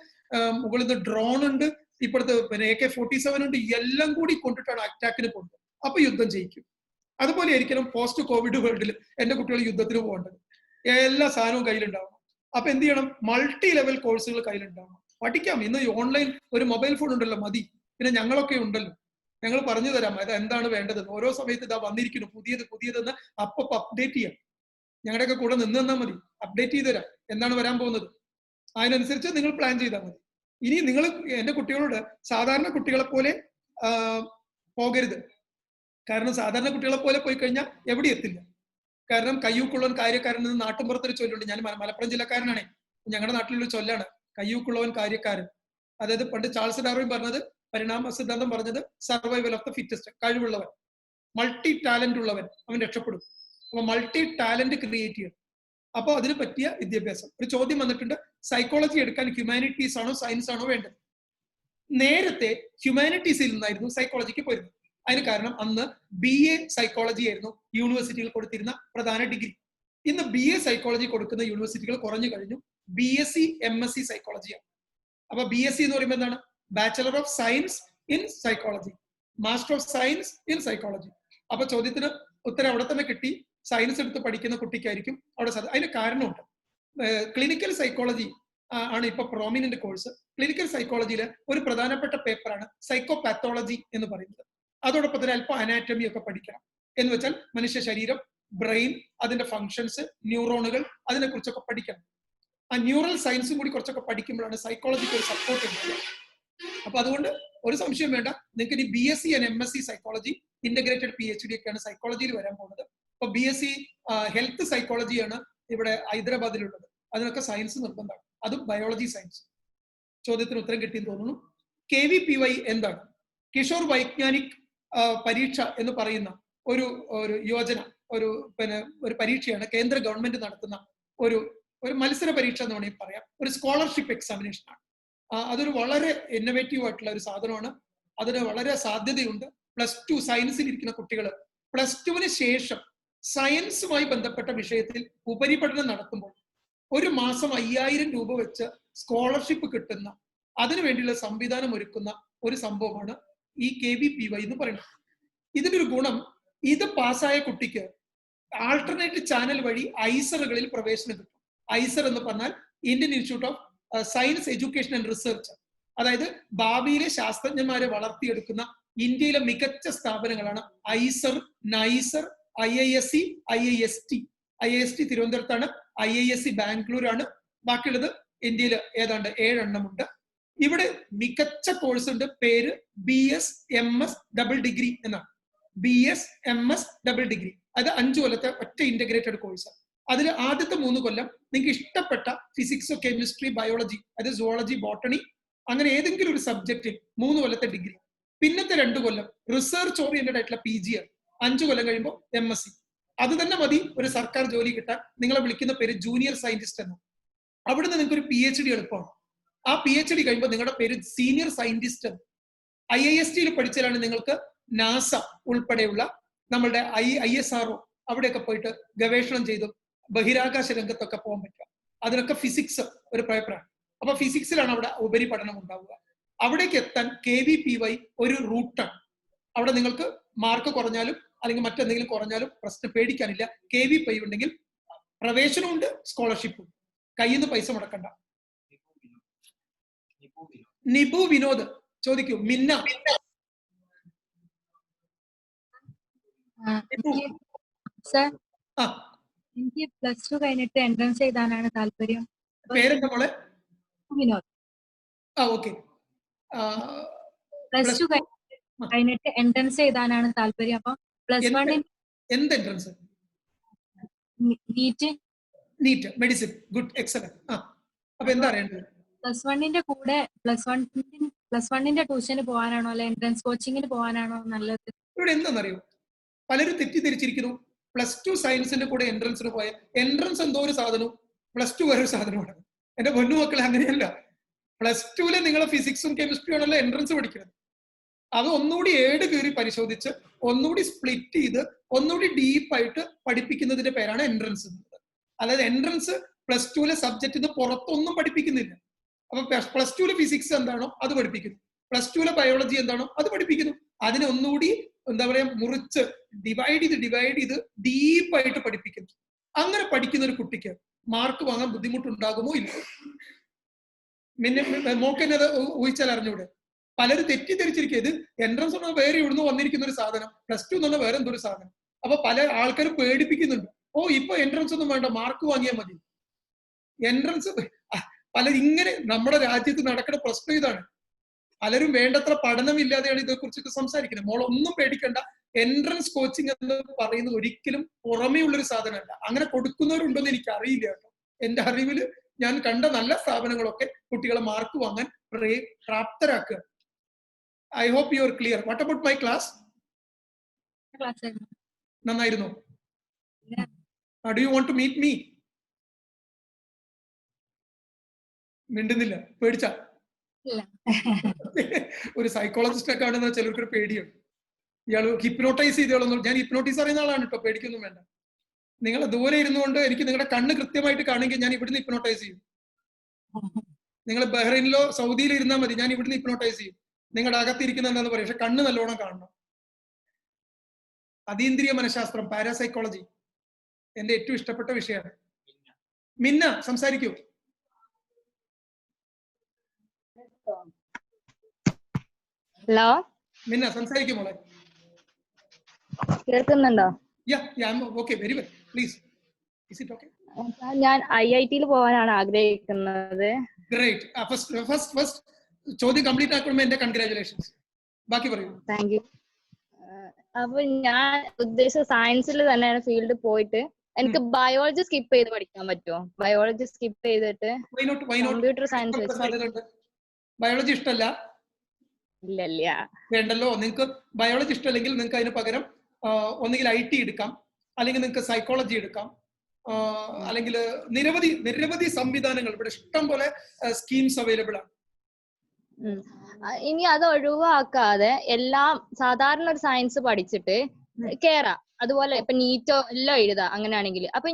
മുകളിൽ നിന്ന് ഡ്രോൺ ഉണ്ട്, ഇപ്പോഴത്തെ AK-47 ഉണ്ട്. എല്ലാം കൂടി കൊണ്ടിട്ടാണ് അറ്റാക്കിന് പോകുന്നത്. അപ്പൊ യുദ്ധം ജയിക്കും. അതുപോലെ ആയിരിക്കണം പോസ്റ്റ് കോവിഡ് വേൾഡിൽ എന്റെ കുട്ടികൾ യുദ്ധത്തിന് പോകേണ്ടത്. എല്ലാ സാധനവും കയ്യിലുണ്ടാവണം. അപ്പൊ എന്ത് ചെയ്യണം? മൾട്ടി ലെവൽ കോഴ്സുകൾ കയ്യിലുണ്ടാവണം. പഠിക്കാം. ഇന്ന് ഓൺലൈൻ ഒരു മൊബൈൽ ഫോൺ ഉണ്ടല്ലോ, മതി. പിന്നെ ഞങ്ങളൊക്കെ ഉണ്ടല്ലോ, ഞങ്ങൾ പറഞ്ഞു തരാം അത് എന്താണ് വേണ്ടതെന്ന്. ഓരോ സമയത്ത് ഇതാ വന്നിരിക്കുന്നു പുതിയതെന്ന് അപ്പൊ അപ്ഡേറ്റ് ചെയ്യാം. ഞങ്ങളുടെയൊക്കെ കൂടെ നിന്ന് തന്നാൽ മതി, അപ്ഡേറ്റ് ചെയ്ത് തരാം എന്താണ് വരാൻ പോകുന്നത്. അതിനനുസരിച്ച് നിങ്ങൾ പ്ലാൻ ചെയ്താൽ മതി. ഇനി നിങ്ങൾ എന്റെ കുട്ടികളോട് സാധാരണ കുട്ടികളെ പോലെ പോകരുത്. കാരണം സാധാരണ കുട്ടികളെ പോലെ പോയി കഴിഞ്ഞാൽ എവിടെ എത്തില്ല. കാരണം കയ്യൂക്കുള്ളവൻ കാര്യക്കാരൻ എന്ന് നാട്ടുമ്പുറത്തൊരു ചൊല്ലുണ്ട്. ഞാൻ മലപ്പുറം ജില്ലക്കാരനാണേ. ഞങ്ങളുടെ നാട്ടിലൊരു ചൊല്ലാണ് കയ്യൂക്കുള്ളവൻ കാര്യക്കാരൻ. അതായത് പണ്ട് ചാൾസ് ഡാർവിൻ പറഞ്ഞത്, പരിണാമ സിദ്ധാന്തം പറഞ്ഞത്, സർവൈവൽ ഓഫ് ദ ഫിറ്റസ്റ്റ്. കഴിവുള്ളവൻ, മൾട്ടി ടാലന്റ് ഉള്ളവൻ അവൻ രക്ഷപ്പെടും. അപ്പൊ മൾട്ടി ടാലന്റ് ക്രിയേറ്റ് ചെയ്യണം. അപ്പൊ അതിന് പറ്റിയ വിദ്യാഭ്യാസം. ഒരു ചോദ്യം വന്നിട്ടുണ്ട്, സൈക്കോളജി എടുക്കാൻ ഹ്യൂമാനിറ്റീസ് ആണോ സയൻസ് ആണോ വേണ്ടത്? നേരത്തെ ഹ്യൂമാനിറ്റീസിൽ നിന്നായിരുന്നു സൈക്കോളജിക്ക് പോയിരുന്നത്. അതിന് കാരണം അന്ന് BA സൈക്കോളജി ആയിരുന്നു യൂണിവേഴ്സിറ്റികൾ കൊടുത്തിരുന്ന പ്രധാന ഡിഗ്രി. ഇന്ന് BA സൈക്കോളജി കൊടുക്കുന്ന യൂണിവേഴ്സിറ്റികൾ കുറഞ്ഞു കഴിഞ്ഞു. BSc MSc സൈക്കോളജിയാണ്. അപ്പൊ BSc എന്ന് പറയുമ്പോൾ എന്താണ്? Bachelor of science in psychology, master of science in psychology. അപ്പൊ ചോദ്യത്തിന് ഉത്തരം അവിടെ തന്നെ കിട്ടി. സയൻസ് എടുത്ത് പഠിക്കുന്ന കുട്ടിക്കായിരിക്കും അവിടെ അതിന് കാരണമുണ്ട്. ക്ലിനിക്കൽ സൈക്കോളജി ആണ് ഇപ്പൊ പ്രോമിനന്റ് കോഴ്സ്. ക്ലിനിക്കൽ സൈക്കോളജിയിൽ ഒരു പ്രധാനപ്പെട്ട പേപ്പറാണ് സൈക്കോപാത്തോളജി എന്ന് പറയുന്നത്. അതോടൊപ്പം തന്നെ അല്പം അനാറ്റമി ഒക്കെ പഠിക്കണം. എന്ന് വെച്ചാൽ മനുഷ്യ ശരീരം, ബ്രെയിൻ, അതിന്റെ ഫങ്ഷൻസ്, ന്യൂറോണുകൾ, അതിനെ കുറിച്ചൊക്കെ പഠിക്കണം. ആ ന്യൂറൽ സയൻസും കൂടി കുറച്ചൊക്കെ പഠിക്കുമ്പോഴാണ് സൈക്കോളജിക്ക് ഒരു സപ്പോർട്ട് ഉണ്ടാവുക. അപ്പൊ അതുകൊണ്ട് ഒരു സംശയം വേണ്ട, നിങ്ങൾക്ക് ഇനി BSc and MSc psychology, integrated PhD ഒക്കെയാണ് സൈക്കോളജിയിൽ വരാൻ പോകുന്നത്. അപ്പൊ BSc ഹെൽത്ത് സൈക്കോളജിയാണ് ഇവിടെ ഹൈദരാബാദിലുള്ളത്. അതിനൊക്കെ സയൻസ് നിർബന്ധമാണ്, അതും ബയോളജി സയൻസ്. ചോദ്യത്തിന് ഉത്തരം കിട്ടിയെന്ന് തോന്നുന്നു. KVPY എന്താണ്? കിഷോർ വൈജ്ഞാനിക് പരീക്ഷ എന്ന് പറയുന്ന ഒരു യോജന, ഒരു പരീക്ഷയാണ് കേന്ദ്ര ഗവൺമെന്റ് നടത്തുന്ന ഒരു മത്സര പരീക്ഷ എന്ന് വേണമെങ്കിൽ പറയാം. ഒരു സ്കോളർഷിപ്പ് എക്സാമിനേഷൻ ആണ്. അതൊരു വളരെ ഇന്നോവേറ്റീവ് ആയിട്ടുള്ള ഒരു സാധനമാണ്. അതിന് വളരെ സാധ്യതയുണ്ട്. +2 സയൻസിൽ ഇരിക്കുന്ന കുട്ടികൾ +2 ശേഷം സയൻസുമായി ബന്ധപ്പെട്ട വിഷയത്തിൽ ഉപരിപഠനം നടത്തുമ്പോൾ ഒരു മാസം 5000 രൂപ വെച്ച് സ്കോളർഷിപ്പ് കിട്ടുന്ന, അതിനു വേണ്ടിയുള്ള സംവിധാനം ഒരുക്കുന്ന ഒരു സംഭവമാണ് ഈ KVPY എന്ന് പറയുന്നത്. ഇതിന്റെ ഒരു ഗുണം, ഇത് പാസ്സായ കുട്ടിക്ക് ആൾട്ടർനേറ്റ് ചാനൽ വഴി ഐസറുകളിൽ പ്രവേശനം കിട്ടും. ഐസർ എന്ന് പറഞ്ഞാൽ Indian institute of science education and research. അതായത് ഭാവിയിലെ ശാസ്ത്രജ്ഞന്മാരെ വളർത്തിയെടുക്കുന്ന ഇന്ത്യയിലെ മികച്ച സ്ഥാപനങ്ങളാണ് IISER, NISER, IISc, IIST. IIST തിരുവനന്തപുരത്താണ്, IISc ബാംഗ്ലൂരാണ്. ബാക്കിയുള്ളത് ഇന്ത്യയിൽ ഏതാണ്ട് 7 എണ്ണമുണ്ട്. ഇവിടെ മികച്ച കോഴ്സ് ഉണ്ട്, പേര് BS MS ഡബിൾ ഡിഗ്രി എന്നാണ്. BS MS double degree. അത് 5 കൊല്ലത്തെ ഒറ്റ ഇന്റഗ്രേറ്റഡ് കോഴ്സ്. അതിൽ ആദ്യത്തെ 3 കൊല്ലം നിങ്ങൾക്ക് ഇഷ്ടപ്പെട്ട ഫിസിക്സോ കെമിസ്ട്രി, ബയോളജി, അത് സുവോളജി, ബോട്ടണി, അങ്ങനെ ഏതെങ്കിലും ഒരു സബ്ജക്റ്റിൽ 3 കൊല്ലത്തെ ഡിഗ്രി. പിന്നത്തെ 2 കൊല്ലം റിസർച്ച് ഓറിയന്റഡ് ആയിട്ടുള്ള PG ആണ്. 5 കൊല്ലം കഴിയുമ്പോൾ MSc. അത് തന്നെ മതി ഒരു സർക്കാർ ജോലി കിട്ടാൻ. നിങ്ങളെ വിളിക്കുന്ന പേര് ജൂനിയർ സയന്റിസ്റ്റ് എന്ന്. അവിടുന്ന് നിങ്ങൾക്ക് ഒരു PhD എളുപ്പമാണ്. ആ PhD കഴിയുമ്പോൾ നിങ്ങളുടെ പേര് സീനിയർ സയന്റിസ്റ്റ് എന്ന്. IIST പഠിച്ചാലാണ് നിങ്ങൾക്ക് നാസ ഉൾപ്പെടെയുള്ള നമ്മളുടെ ISRO അവിടെയൊക്കെ പോയിട്ട് ഗവേഷണം ചെയ്തു ബഹിരാകാശ രംഗത്തൊക്കെ പോകാൻ പറ്റുക. അതിനൊക്കെ ഫിസിക്സ് ഒരു പേപ്പറാണ്. അപ്പൊ ഫിസിക്സിലാണ് അവിടെ ഉപരിപഠനം ഉണ്ടാവുക. അവിടേക്ക് എത്താൻ KVPY ഒരു റൂട്ടാണ്. അവിടെ നിങ്ങൾക്ക് മാർക്ക് കുറഞ്ഞാലും അല്ലെങ്കിൽ മറ്റെന്തെങ്കിലും കുറഞ്ഞാലും പ്രശ്നം പേടിക്കാനില്ല. KVPY ഉണ്ടെങ്കിൽ പ്രവേശനമുണ്ട്, സ്കോളർഷിപ്പും. കയ്യിൽ നിന്ന് പൈസ മുടക്കണ്ട. നിപു വിനോദ് ചോദിക്കൂ. മിന്ന എനിക്ക് +2 കഴിഞ്ഞിട്ട് എൻട്രൻസ് എഴുതാനാണ് താല്പര്യം. പേരെന്താ മോളെ? വിനോദ്. ഓക്കെ. +2 കഴിഞ്ഞിട്ട് എൻട്രൻസ് എഴുതാനാണ് താല്പര്യം. അപ്പൊ +1 എന്ത് entrance? NEET medicine. Good, excellent. അപ്പൊ എന്താ അറിയേണ്ടത്? +1ന്റെ കൂടെ +1ന്റെ ട്യൂഷന് പോകാനാണോ അല്ലെ എൻട്രൻസ് കോച്ചിങ്ങിന് പോകാനാണോ നല്ലത്? ഇവിടെ എന്താണെന്നറിയോ, പലരും തെറ്റിദ്ധരിച്ചിരിക്കുന്നു. +2 സയൻസിന്റെ കൂടെ എൻട്രൻസിന് പോയ എൻട്രൻസ് എന്തോ ഒരു സാധനവും +2 വേറെ സാധനമാണ്. എന്റെ പൊന്നു മക്കളെ, അങ്ങനെയല്ല. +2 നിങ്ങൾ ഫിസിക്സും കെമിസ്ട്രിയും ആണല്ലോ എൻട്രൻസ് പഠിക്കുന്നത്. അത് ഒന്നുകൂടി ഏട് കീറി പരിശോധിച്ച് ഒന്നുകൂടി സ്പ്ലിറ്റ് ചെയ്ത് ഒന്നുകൂടി ഡീപ്പായിട്ട് പഠിപ്പിക്കുന്നതിന്റെ പേരാണ് എൻട്രൻസ് എന്നത്. അതായത് എൻട്രൻസ് +2 സബ്ജക്റ്റിന് പുറത്തൊന്നും പഠിപ്പിക്കുന്നില്ല. അപ്പൊ +2 ഫിസിക്സ് എന്താണോ അത് പഠിപ്പിക്കുന്നു, +2 ബയോളജി എന്താണോ അത് പഠിപ്പിക്കുന്നു. അതിനെ ഒന്നുകൂടി എന്താ പറയാ മുറിച്ച് ഡിവൈഡ് ചെയ്ത് ഡീപ്പായിട്ട് പഠിപ്പിക്കുന്നു. അങ്ങനെ പഠിക്കുന്ന ഒരു കുട്ടിക്ക് മാർക്ക് വാങ്ങാൻ ബുദ്ധിമുട്ടുണ്ടാകുമോ ഇല്ല? മോക്കെന്നത് ഊഹിച്ചാൽ അറിഞ്ഞൂടെ? പലരും തെറ്റിദ്ധരിച്ചിരിക്കുക. ഇത് എൻട്രൻസ് എന്ന് വേറെ ഇവിടുന്ന് വന്നിരിക്കുന്ന ഒരു സാധനം, +2 എന്ന് പറഞ്ഞാൽ വേറെ എന്തൊരു സാധനം. അപ്പൊ പല ആൾക്കാരും പേടിപ്പിക്കുന്നുണ്ട്. ഇപ്പൊ എൻട്രൻസ് ഒന്നും വേണ്ട, മാർക്ക് വാങ്ങിയാൽ മതി. എൻട്രൻസ് ഇങ്ങനെ നമ്മുടെ രാജ്യത്ത് നടക്കുന്ന പ്രശ്നം ഇതാണ്. പലരും വേണ്ടത്ര പഠനമില്ലാതെയാണ് ഇതേക്കുറിച്ചൊക്കെ സംസാരിക്കുന്നത്. മോളൊന്നും പേടിക്കണ്ട. എൻട്രൻസ് കോച്ചിങ് എന്ന് പറയുന്നത് ഒരിക്കലും പുറമേ ഉള്ളൊരു സാധനമല്ല. അങ്ങനെ കൊടുക്കുന്നവരുണ്ടോന്ന് എനിക്ക് അറിയില്ല കേട്ടോ. എന്റെ അറിവില് ഞാൻ കണ്ട നല്ല സ്ഥാപനങ്ങളൊക്കെ കുട്ടികളെ മാർക്ക് വാങ്ങാൻ പ്രാപ്തരാക്കുക. I hope you are clear. What about my class? നന്നായിരുന്നു. Do you want to meet me? മിണ്ടുന്നില്ല, പേടിച്ച? ഒരു സൈക്കോളജിസ്റ്റ് ഒക്കെ ആണെന്ന് ചിലർക്കൊരു പേടിയാണ്. ഇയാൾ ഹിപ്നോട്ടൈസ് ചെയ്തോളൊന്നും. ഞാൻ ഹിപ്നോട്ടൈസ് അറിയുന്ന ആളാണ് കേട്ടോ, പേടിക്കൊന്നും വേണ്ട. നിങ്ങൾ ദൂരെ ഇരുന്നുകൊണ്ട് എനിക്ക് നിങ്ങളുടെ കണ്ണ് കൃത്യമായിട്ട് കാണെങ്കിൽ ഞാൻ ഇവിടുന്ന് ഹിപ്നോട്ടൈസ് ചെയ്യും. നിങ്ങൾ ബഹ്റൈനിലോ സൗദിയിലോ ഇരുന്നാൽ മതി, ഞാൻ ഇവിടുന്ന് ഹിപ്നോട്ടൈസ് ചെയ്യും. നിങ്ങളുടെ അകത്തിരിക്കുന്ന എന്താന്ന് പറയും, പക്ഷെ കണ്ണ് നല്ലോണം കാണണം. അതീന്ദ്രിയ മനഃശാസ്ത്രം, പാരാസൈക്കോളജി. എന്റെ ഏറ്റവും ഇഷ്ടപ്പെട്ട വിഷയമാണ്. മിന്ന സംസാരിക്കൂ. ഹലോ മിന്ന സംസാരിക്കൂ മോളെ. കേൾക്കുന്നുണ്ടോ? Okay, very well, please. Is it okay? ഞാൻ IIT-യിൽ പോകാനാണ് ആഗ്രഹിക്കുന്നത്. ഗ്രേറ്റ്. ഫസ്റ്റ് ചോദ്യം കംപ്ലീറ്റ് ആക്കുമ്പോൾ എന്റെ കൺഗ്രാറ്റുലേഷൻസ്. ബാക്കി പറയൂ. Thank you. അപ്പൊ ഞാൻ ഉദ്ദേശിച്ച സയൻസിൽ തന്നെയാണ് ഫീൽഡ് പോയിട്ട് എനിക്ക് ബയോളജി സ്കിപ്പ് ചെയ്ത് പഠിക്കാൻ പറ്റുമോ? ബയോളജി സ്കിപ്പ് ചെയ്തിട്ട് കമ്പ്യൂട്ടർ സയൻസ് വെച്ച്. ബയോളജി ഇഷ്ടമല്ല? ഇല്ല വേണ്ടല്ലോ. നിങ്ങൾക്ക് ബയോളജി ഇഷ്ടമല്ലെങ്കിൽ നിങ്ങൾക്ക് അതിന് പകരം ഒന്നുകിൽ IT എടുക്കാം, അല്ലെങ്കിൽ നിങ്ങൾക്ക് സൈക്കോളജി എടുക്കാം, അല്ലെങ്കിൽ നിരവധി സംവിധാനങ്ങൾ ഇവിടെ ഇഷ്ടം പോലെ സ്കീംസ് അവൈലബിൾ ആണ്. ഇനി അത് ഒഴിവാക്കാതെ എല്ലാം സാധാരണ ഒരു സയൻസ് പഠിച്ചിട്ട് കേറാം. അതുപോലെ ഇപ്പൊ നീറ്റോ എല്ലാം എഴുതാം അങ്ങനെയാണെങ്കിൽ. അപ്പൊ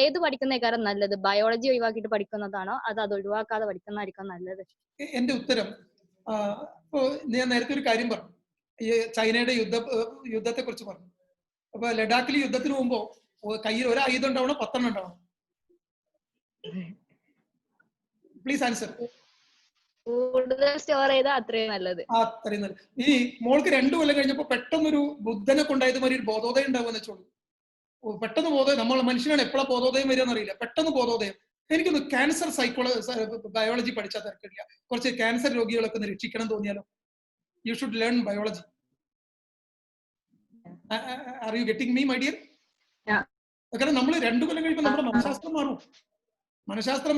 ഏത് പഠിക്കുന്നേക്കാരം നല്ലത്? ബയോളജി ഒഴിവാക്കിയിട്ട് പഠിക്കുന്നതാണോ അത് ഒഴിവാക്കാതെ പഠിക്കുന്നതായിരിക്കും നല്ലത്? എന്റെ ഉത്തരം, ഞാൻ നേരത്തെ ഒരു കാര്യം പറഞ്ഞു, ഈ ചൈനയുടെ യുദ്ധത്തെ കുറിച്ച് പറഞ്ഞു. അപ്പൊ ലഡാക്കിൽ യുദ്ധത്തിന് പോകുമ്പോ കയ്യിൽ ഒരു ആയുധം ഉണ്ടാവണം, 10 ഉണ്ടാവണം? Please answer. കൂടുതൽ സ്റ്റോർ ചെയ്താൽ അത്രയും നല്ലത്. അത്രയും നല്ലത്. ഇനി മോൾക്ക് 2 കൊല്ലം കഴിഞ്ഞപ്പോ പെട്ടെന്നൊരു ബുദ്ധനെ കൊണ്ടായത് മാതിരി ഒരു ബോധോദയം ഉണ്ടാവുമെന്ന് വെച്ചോളൂ. പെട്ടെന്ന് ബോധോദയം, നമ്മൾ മനുഷ്യനാണ് എപ്പോഴാ ബോധോദയം വരിക എന്നറിയില്ല. പെട്ടെന്ന് ബോധോദയം. എനിക്കൊന്ന് ക്യാൻസർ ബയോളജി പഠിച്ചാൽ തിരക്കില്ല. കുറച്ച് ക്യാൻസർ രോഗികളൊക്കെ ഒന്ന് രക്ഷിക്കണം തോന്നിയാലോ? You should learn biology. Are you getting me, my dear? കാരണം നമ്മൾ 2 കൊല്ലം കഴിയുമ്പോൾ നമ്മുടെ മനഃശാസ്ത്രം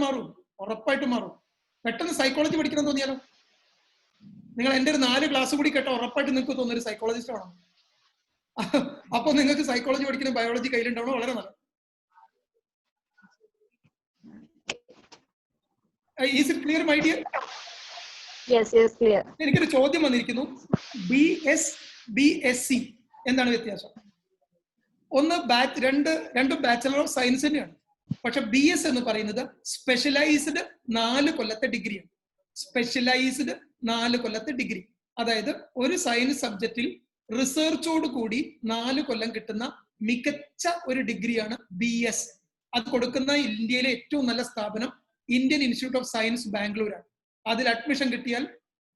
മാറും, ഉറപ്പായിട്ടും മാറും. പെട്ടെന്ന് സൈക്കോളജി പഠിക്കണം തോന്നിയാലോ? നിങ്ങൾ എന്റെ ഒരു 4 ക്ലാസ് കൂടി കേട്ടോ, ഉറപ്പായിട്ട് നിങ്ങൾക്ക് തോന്നുന്നു ഒരു സൈക്കോളജിസ്റ്റ് ആണോ. അപ്പൊ നിങ്ങൾക്ക് സൈക്കോളജി പഠിക്കുന്ന ബയോളജി കയ്യിലുണ്ടാവണോ? വളരെ നല്ലത്. Is it clear, my dear? Yes, clear. എനിക്കൊരു ചോദ്യം വന്നിരിക്കുന്നു. BSc എന്താണ് വ്യത്യാസം? ഒന്ന് രണ്ടും ബാച്ചലർ ഓഫ് സയൻസ് തന്നെയാണ്. പക്ഷെ BS എന്ന് പറയുന്നത് സ്പെഷ്യലൈസ്ഡ് 4 കൊല്ലത്തെ ഡിഗ്രിയാണ്. സ്പെഷ്യലൈസ്ഡ് 4 കൊല്ലത്തെ ഡിഗ്രി. അതായത് ഒരു സയൻസ് സബ്ജക്റ്റിൽ റിസർച്ചോട് കൂടി 4 കൊല്ലം കിട്ടുന്ന മികച്ച ഒരു ഡിഗ്രിയാണ് BS. അത് കൊടുക്കുന്ന ഇന്ത്യയിലെ ഏറ്റവും നല്ല സ്ഥാപനം ഇന്ത്യൻ ഇൻസ്റ്റിറ്റ്യൂട്ട് ഓഫ് സയൻസ് ബാംഗ്ലൂരാണ്. അതിൽ അഡ്മിഷൻ കിട്ടിയാൽ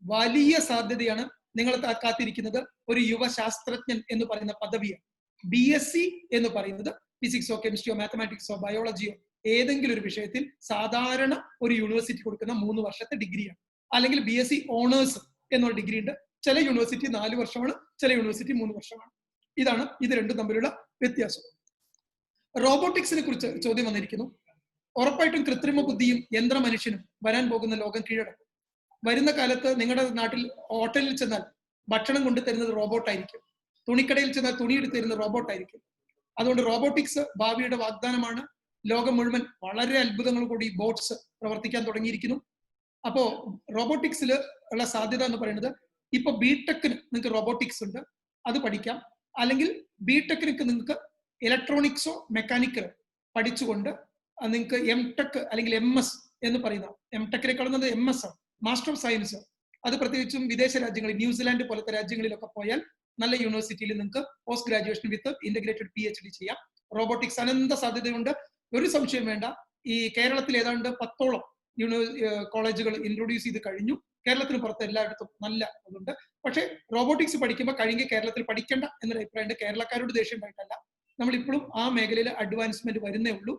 വലിയ സാധ്യതയാണ് നിങ്ങൾ കാത്തിരിക്കുന്നത് ഒരു യുവശാസ്ത്രജ്ഞൻ എന്ന് പറയുന്ന പദവിയാണ്. BSc എന്ന് പറയുന്നത് ഫിസിക്സോ കെമിസ്ട്രിയോ മാത്തമാറ്റിക്സോ ബയോളജിയോ ഏതെങ്കിലും ഒരു വിഷയത്തിൽ സാധാരണ ഒരു യൂണിവേഴ്സിറ്റി കൊടുക്കുന്ന 3 വർഷത്തെ ഡിഗ്രിയാണ്. അല്ലെങ്കിൽ BSc ഓണേഴ്സ് എന്നുള്ള ഡിഗ്രി ഉണ്ട്. ചില യൂണിവേഴ്സിറ്റി 4 വർഷമാണ്, ചില യൂണിവേഴ്സിറ്റി 3 വർഷമാണ്. ഇത് രണ്ടും തമ്മിലുള്ള വ്യത്യാസം. റോബോട്ടിക്സിനെ കുറിച്ച് ചോദ്യം വന്നിരിക്കുന്നു. ഉറപ്പായിട്ടും കൃത്രിമ ബുദ്ധിയും യന്ത്ര മനുഷ്യനും വരാൻ പോകുന്ന ലോകം കീഴടക്കും. വരുന്ന കാലത്ത് നിങ്ങളുടെ നാട്ടിൽ ഹോട്ടലിൽ ചെന്നാൽ ഭക്ഷണം കൊണ്ടുതരുന്നത് റോബോട്ടായിരിക്കും. തുണിക്കടയിൽ ചെന്നാൽ തുണി എടുത്ത് തരുന്ന റോബോട്ടായിരിക്കും. അതുകൊണ്ട് റോബോട്ടിക്സ് ഭാവിയുടെ വാഗ്ദാനമാണ്. ലോകം മുഴുവൻ വളരെ അത്ഭുതങ്ങൾ കൂടി ബോട്ട്സ് പ്രവർത്തിക്കാൻ തുടങ്ങിയിരിക്കുന്നു. അപ്പോ റോബോട്ടിക്സിൽ ഉള്ള സാധ്യത എന്ന് പറയുന്നത്, ഇപ്പൊ BTechന് നിങ്ങൾക്ക് റോബോട്ടിക്സ് ഉണ്ട്, അത് പഠിക്കാം. അല്ലെങ്കിൽ BTechനിക്ക് നിങ്ങൾക്ക് ഇലക്ട്രോണിക്സോ മെക്കാനിക്കലോ പഠിച്ചുകൊണ്ട് നിങ്ങൾക്ക് MTech അല്ലെങ്കിൽ MS എന്ന് പറയുന്ന, MTechനേക്കാളും MS ആണ്, മാസ്റ്റർ ഓഫ് സയൻസ്. അത് പ്രത്യേകിച്ചും വിദേശ രാജ്യങ്ങളിൽ, ന്യൂസിലാൻഡ് പോലത്തെ രാജ്യങ്ങളിലൊക്കെ പോയാൽ നല്ല യൂണിവേഴ്സിറ്റിയിൽ നിങ്ങൾക്ക് പോസ്റ്റ് ഗ്രാജുവേഷൻ വിത്ത് ഇന്റഗ്രേറ്റഡ് PhD ചെയ്യാം. റോബോട്ടിക്സ് അനന്ത സാധ്യതയുണ്ട്, ഒരു സംശയം വേണ്ട. ഈ കേരളത്തിൽ ഏതാണ്ട് 10ഓളം കോളേജുകൾ ഇൻട്രൊഡ്യൂസ് ചെയ്ത് കഴിഞ്ഞു. കേരളത്തിന് പുറത്ത് എല്ലായിടത്തും നല്ല അതുണ്ട്. പക്ഷേ റോബോട്ടിക്സ് പഠിക്കുമ്പോൾ കഴിഞ്ഞ കേരളത്തിൽ പഠിക്കേണ്ട എന്നൊരു അഭിപ്രായമുണ്ട്. കേരളക്കാരോട് ദേഷ്യം ഉണ്ടായിട്ടല്ല, നമ്മളിപ്പോഴും ആ മേഖലയിൽ അഡ്വാൻസ്മെന്റ് വരുന്നേ ഉള്ളൂ.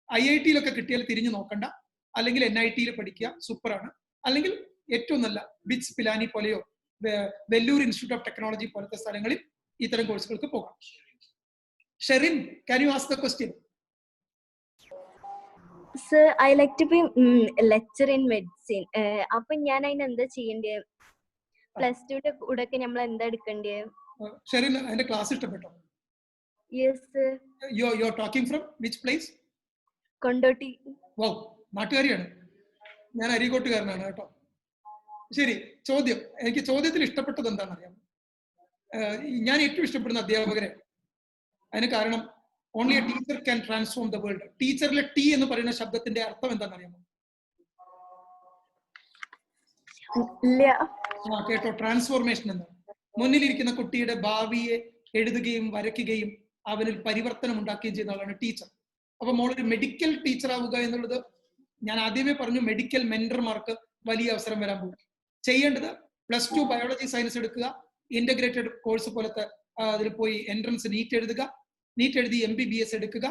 IIT-യിലൊക്കെ കിട്ടിയാൽ തിരിഞ്ഞു നോക്കണ്ട, അല്ലെങ്കിൽ NIT-യിൽ പഠിക്കുക, സൂപ്പറാണ്. അല്ലെങ്കിൽ ഏറ്റവും നല്ല BITS പിലാനി പോലെയോ വെല്ലൂർ ഇൻസ്റ്റിറ്റ്യൂട്ട് ഓഫ് ടെക്നോളജി പോലത്തെ സ്ഥലങ്ങളിൽ ഇത്തരം കോഴ്സുകൾക്ക് പോകാം. Sherin, can you ask the question? Sir, I like to be lecturer in medicine. അപ്പൊ ഞാൻ അതിന് എന്താ ചെയ്യണ്ടേ? +2 കൂടെ നമ്മൾ എന്താ എടുക്കണ്ടേ? ഷെറിൻ, അതിന്റെ ക്ലാസ് ഇഷ്ടപ്പെട്ടോ? Yes sir. You are talking from which place? Kondotty. Wow, നാട്ടുകാരിയാണ്. ഞാൻ അരീക്കോട്ടുകാരനാണ് കേട്ടോ. ശരി, ചോദ്യം. എനിക്ക് ചോദ്യത്തിൽ ഇഷ്ടപ്പെട്ടത് എന്താണെന്ന് അറിയാം. ഞാൻ ഏറ്റവും ഇഷ്ടപ്പെടുന്ന അധ്യാപകരെ. അതിന് കാരണം only a teacher can transform the world. ടീച്ചറിലെ T എന്ന് പറയുന്ന ശബ്ദത്തിന്റെ അർത്ഥം എന്താണെന്ന് അറിയാമോ? കേട്ടോ, ട്രാൻസ്ഫോർമേഷൻ എന്നാണ്. മുന്നിലിരിക്കുന്ന കുട്ടിയുടെ ഭാവിയെ എഴുതുകയും വരയ്ക്കുകയും അവനിൽ പരിവർത്തനം ഉണ്ടാക്കുകയും ചെയ്യുന്ന ആളാണ് ടീച്ചർ. അപ്പൊ മോളൊരു മെഡിക്കൽ ടീച്ചർ ആവുക എന്നുള്ളത് ഞാൻ ആദ്യമേ പറഞ്ഞു, മെഡിക്കൽ മെന്റർമാർക്ക് വലിയ അവസരം വരാൻ പോകും. ചെയ്യേണ്ടത് +2 ബയോളജി സയൻസ് എടുക്കുക, ഇന്റഗ്രേറ്റഡ് കോഴ്സ് പോലത്തെ അതിൽ പോയി എൻട്രൻസ് നീറ്റ് എഴുതുക, നീറ്റ് എഴുതി MBBS എടുക്കുക,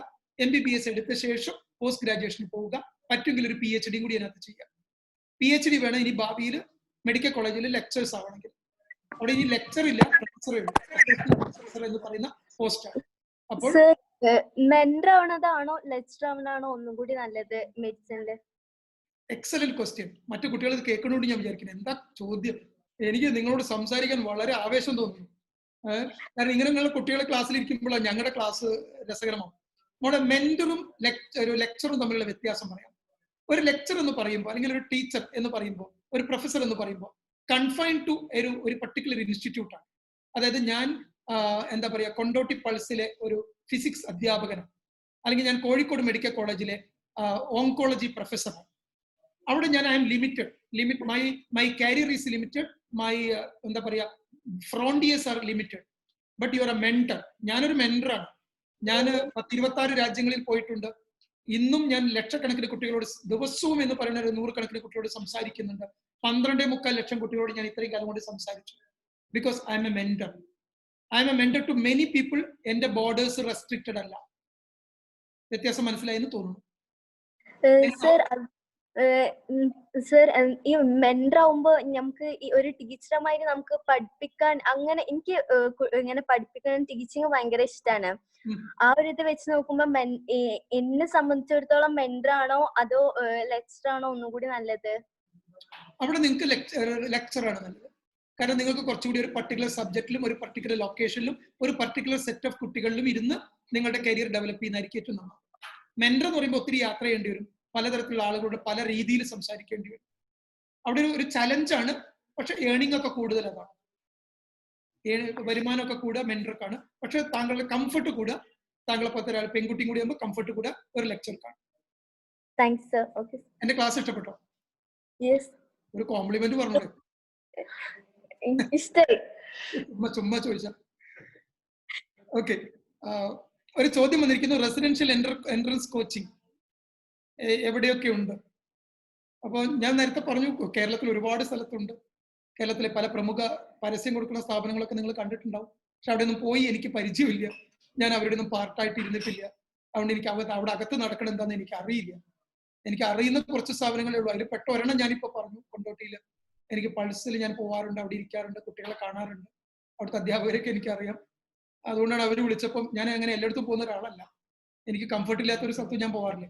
MBBS എടുത്ത ശേഷം പോസ്റ്റ് ഗ്രാജുവേഷന് പോവുക, പറ്റുമെങ്കിൽ ഒരു PhD കൂടി അതിനകത്ത് ചെയ്യുക. PhD വേണം ഇനി ഭാവിയിൽ മെഡിക്കൽ കോളേജിൽ ലെക്ചേഴ്സ് ആവണമെങ്കിൽ. അവിടെ ഇനി ലെക്ചർ ഇല്ല, പ്രൊഫസർ എന്ന് പറയുന്ന പോസ്റ്റാണ്. അപ്പോൾ മെന്റർ ആവണതാണോ ലെക്ചർ ആവണതാണോ ഒന്നും കൂടി നല്ലത് മെഡിസിനില്? Excellent question. മറ്റു കുട്ടികൾ ഇത് കേൾക്കണോണ്ട് ഞാൻ വിചാരിക്കുന്നത് എന്താ ചോദ്യം. എനിക്ക് നിങ്ങളോട് സംസാരിക്കാൻ വളരെ ആവേശം തോന്നുന്നു. കാരണം ഇങ്ങനെയുള്ള കുട്ടികളെ ക്ലാസ്സിൽ ഇരിക്കുമ്പോഴാണ് ഞങ്ങളുടെ ക്ലാസ് രസകരമാണ്. നമ്മുടെ മെന്ററും ഒരു ലെക്ചറും തമ്മിലുള്ള വ്യത്യാസം പറയാം. ഒരു ലെക്ചർ എന്ന് പറയുമ്പോൾ, അല്ലെങ്കിൽ ഒരു ടീച്ചർ എന്ന് പറയുമ്പോൾ, ഒരു പ്രൊഫസർ എന്ന് പറയുമ്പോൾ കൺഫൈൻ ടു ഒരു പർട്ടിക്കുലർ ഇൻസ്റ്റിറ്റ്യൂട്ടാണ്. അതായത് ഞാൻ എന്താ പറയുക, കൊണ്ടോട്ടി പൾസിലെ ഒരു ഫിസിക്സ് അധ്യാപകനാണ്, അല്ലെങ്കിൽ ഞാൻ കോഴിക്കോട് മെഡിക്കൽ കോളേജിലെ ഓങ്കോളജി പ്രൊഫസറാണ്. അവിടെ ഞാൻ I M limited, my career is limited, my എന്താ പറയുക frontiers R limited, but you are A mentor. ഞാനൊരു മെന്ററാണ്. ഞാൻ 26 രാജ്യങ്ങളിൽ പോയിട്ടുണ്ട്. ഇന്നും ഞാൻ ലക്ഷക്കണക്കിന് കുട്ടികളോട് ദിവസവും എന്ന് പറയുന്ന 100 കണക്കിന് കുട്ടികളോട് സംസാരിക്കുന്നുണ്ട്. 12.25 ലക്ഷം കുട്ടികളോട് ഞാൻ ഇത്രയും കാലം കൊണ്ട് സംസാരിച്ചു. Because I'm a mentor. I'm a mentor to many people. എന്റെ ബോർഡേഴ്സ് റെസ്ട്രിക്റ്റഡ് അല്ല. വ്യത്യാസം മനസ്സിലായെന്ന് തോന്നുന്നു. സർ, ഈ മെന്റർ ആവുമ്പോ നമുക്ക് ഈ ഒരു ടീച്ചർമാര് നമുക്ക് പഠിപ്പിക്കാൻ, അങ്ങനെ എനിക്ക് ഇങ്ങനെ പഠിപ്പിക്കാൻ ടീച്ചിങ് ഭയങ്കര ഇഷ്ടമാണ്. ആ ഒരു ഇത് വെച്ച് നോക്കുമ്പോ എന്നെ സംബന്ധിച്ചിടത്തോളം മെന്റർ ആണോ അതോ ലെക്ചർ ആണോ ഒന്നും കൂടി നല്ലത്? അവിടെ നിങ്ങൾക്ക് ലെക്ചർ ആണ് നല്ലത്. കാരണം നിങ്ങൾക്ക് കുറച്ചുകൂടി ഒരു പർട്ടിക്കുലർ സബ്ജക്റ്റിലും ഒരു പർട്ടിക്കുലർ ലൊക്കേഷനിലും ഒരു പർട്ടിക്കുലർ സെറ്റ് ഓഫ് കുട്ടികളിലും ഇരുന്ന് നിങ്ങളുടെ കരിയർ ഡെവലപ്പ് ചെയ്യുന്നതായിരിക്കും ഏറ്റവും നല്ലത്. മെന്റർ എന്ന് പറയുമ്പോൾ ഒത്തിരി യാത്ര ചെയ്യേണ്ടി വരും, പലതരത്തിലുള്ള ആളുകളോട് പല രീതിയിൽ സംസാരിക്കേണ്ടി വരും. അവിടെ ഒരു ചലഞ്ചാണ്. പക്ഷെ ഏണിംഗ് ഒക്കെ കൂടുതൽ അതാണ്. വരുമാനമൊക്കെ കൂടുക മെന്റർക്കാണ്. പക്ഷെ താങ്കളുടെ കംഫർട്ട് കൂടുക. താങ്കളെ പോലത്തെ ഒരാൾ പെൺകുട്ടിയും കൂടി ആകുമ്പോൾ കംഫർട്ട് കൂടുക ഒരു ലെക്ചർക്കാണ്. എന്റെ ക്ലാസ് ഇഷ്ടപ്പെട്ടോ? ഒരു കോംപ്ലിമെന്റ് പറഞ്ഞോളൂ. ചുമ്മാ ചോദിച്ച. ഓക്കെ, ഒരു ചോദ്യം വന്നിരിക്കുന്നു. റെസിഡൻഷ്യൽ എൻട്രൻസ് കോച്ചിങ് എവിടെയൊക്കെ ഉണ്ട്? അപ്പോൾ ഞാൻ നേരത്തെ പറഞ്ഞു, കേരളത്തിൽ ഒരുപാട് സ്ഥലത്തുണ്ട്. കേരളത്തിലെ പല പ്രമുഖ പരസ്യം കൊടുക്കുന്ന സ്ഥാപനങ്ങളൊക്കെ നിങ്ങൾ കണ്ടിട്ടുണ്ടാവും. പക്ഷെ അവിടെ ഒന്നും പോയി എനിക്ക് പരിചയമില്ല. ഞാൻ അവരുടെ ഒന്നും പാർട്ടായിട്ട് ഇരുന്നിട്ടില്ല. അതുകൊണ്ട് എനിക്ക് അവിടെ അകത്ത് നടക്കണം എന്താണെന്ന് എനിക്ക് അറിയില്ല. എനിക്ക് അറിയുന്ന കുറച്ച് സ്ഥാപനങ്ങളേ ഉള്ളൂ. അതിൽ പെട്ട ഒരെണ്ണം ഞാനിപ്പോൾ പറഞ്ഞു. കൊണ്ടോട്ടിയിൽ എനിക്ക് പൾസിൽ ഞാൻ പോവാറുണ്ട്, അവിടെ ഇരിക്കാറുണ്ട്, കുട്ടികളെ കാണാറുണ്ട്. അവിടുത്തെ അധ്യാപകരൊക്കെ എനിക്കറിയാം. അതുകൊണ്ടാണ് അവർ വിളിച്ചപ്പം ഞാൻ അങ്ങനെ എല്ലായിടത്തും പോകുന്ന ഒരാളല്ല. എനിക്ക് കംഫർട്ട് ഇല്ലാത്തൊരു സ്ഥലത്തും ഞാൻ പോകാറില്ല.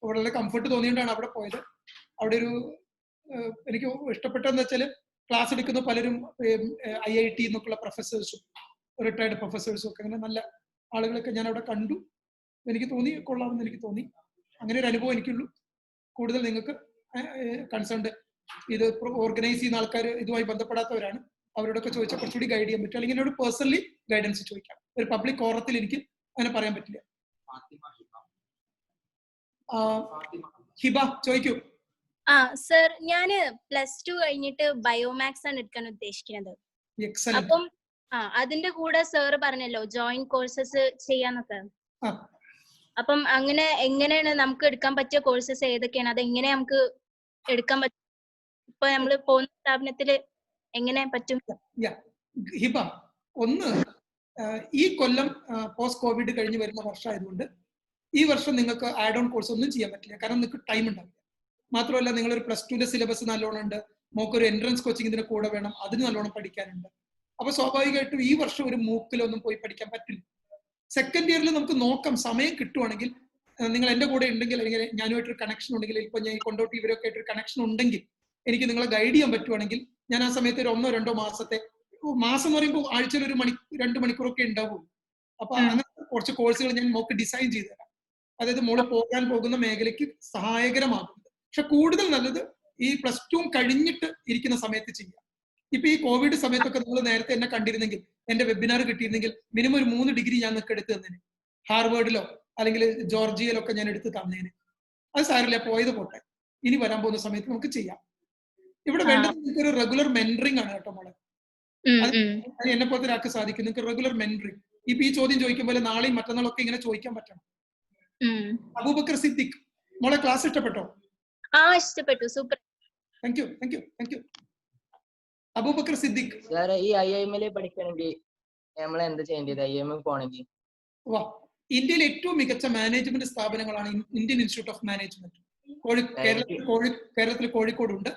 വളരെ കംഫർട്ട് തോന്നിയോണ്ടാണ് അവിടെ പോയത്. അവിടെ ഒരു എനിക്ക് ഇഷ്ടപ്പെട്ടതെന്ന് വെച്ചാൽ ക്ലാസ് എടുക്കുന്ന പലരും IIT എന്നൊക്കെയുള്ള പ്രൊഫസേഴ്സും റിട്ടയർഡ് പ്രൊഫസേഴ്സും ഒക്കെ അങ്ങനെ നല്ല ആളുകളൊക്കെ ഞാൻ അവിടെ കണ്ടു. എനിക്ക് തോന്നി കൊള്ളാമെന്ന് എനിക്ക് തോന്നി. അങ്ങനെ ഒരു അനുഭവം എനിക്കുള്ളൂ. കൂടുതൽ നിങ്ങൾക്ക് കൺസേൺഡ് ഇത് ഓർഗനൈസ് ചെയ്യുന്ന ആൾക്കാർ ഇതുമായി ബന്ധപ്പെടാത്തവരാണ്. അവരോടൊക്കെ ചോദിച്ചാൽ കുറച്ചുകൂടി ഗൈഡ് ചെയ്യാൻ പറ്റും. അല്ലെങ്കിൽ എന്നോട് പേഴ്സണലി ഗൈഡൻസ് ചോദിക്കാം. ഒരു പബ്ലിക് കോറത്തിൽ എനിക്ക് അങ്ങനെ പറയാൻ പറ്റില്ല. ഹിബ ചോദിക്കൂ. സർ, ഞാന് +2 കഴിഞ്ഞിട്ട് ബയോമാക്സ് ആണ് എടുക്കാൻ ഉദ്ദേശിക്കുന്നത്. അപ്പം അതിന്റെ കൂടെ സാറ് പറഞ്ഞല്ലോ ജോയിന്റ് കോഴ്സസ് ചെയ്യാന്നൊക്കെ. അപ്പം അങ്ങനെ എങ്ങനെയാണ് നമുക്ക് എടുക്കാൻ പറ്റിയ കോഴ്സസ് ഏതൊക്കെയാണ്? അതെങ്ങനെ നമുക്ക് എടുക്കാൻ പറ്റും? ഇപ്പൊ നമ്മള് പോകുന്ന സ്ഥാപനത്തില് എങ്ങനെ പറ്റും? ഹിബ, ഒന്ന് ഈ കൊല്ലം പോസ്റ്റ് കോവിഡ് കഴിഞ്ഞ് വരുന്ന വർഷമായതുകൊണ്ട് ഈ വർഷം നിങ്ങൾക്ക് ആഡ് ഓൺ കോഴ്സ് ഒന്നും ചെയ്യാൻ പറ്റില്ല. കാരണം നിങ്ങൾക്ക് ടൈം ഉണ്ടാവില്ല. മാത്രമല്ല നിങ്ങളൊരു +2ന്റെ സിലബസ് നല്ലോണം ഉണ്ട്. നമുക്കൊരു എൻട്രൻസ് കോച്ചിങ് ഇതിന്റെ കൂടെ വേണം. അതിന് നല്ലോണം പഠിക്കാനുണ്ട്. അപ്പൊ സ്വാഭാവികമായിട്ടും ഈ വർഷം ഒരു മൂക്കിലൊന്നും പോയി പഠിക്കാൻ പറ്റില്ല. സെക്കൻഡ് ഇയറിൽ നമുക്ക് നോക്കാം. സമയം കിട്ടുവാണെങ്കിൽ നിങ്ങൾ എന്റെ കൂടെ ഉണ്ടെങ്കിൽ, അല്ലെങ്കിൽ ഞാനുമായിട്ടൊരു കണക്ഷൻ ഉണ്ടെങ്കിൽ, ഇപ്പൊ ഞാൻ കൊണ്ടോട്ടി ഇവരൊക്കെ ആയിട്ടൊരു കണക്ഷൻ ഉണ്ടെങ്കിൽ എനിക്ക് നിങ്ങളെ ഗൈഡ് ചെയ്യാൻ പറ്റുവാണെങ്കിൽ ഞാൻ ആ സമയത്ത് ഒരു 1-2 മാസത്തെ, മാസം എന്ന് പറയുമ്പോൾ ആഴ്ചയിൽ 2 മണിക്കൂറൊക്കെ ഉണ്ടാവുള്ളൂ. അപ്പൊ അങ്ങനെ കുറച്ച് കോഴ്സുകൾ ഞാൻ മോക്ക് ഡിസൈൻ ചെയ്തു തരാം. അതായത് മോള് പോകാൻ പോകുന്ന മേഖലയ്ക്ക് സഹായകരമാകുന്നത്. പക്ഷെ കൂടുതൽ നല്ലത് ഈ +2 കഴിഞ്ഞിട്ട് ഇരിക്കുന്ന സമയത്ത് ചെയ്യാം. ഇപ്പൊ ഈ കോവിഡ് സമയത്തൊക്കെ നിങ്ങൾ നേരത്തെ എന്നെ കണ്ടിരുന്നെങ്കിൽ, എന്റെ വെബിനാർ കിട്ടിയിരുന്നെങ്കിൽ മിനിമം ഒരു 3 ഡിഗ്രി ഞാൻ നിങ്ങൾക്ക് എടുത്തു തന്നേനെ. ഹാർവേർഡിലോ അല്ലെങ്കിൽ ജോർജിയയിലോ ഒക്കെ ഞാൻ എടുത്ത് തന്നേനെ. അത് സാരമില്ല, പോയത് പോട്ടെ. ഇനി വരാൻ പോകുന്ന സമയത്ത് നമുക്ക് ചെയ്യാം. ഇവിടെ വേണ്ടത് നിങ്ങൾക്ക് ഒരു റെഗുലർ മെന്ററിംഗ് ആണ് കേട്ടോ മോളെ. എന്നെ പോലത്തെ ഒരാൾക്ക് സാധിക്കും. നിങ്ങൾക്ക് റെഗുലർ മെന്ററിംഗ്, ഇപ്പൊ ഈ ചോദ്യം ചോദിക്കുമ്പോൾ നാളെയും മറ്റന്നാളൊക്കെ ഇങ്ങനെ ചോദിക്കാൻ പറ്റണം. അബൂബക്കർ സിദ്ദിഖ്, മോളെ ക്ലാസ് ഇഷ്ടപ്പെട്ടോ? ഇഷ്ടപ്പെട്ടു, super. Thank you, thank you, thank you. Abubakar Siddique, ഈ IIM പഠിക്കണമെങ്കിൽ നമ്മൾ എന്താ ചെയ്യേണ്ടത്? IIM പോണെങ്കിൽ ഇന്ത്യയിലെ ഏറ്റവും മികച്ച മാനേജ്മെന്റ് സ്ഥാപനങ്ങളാണ് ഇന്ത്യൻ ഇൻസ്റ്റിറ്റ്യൂട്ട് ഓഫ് മാനേജ്മെന്റ്. കേരളത്തിൽ കോഴിക്കോടുണ്ട്.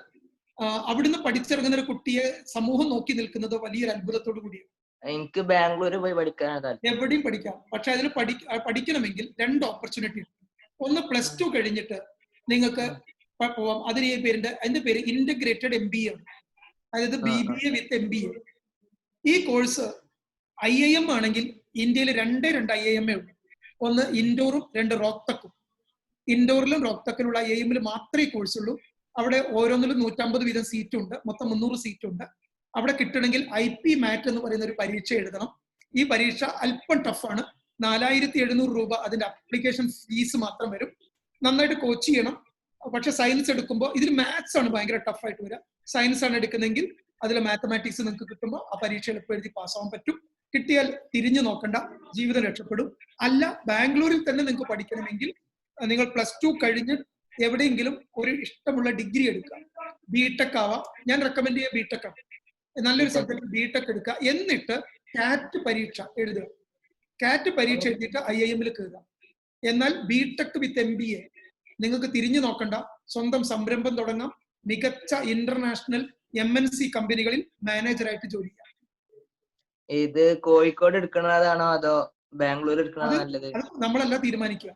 അവിടുന്ന് പഠിച്ചിറങ്ങുന്ന ഒരു കുട്ടിയെ സമൂഹം നോക്കി നിൽക്കുന്നത് വലിയൊരു അത്ഭുതത്തോടു കൂടിയാണ്. എനിക്ക് ബാംഗ്ലൂർ പോയി പഠിക്കാൻ എവിടെയും പഠിക്കാം. പക്ഷെ അതിന് പഠിക്കണമെങ്കിൽ 2 ഓപ്പർച്യൂണിറ്റി ഉണ്ട്. ഒന്ന് +2 കഴിഞ്ഞിട്ട് നിങ്ങൾക്ക് അതിന്റെ പേര് ഇന്റഗ്രേറ്റഡ് MBA ആണ്. അതായത് BBA വിത്ത് MBA. ഈ കോഴ്സ് IIM ആണെങ്കിൽ ഇന്ത്യയിൽ 2 IIM ഉള്ളൂ. ഒന്ന് ഇൻഡോറും 2 റോക്തക്കും. ഇൻഡോറിലും റോക്തക്കിലുള്ള IIM മാത്രമേ കോഴ്സ് ഉള്ളൂ. അവിടെ ഓരോന്നിലും 150 വീതം സീറ്റ് ഉണ്ട്. മൊത്തം 300 സീറ്റ് ഉണ്ട്. അവിടെ കിട്ടണമെങ്കിൽ IP MAT എന്ന് പറയുന്ന ഒരു പരീക്ഷ എഴുതണം. ഈ പരീക്ഷ അല്പം ടഫാണ്. 4700 രൂപ അതിന്റെ അപ്ലിക്കേഷൻ ഫീസ് മാത്രം വരും. നന്നായിട്ട് കോച്ച് ചെയ്യണം. പക്ഷെ സയൻസ് എടുക്കുമ്പോൾ ഇതിൽ മാത്സ് ആണ് ഭയങ്കര ടഫായിട്ട് വരിക. സയൻസ് ആണ് എടുക്കുന്നെങ്കിൽ അതിൽ മാത്തമാറ്റിക്സ് നിങ്ങൾക്ക് കിട്ടുമ്പോൾ ആ പരീക്ഷ എളുപ്പം എഴുതി പാസ്സാവാൻ പറ്റും. കിട്ടിയാൽ തിരിഞ്ഞു നോക്കണ്ട, ജീവിതം രക്ഷപ്പെടും. അല്ല, ബാംഗ്ലൂരിൽ തന്നെ നിങ്ങൾക്ക് പഠിക്കണമെങ്കിൽ നിങ്ങൾ +2 കഴിഞ്ഞ് എവിടെയെങ്കിലും ഒരു ഇഷ്ടമുള്ള ഡിഗ്രി എടുക്കുക. BTech ആവാം. ഞാൻ റെക്കമെൻഡ് ചെയ്യുക BTech ആണ്. നല്ലൊരു സബ്ജക്ട് BTech എടുക്കുക. എന്നിട്ട് CAT പരീക്ഷ എഴുതുക. CAT പരീക്ഷ എഴുതിയിട്ട് IIM കയറുക. എന്നാൽ BTech വിത്ത് MBA നിങ്ങൾക്ക് തിരിഞ്ഞു നോക്കണ്ട, സ്വന്തം സംരംഭം തുടങ്ങാം. മികച്ച ഇന്റർനാഷണൽ MNC കമ്പനികളിൽ മാനേജറായിട്ട് ജോലി ചെയ്യാം. ഇത് കോഴിക്കോട് എടുക്കുന്നതാണോ അതോ ബാംഗ്ലൂർ എടുക്കണോ നല്ലത്? നമ്മളല്ല തീരുമാനിക്കുക.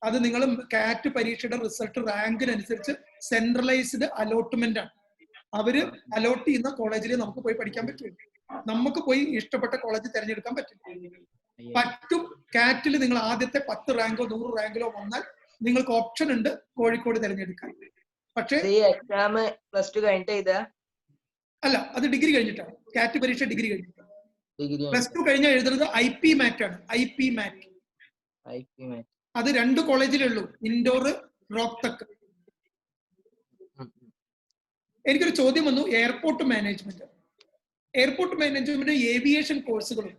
അത് നിങ്ങൾ CAT പരീക്ഷയുടെ റിസൾട്ട് റാങ്കിനനുസരിച്ച് സെൻട്രലൈസ്ഡ് അലോട്ട്മെന്റ് ആണ്. അവര് അലോട്ട് ചെയ്യുന്ന കോളേജിൽ നമുക്ക് പോയി പഠിക്കാൻ പറ്റില്ല. നമുക്ക് പോയി ഇഷ്ടപ്പെട്ട കോളേജ് തിരഞ്ഞെടുക്കാൻ പറ്റും. CAT നിങ്ങൾ ആദ്യത്തെ 10 റാങ്കോ 100 റാങ്കിലോ വന്നാൽ നിങ്ങൾക്ക് ഓപ്ഷൻ ഉണ്ട് കോഴിക്കോട് തിരഞ്ഞെടുക്കാൻ. പക്ഷേ എക്സാം +2 കഴിഞ്ഞിട്ട് എഴുതാ? അല്ല, അത് ഡിഗ്രി കഴിഞ്ഞിട്ടാണ്. CAT പരീക്ഷ ഡിഗ്രി കഴിഞ്ഞിട്ടാണ്. +2 കഴിഞ്ഞാൽ എഴുതുന്നത് IP MAT ആണ്. IP MAT അത് 2 കോളേജിലേ ഉള്ളൂ, ഇൻഡോർ, റോക്തക്ക്. എനിക്കൊരു ചോദ്യം വന്നു, എയർപോർട്ട് മാനേജ്മെന്റ്. ഏവിയേഷൻ കോഴ്സുകളും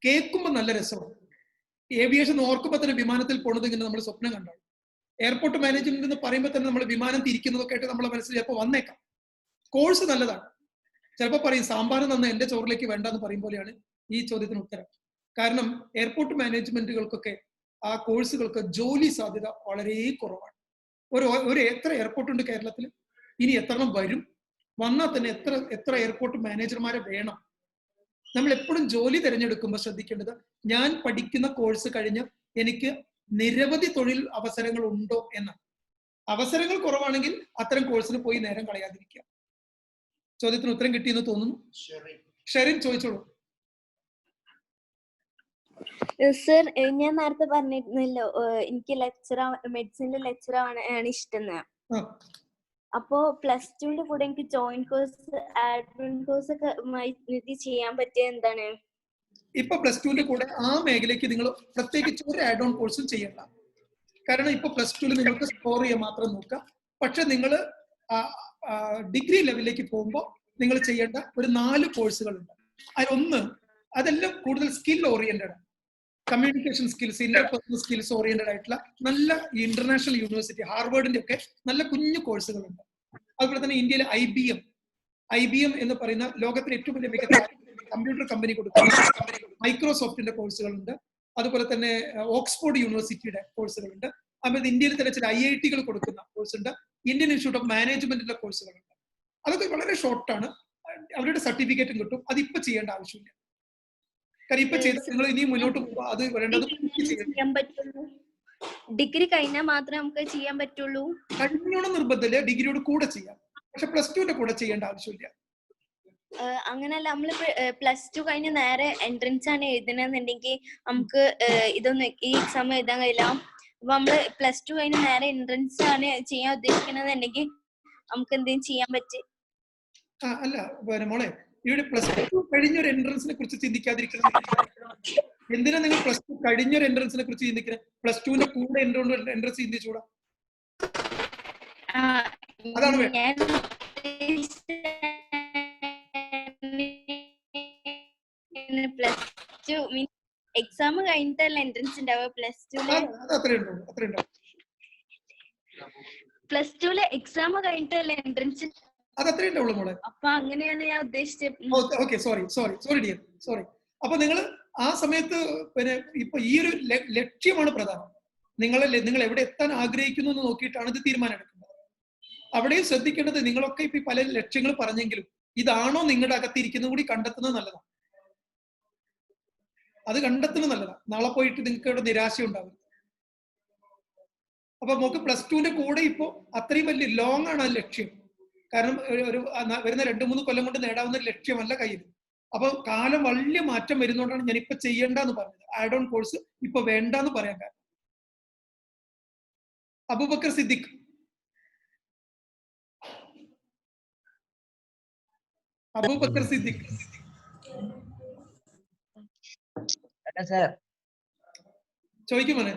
കേൾക്കുമ്പോൾ നല്ല രസമാണ്. ഏവിയേഷൻ ഓർക്കുമ്പോൾ തന്നെ വിമാനത്തിൽ പോണത് ഇങ്ങനെ നമ്മൾ സ്വപ്നം കണ്ടാണ്. എയർപോർട്ട് മാനേജ്മെന്റ് എന്ന് പറയുമ്പോൾ തന്നെ നമ്മൾ വിമാനം തിരിക്കുന്നതൊക്കെ ആയിട്ട് നമ്മളെ മനസ്സിൽ ചിലപ്പോൾ വന്നേക്കാം. കോഴ്സ് നല്ലതാണ്. ചിലപ്പോൾ പറയും സാമ്പാർ നന്ന് എന്റെ ചോറിലേക്ക് വേണ്ടെന്ന് പറയും പോലെയാണ് ഈ ചോദ്യത്തിന് ഉത്തരം. കാരണം എയർപോർട്ട് മാനേജ്മെന്റുകൾക്കൊക്കെ ആ കോഴ്സുകൾക്ക് ജോലി സാധ്യത വളരെ കുറവാണ്. എത്ര എയർപോർട്ട് ഉണ്ട് കേരളത്തിൽ? ഇനി എത്രണ്ണം വരും? വന്നാൽ തന്നെ എത്ര എയർപോർട്ട് മാനേജർമാരെ വേണം? നമ്മൾ എപ്പോഴും ജോലി തിരഞ്ഞെടുക്കുമ്പോൾ ശ്രദ്ധിക്കേണ്ടത്, ഞാൻ പഠിക്കുന്ന കോഴ്സ് കഴിഞ്ഞ് എനിക്ക് നിരവധി തൊഴിൽ അവസരങ്ങൾ ഉണ്ടോ എന്നാണ്. അവസരങ്ങൾ കുറവാണെങ്കിൽ അത്തരം കോഴ്സിന് പോയി നേരം കളയാതിരിക്കുക. ചോദ്യത്തിന് ഉത്തരം കിട്ടിയെന്ന് തോന്നുന്നു. ഷെറിൻ ചോദിച്ചോളൂ. സർ, ഞാൻ നേരത്തെ പറഞ്ഞിരുന്നല്ലോ എനിക്ക് മെഡിസിനിലെ ലെക്ചർ ആണ് ഇഷ്ടം. അപ്പോ +2ന്റെ കൂടെ എനിക്ക് ജോയിന്റ് കോഴ്സ്, ആഡ്-ഓൺ കോഴ്സ് ഒക്കെ ചെയ്യാൻ പറ്റിയ എന്താണ്? ഇപ്പൊ +2ന്റെ കൂടെ ആ മേഖലയ്ക്ക് നിങ്ങൾ പ്രത്യേകിച്ച് ഒരു ആഡ്-ഓൺ കോഴ്സും ചെയ്യണ്ട. കാരണം ഇപ്പൊ +2 നിങ്ങൾക്ക് സ്കോർ ചെയ്യാൻ മാത്രം നോക്കുക. പക്ഷെ നിങ്ങൾ ഡിഗ്രി ലെവലിലേക്ക് പോകുമ്പോൾ നിങ്ങൾ ചെയ്യേണ്ട ഒരു 4 കോഴ്സുകളുണ്ട്. അതിലൊന്ന്, അതെല്ലാം കൂടുതൽ skill oriented, communication skills, interpersonal skills oriented ആയിട്ടുള്ള നല്ല ഇന്റർനാഷണൽ യൂണിവേഴ്സിറ്റി, ഹാർവേർഡിന്റെ ഒക്കെ നല്ല കുഞ്ഞു കോഴ്സുകളുണ്ട്. അതുപോലെ തന്നെ ഇന്ത്യയിലെ IBM എന്ന് പറയുന്ന ലോകത്തിലെ ഏറ്റവും വലിയ മികച്ച കമ്പ്യൂട്ടർ കമ്പനി കൊടുക്കുന്ന മൈക്രോസോഫ്റ്റിന്റെ കോഴ്സുകളുണ്ട്. അതുപോലെ തന്നെ ഓക്സ്ഫോർഡ് യൂണിവേഴ്സിറ്റിയുടെ കോഴ്സുകളുണ്ട്. അതുപോലെ ഇന്ത്യയിൽ തന്നെ ചില IIT-കൾ കൊടുക്കുന്ന കോഴ്സ് ഉണ്ട്. ഇന്ത്യൻ ഇൻസ്റ്റിറ്റ്യൂട്ട് ഓഫ് മാനേജ്മെന്റിന്റെ കോഴ്സുകളുണ്ട്. അതൊക്കെ വളരെ ഷോർട്ടാണ്. അവരുടെ സർട്ടിഫിക്കറ്റും കിട്ടും. അതിപ്പോ ചെയ്യേണ്ട ആവശ്യമില്ല. കാരണം ഇപ്പൊ ചെയ്ത് നിങ്ങൾ ഇനി മുന്നോട്ട് പോകുക. അത് വേണ്ടത് ഡിഗ്രി കഴിഞ്ഞാൽ മാത്രമേ നമുക്ക് ചെയ്യാൻ പറ്റുള്ളൂ. കഴിഞ്ഞോണം നിർബന്ധമില്ല, ഡിഗ്രിയോട് കൂടെ ചെയ്യാം. പക്ഷെ +2ന്റെ കൂടെ ചെയ്യേണ്ട ആവശ്യമില്ല. അങ്ങനല്ല, നമ്മളിപ്പോ +2 കഴിഞ്ഞ് നേരെ എൻട്രൻസ് ആണ് എഴുതണമെന്നുണ്ടെങ്കിൽ നമുക്ക് ഇതൊന്നും ഈ എക്സാം എഴുതാൻ കഴിയില്ല. അപ്പൊ നമ്മള് +2 കഴിഞ്ഞ് നേരെ എൻട്രൻസ് ആണ് ചെയ്യാൻ ഉദ്ദേശിക്കണമെന്നുണ്ടെങ്കിൽ നമുക്ക് എന്തെങ്കിലും ചെയ്യാൻ പറ്റും? അല്ല മോളെ, ഇവിടെ +2 കഴിഞ്ഞൊരു എൻട്രൻസിനെ കുറിച്ച് ചിന്തിക്കാതിരിക്കണം. എന്തിനാ നിങ്ങൾ +2 കഴിഞ്ഞൊരു എൻട്രൻസിനെ കുറിച്ച് ചിന്തിക്കുന്നത്? +2ന്റെ കൂടെ എൻട്രൻസ് ചിന്തിച്ചൂടാ? അതാണ് +2 മീൻസ് എക്സാം കഴിഞ്ഞിട്ടല്ല എൻട്രൻസ് ഉണ്ടാവുക പ്ലസ് ടുലെ എക്സാം കഴിഞ്ഞിട്ടല്ല എൻട്രൻസ് അതത്രേ ഉണ്ടാവുള്ളൂ മോളെ. അപ്പൊ അങ്ങനെയാണ് ഞാൻ ഉദ്ദേശിച്ചത്. Okay, sorry dear, sorry. അപ്പൊ നിങ്ങൾ ആ സമയത്ത് പിന്നെ ഇപ്പൊ ഈ ഒരു ലക്ഷ്യമാണ് പ്രധാനം. നിങ്ങൾ എവിടെ എത്താൻ ആഗ്രഹിക്കുന്നു എന്ന് നോക്കിയിട്ടാണ് ഇത് തീരുമാനം എടുക്കുന്നത്. അവിടെയും ശ്രദ്ധിക്കേണ്ടത്, നിങ്ങളൊക്കെ ഇപ്പൊ പല ലക്ഷ്യങ്ങൾ പറഞ്ഞെങ്കിലും ഇതാണോ നിങ്ങളുടെ അകത്തിരിക്കുന്നത് കൂടി കണ്ടെത്തുന്നത് നല്ലതാണ്. അത് കണ്ടെത്തുന്നത് നല്ലതാണ്. നാളെ പോയിട്ട് നിങ്ങൾക്ക് ഇവിടെ നിരാശ ഉണ്ടാവും. അപ്പൊ നമുക്ക് പ്ലസ് ടുവിന്റെ കൂടെ ഇപ്പോ അത്രയും വലിയ ലോങ് ആണ് ആ ലക്ഷ്യം. കാരണം ഒരു വരുന്ന 2-3 കൊല്ലം കൊണ്ട് നേടാവുന്ന ഒരു ലക്ഷ്യമല്ല കയ്യിൽ. അപ്പൊ കാലം വലിയ മാറ്റം വരുന്നതുകൊണ്ടാണ് ഞാൻ ഇപ്പൊ ചെയ്യേണ്ടെന്ന് പറഞ്ഞത്. ആഡ് ഓൺ കോഴ്സ് ഇപ്പൊ വേണ്ടെന്ന് പറയാൻ കാരണം. അബൂബക്കർ സിദ്ദിഖ്. ചോദിക്കും മോനെ.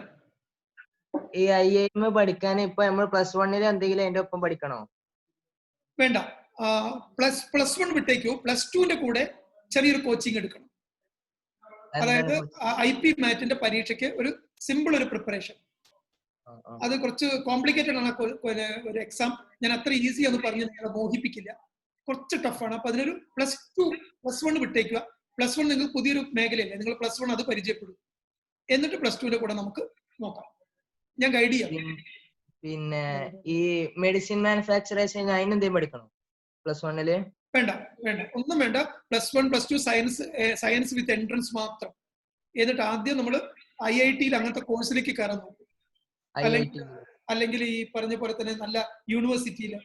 ഈ IIM പഠിക്കാൻ ഇപ്പൊ നമ്മൾ +1 എന്തെങ്കിലും അതിന്റെ ഒപ്പം പഠിക്കണോ? വേണ്ട. +1 വിട്ടേക്കോ. +2ന്റെ കൂടെ ചെറിയൊരു കോച്ചിങ് എടുക്കണം. അതായത് IP മാറ്റിന്റെ പരീക്ഷയ്ക്ക് ഒരു സിമ്പിൾ ഒരു പ്രിപ്പറേഷൻ. അത് കുറച്ച് കോംപ്ലിക്കേറ്റഡ് ആണ് ഒരു എക്സാം. ഞാൻ അത്ര ഈസി എന്ന് പറഞ്ഞ് നിങ്ങളെ മോഹിപ്പിക്കില്ല. കുറച്ച് ടഫാണ്. അപ്പൊ അതിനൊരു +1 വിട്ടേക്കുക. +1 നിങ്ങൾക്ക് പുതിയൊരു മേഖലയല്ലേ, നിങ്ങൾ +1 അത് പരിചയപ്പെടും. എന്നിട്ട് +2ന്റെ കൂടെ നമുക്ക് നോക്കാം. ഞാൻ ഗൈഡ് ചെയ്യാം. പിന്നെ ഈ മെഡിസിൻ മാനുഫാക്ചറേഷൻ അതിനെന്തേലും പഠിക്കണോ +1? വേണ്ട, ഒന്നും വേണ്ട. +1 +2 സയൻസ് വിത്ത് എൻട്രൻസ് മാത്രം. എന്നിട്ട് ആദ്യം നമ്മൾ IIT-യിൽ അങ്ങനത്തെ കോഴ്സിലേക്ക് കയറാൻ നോക്കും. അല്ലെങ്കിൽ ഈ പറഞ്ഞ പോലെ തന്നെ നല്ല യൂണിവേഴ്സിറ്റിയിൽ